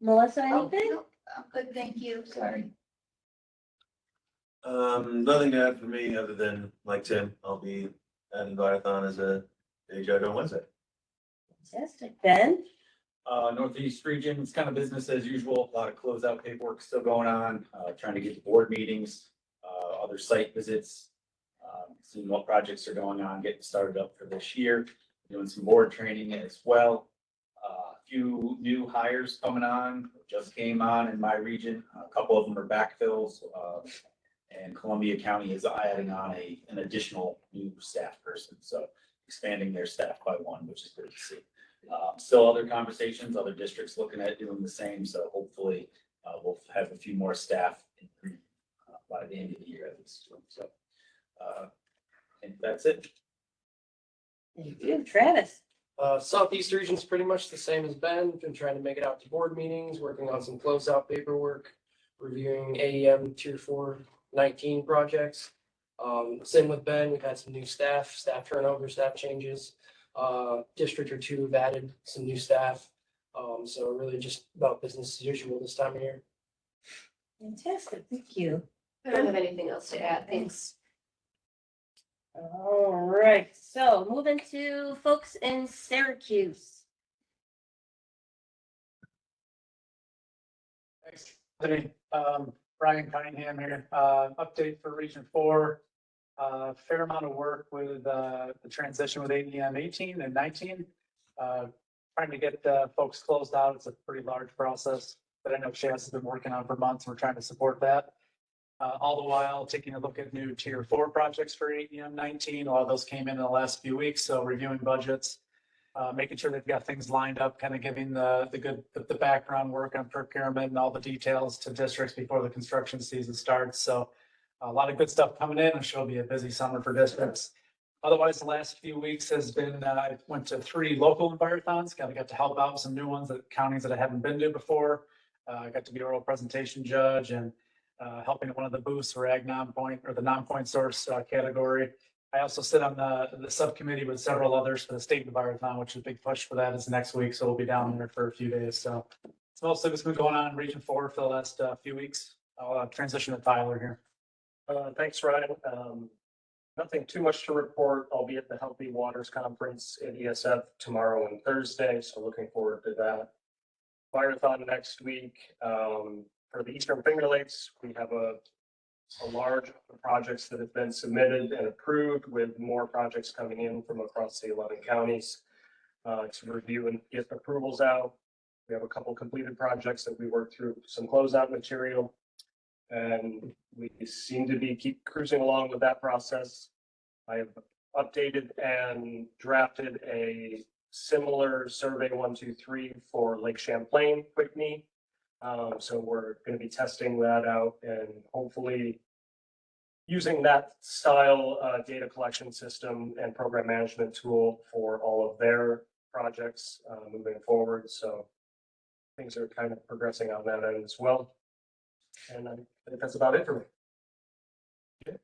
Melissa, anything? I'm good, thank you, sorry. Nothing to add for me other than, like Tim, I'll be at Envirothon as a day judge on Wednesday. Fantastic. Ben? Northeast region, it's kind of business as usual. A lot of closeout paperwork still going on, trying to get to board meetings, other site visits, seeing what projects are going on, getting started up for this year, doing some board training as well. A few new hires coming on, just came on in my region. A couple of them are backfills, and Columbia County is adding on an additional new staff person, so expanding their staff by one, which is good to see. Still other conversations, other districts looking at doing the same, so hopefully we'll have a few more staff by the end of the year at least. So I think that's it. Thank you, Travis. Southeast region's pretty much the same as Ben. Been trying to make it out to board meetings, working on some closeout paperwork, reviewing AEM Tier 419 projects. Same with Ben. We've had some new staff turnover, staff changes. District or two have added some new staff. So really just about business as usual this time of year. Fantastic, thank you. I don't have anything else to add. Thanks. All right, so moving to folks in Syracuse. Thanks, Anthony. Brian Cunningham here. Update for Region 4. Fair amount of work with the transition with AEM 18 and 19. Trying to get folks closed out. It's a pretty large process that I know Chaz has been working on for months. We're trying to support that. All the while taking a look at new Tier 4 projects for AEM 19. A lot of those came in the last few weeks, so reviewing budgets, making sure they've got things lined up, kind of giving the background work on procurement and all the details to districts before the construction season starts. So a lot of good stuff coming in. I'm sure it'll be a busy summer for districts. Otherwise, the last few weeks has been, I went to 3 local environthons, kind of got to help out with some new ones at counties that I haven't been to before. I got to be oral presentation judge and helping at one of the booths for ag non-point or the non-point source category. I also sit on the subcommittee with several others for the state environment, which is a big push for that is next week. So we'll be down there for a few days. So it's mostly what's been going on in Region 4 for the last few weeks. I'll transition to Tyler here. Thanks, Ryan. Nothing too much to report. I'll be at the Healthy Waters Conference at ESF tomorrow and Thursday, so looking forward to that. Fireathon next week. For the Eastern Finger Lakes, we have a large number of projects that have been submitted and approved, with more projects coming in from across the 11 counties to review and get approvals out. We have a couple completed projects that we worked through some closeout material, and we seem to be keep cruising along with that process. I have updated and drafted a similar survey 123 for Lake Champlain Quickney. So we're going to be testing that out and hopefully using that style data collection system and program management tool for all of their projects moving forward. So things are kind of progressing on that end as well. And I think that's about it for me.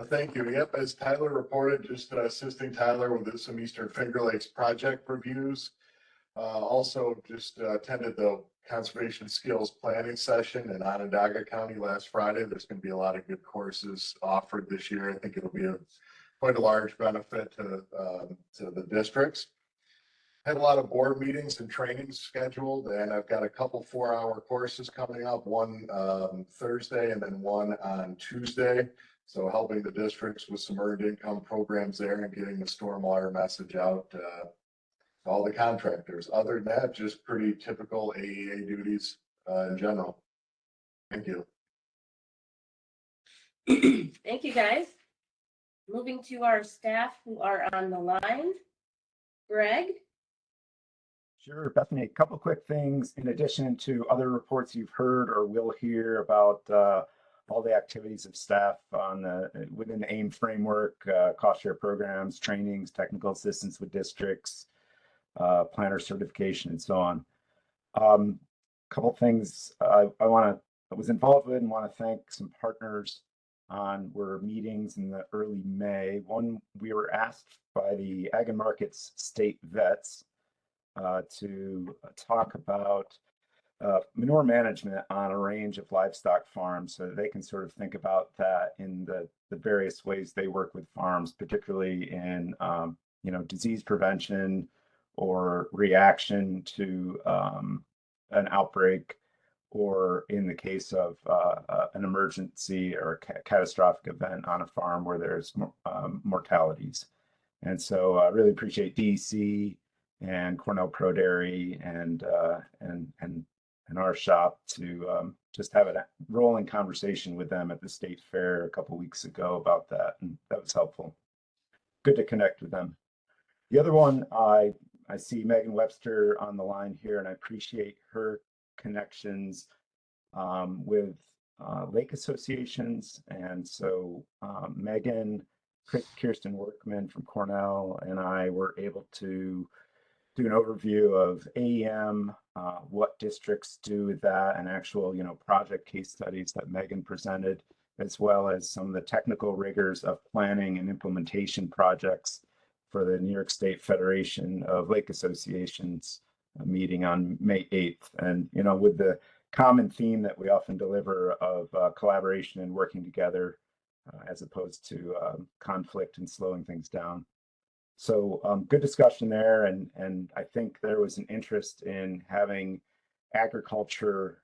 Thank you. Yep, as Tyler reported, just assisting Tyler with some Eastern Finger Lakes project reviews. Also just attended the conservation skills planning session in Onondaga County last Friday. There's going to be a lot of good courses offered this year. I think it'll be quite a large benefit to the districts. Had a lot of board meetings and trainings scheduled, and I've got a couple 4-hour courses coming up, one Thursday and then one on Tuesday. So helping the districts with some earned income programs there and getting the stormwater message out to all the contractors. Other than that, just pretty typical AEA duties in general. Thank you. Thank you, guys. Moving to our staff who are on the line. Greg? Sure, Bethany, a couple quick things in addition to other reports you've heard or will hear about all the activities of staff within the AIM framework, cost share programs, trainings, technical assistance with districts, planner certification, and so on. Couple things I was involved with and want to thank some partners were meetings in the early May. One, we were asked by the Ag and Markets state vets to talk about manure management on a range of livestock farms, so they can sort of think about that in the various ways they work with farms, particularly in disease prevention or reaction to an outbreak, or in the case of an emergency or a catastrophic event on a farm where there's mortalities. And so I really appreciate DEC and Cornell Pro Dairy and our shop to just have a rolling conversation with them at the state fair a couple weeks ago about that, and that was helpful. Good to connect with them. The other one, I I see Megan Webster on the line here, and I appreciate her connections with lake associations. And so Megan, Kirsten Workman from Cornell, and I were able to do an overview of AEM, what districts do with that, and actual, project case studies that Megan presented, as well as some of the technical rigors of planning and implementation projects for the New York State Federation of Lake Associations meeting on May 8th. And, with the common theme that we often deliver of collaboration and working together as opposed to conflict and slowing things down. So good discussion there. And I think there was an interest in having agriculture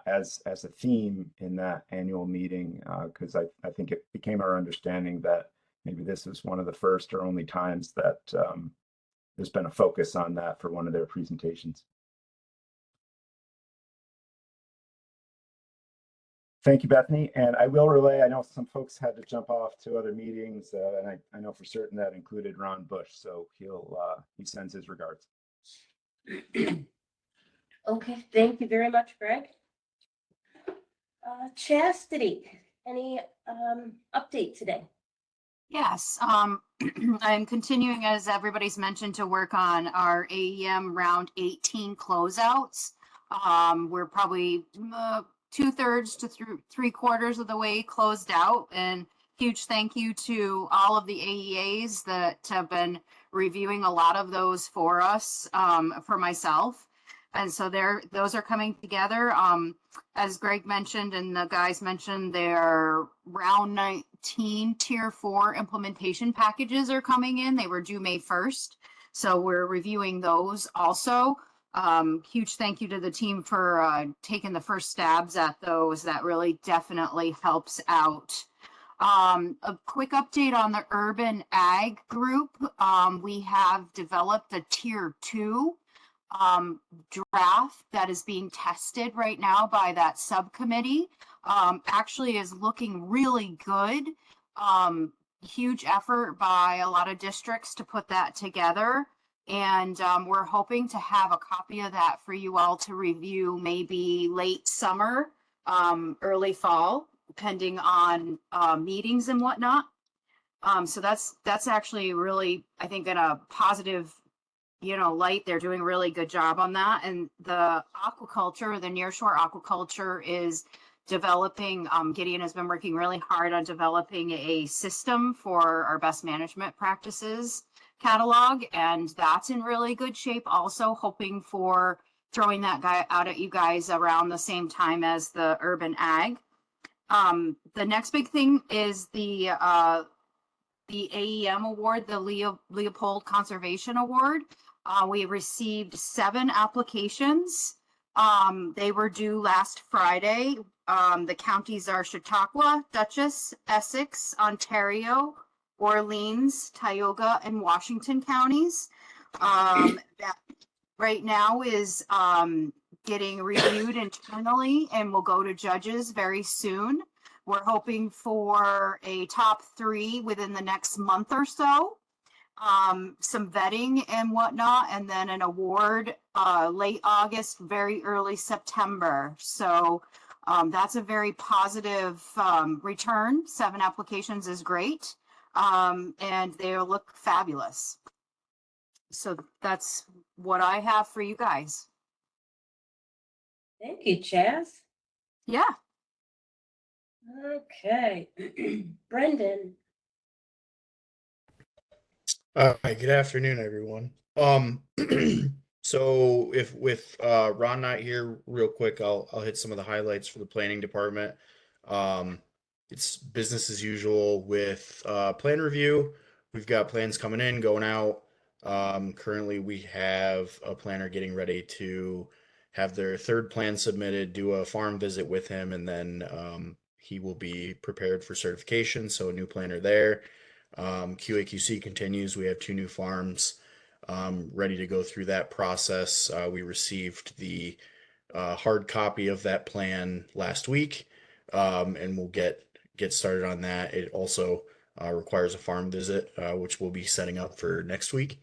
as a theme in that annual meeting, because I think it became our understanding that maybe this is one of the first or only times that there's been a focus on that for one of their presentations. Thank you, Bethany. And I will relay, I know some folks had to jump off to other meetings, and I know for certain that included Ron Bush, so he sends his regards. Okay, thank you very much, Greg. Chastity, any update today? Yes, I'm continuing, as everybody's mentioned, to work on our AEM round 18 closeouts. We're probably 2/3 to 3/4 of the way closed out, and huge thank you to all of the AEAs that have been reviewing a lot of those for us, for myself. And so those are coming together. As Greg mentioned and the guys mentioned, their round 19 tier 4 implementation packages are coming in. They were due May 1st. So we're reviewing those also. Huge thank you to the team for taking the first stabs at those. That really definitely helps out. A quick update on the urban ag group. We have developed a tier 2 draft that is being tested right now by that subcommittee. Actually is looking really good. Huge effort by a lot of districts to put that together. And we're hoping to have a copy of that for you all to review maybe late summer, early fall, depending on meetings and whatnot. So that's actually really, I think, in a positive light. They're doing a really good job on that. And the aquaculture, the nearshore aquaculture is developing, Gideon has been working really hard on developing a system for our best management practices catalog. And that's in really good shape. Also hoping for throwing that guy out at you guys around the same time as the urban ag. The next big thing is the AEM award, the Leopold Conservation Award. We received 7 applications. They were due last Friday. The counties are Chautauqua, Dutchess, Essex, Ontario, Orleans, Tioga, and Washington counties. That right now is getting reviewed internally and will go to judges very soon. We're hoping for a top 3 within the next month or so. Some vetting and whatnot, and then an award late August, very early September. So that's a very positive return. 7 applications is great, and they look fabulous. So that's what I have for you guys. Thank you, Chaz. Yeah. Okay, Brendan. Hi, good afternoon, everyone. So if with Ron not here, real quick, I'll hit some of the highlights for the planning department. It's business as usual with plan review. We've got plans coming in, going out. Currently, we have a planner getting ready to have their 3rd plan submitted, do a farm visit with him, and then he will be prepared for certification. So a new planner there. QAQC continues. We have 2 new farms ready to go through that process. We received the hard copy of that plan last week, and we'll get started on that. It also requires a farm visit, which we'll be setting up for next week.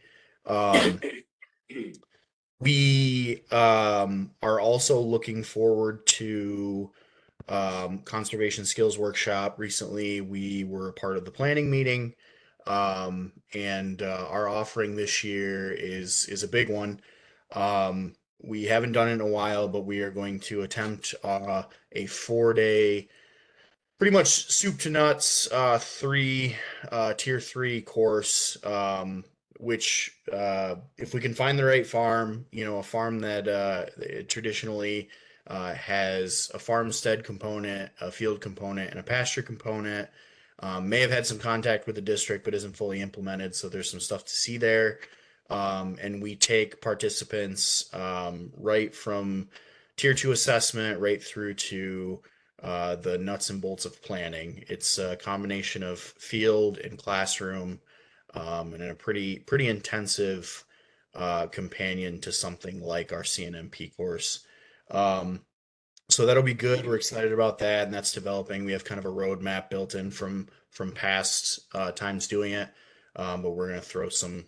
We are also looking forward to conservation skills workshop. Recently, we were a part of the planning meeting, and our offering this year is a big one. We haven't done it in a while, but we are going to attempt a 4-day, pretty much soup to nuts, tier 3 course, which if we can find the right farm, a farm that traditionally has a farmstead component, a field component, and a pasture component. May have had some contact with the district, but isn't fully implemented. So there's some stuff to see there. And we take participants right from tier 2 assessment right through to the nuts and bolts of planning. It's a combination of field and classroom, and a pretty intensive companion to something like our CNMP course. So that'll be good. We're excited about that, and that's developing. We have kind of a roadmap built in from past times doing it, but we're going to throw some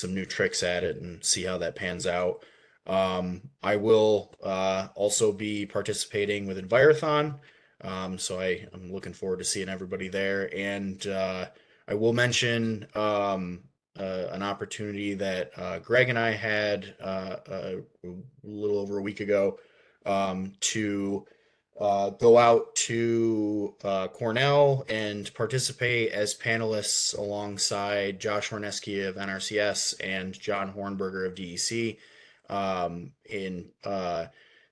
new tricks at it and see how that pans out. I will also be participating with Envirothon, so I'm looking forward to seeing everybody there. And I will mention an opportunity that Greg and I had a little over a week ago, to go out to Cornell and participate as panelists alongside Josh Horneski of NRCS and John Hornberger of DEC in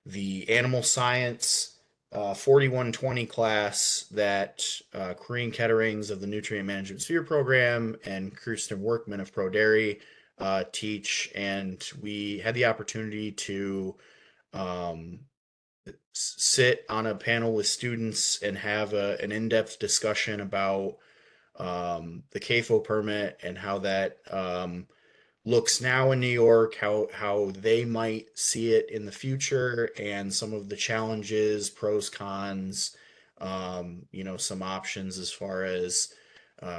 the animal science 4120 class that Corrine Ketterings of the Nutrient Management Sphere program and Kirsten Workman of Pro Dairy teach. And we had the opportunity to sit on a panel with students and have an in-depth discussion about the CAFO permit and how that looks now in New York, how they might see it in the future, and some of the challenges, pros, cons, some options as far as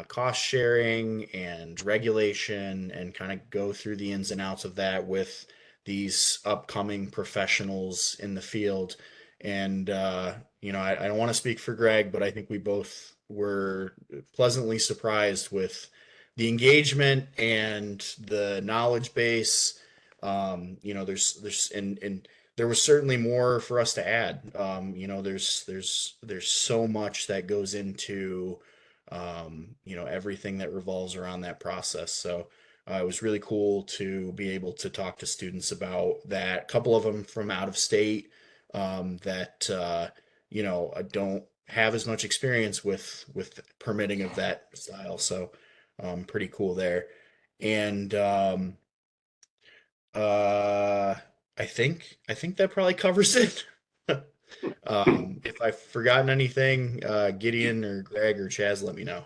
cost sharing and regulation, and kind of go through the ins and outs of that with these upcoming professionals in the field. And I don't want to speak for Greg, but I think we both were pleasantly surprised with the engagement and the knowledge base. There's and there was certainly more for us to add. There's so much that goes into everything that revolves around that process. So it was really cool to be able to talk to students about that. A couple of them from out of state that don't have as much experience with permitting of that style. So pretty cool there. And I think that probably covers it. If I've forgotten anything, Gideon or Greg or Chaz, let me know.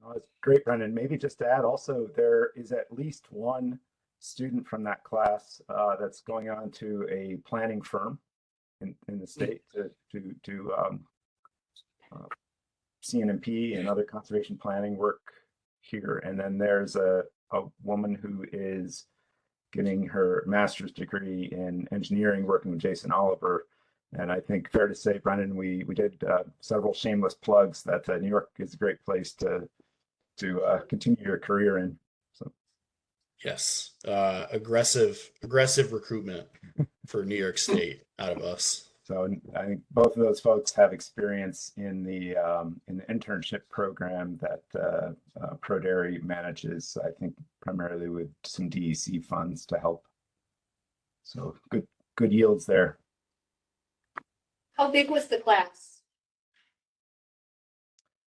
Oh, it's great, Brendan. Maybe just to add also, there is at least one student from that class that's going on to a planning firm in the state to do CNMP and other conservation planning work here. And then there's a woman who is getting her master's degree in engineering, working with Jason Oliver. And I think fair to say, Brendan, we did several shameless plugs that New York is a great place to continue your career in. So yes, aggressive recruitment for New York State out of us. So I think both of those folks have experience in the internship program that Pro Dairy manages. I think primarily with some DEC funds to help. So good yields there. How big was the class?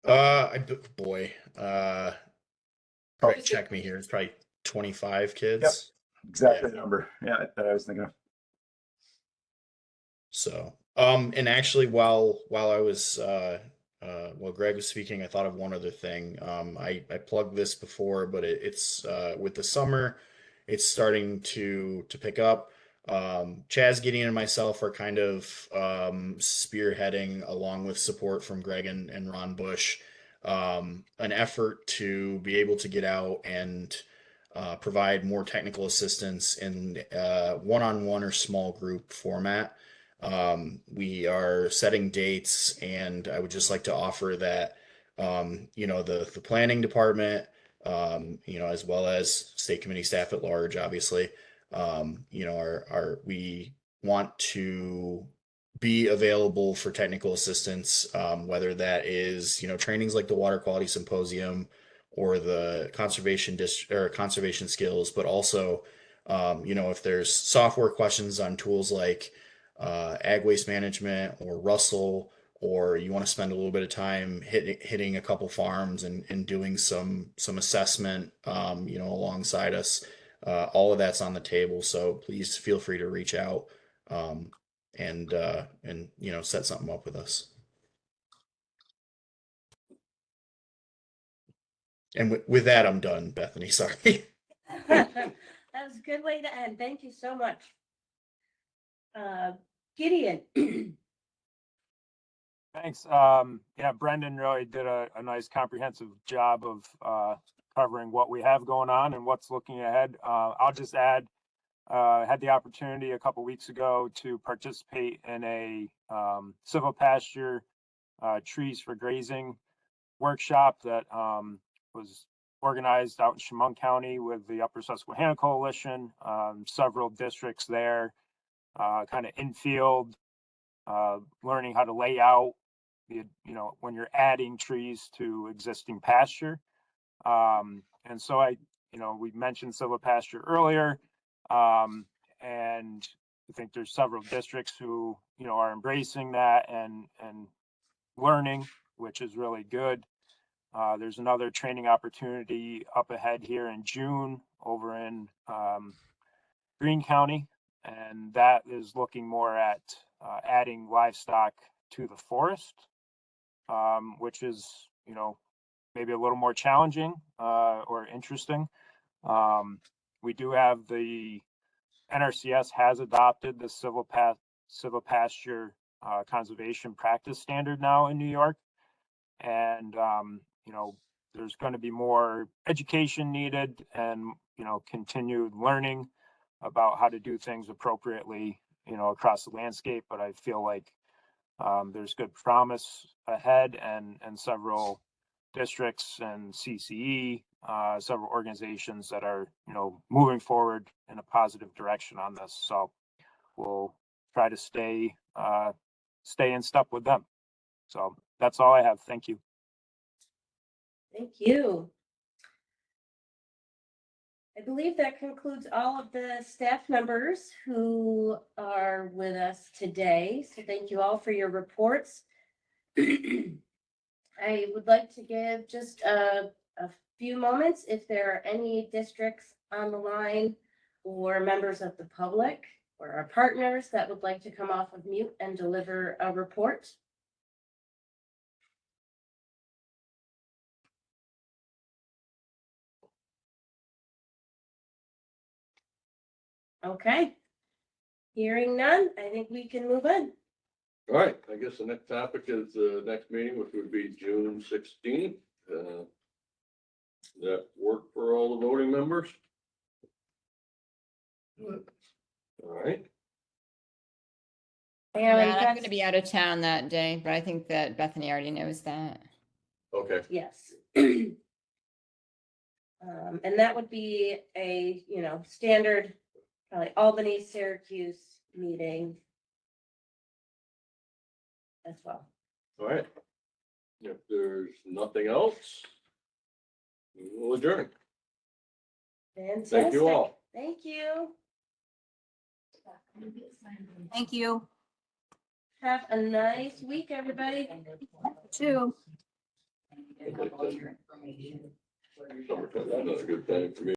Probably check me here. It's probably 25 kids. Yep, exactly the number. Yeah, that I was thinking of. So, and actually, while I was while Greg was speaking, I thought of one other thing. I plugged this before, but it's with the summer, it's starting to pick up. Chaz, Gideon, and myself are kind of spearheading, along with support from Greg and Ron Bush, an effort to be able to get out and provide more technical assistance in one-on-one or small group format. We are setting dates, and I would just like to offer that, the planning department, as well as state committee staff at large, obviously, we want to be available for technical assistance, whether that is, trainings like the Water Quality Symposium or the conservation skills, but also, if there's software questions on tools like ag waste management or Russell, or you want to spend a little bit of time hitting a couple farms and doing some assessment, alongside us. All of that's on the table, so please feel free to reach out, and set something up with us. And with that, I'm done, Bethany. Sorry. That was a good way to end. Thank you so much. Gideon. Thanks. Brendan really did a nice comprehensive job of covering what we have going on and what's looking ahead. I'll just add, had the opportunity a couple weeks ago to participate in a civil pasture trees for grazing workshop that was organized out in Chemung County with the Upper Susquehanna Coalition, several districts there, kind of infield, learning how to lay out when you're adding trees to existing pasture. And so we mentioned civil pasture earlier, and I think there's several districts who, are embracing that and learning, which is really good. There's another training opportunity up ahead here in June over in Greene County, and that is looking more at adding livestock to the forest, which is, maybe a little more challenging or interesting. We do have the NRCS has adopted the civil pasture conservation practice standard now in New York, and there's going to be more education needed and continued learning about how to do things appropriately across the landscape. But I feel like there's good promise ahead, and several districts and CCE, several organizations that are moving forward in a positive direction on this. So we'll try to stay in step with them. So that's all I have. Thank you. Thank you. I believe that concludes all of the staff members who are with us today. So thank you all for your reports. I would like to give just a few moments if there are any districts on the line or members of the public or our partners that would like to come off of mute and deliver a report. Okay. Hearing none, I think we can move on. All right, I guess the next topic is the next meeting, which would be June 16th. That work for all the voting members? All right. And I'm going to be out of town that day, but I think that Bethany already knows that. Okay. Yes. And that would be a, standard, probably Albany, Syracuse meeting as well. All right. If there's nothing else, we will adjourn. Fantastic. Thank you all. Thank you. Thank you. Have a nice week, everybody. Too. Summertime, that's a good time for me.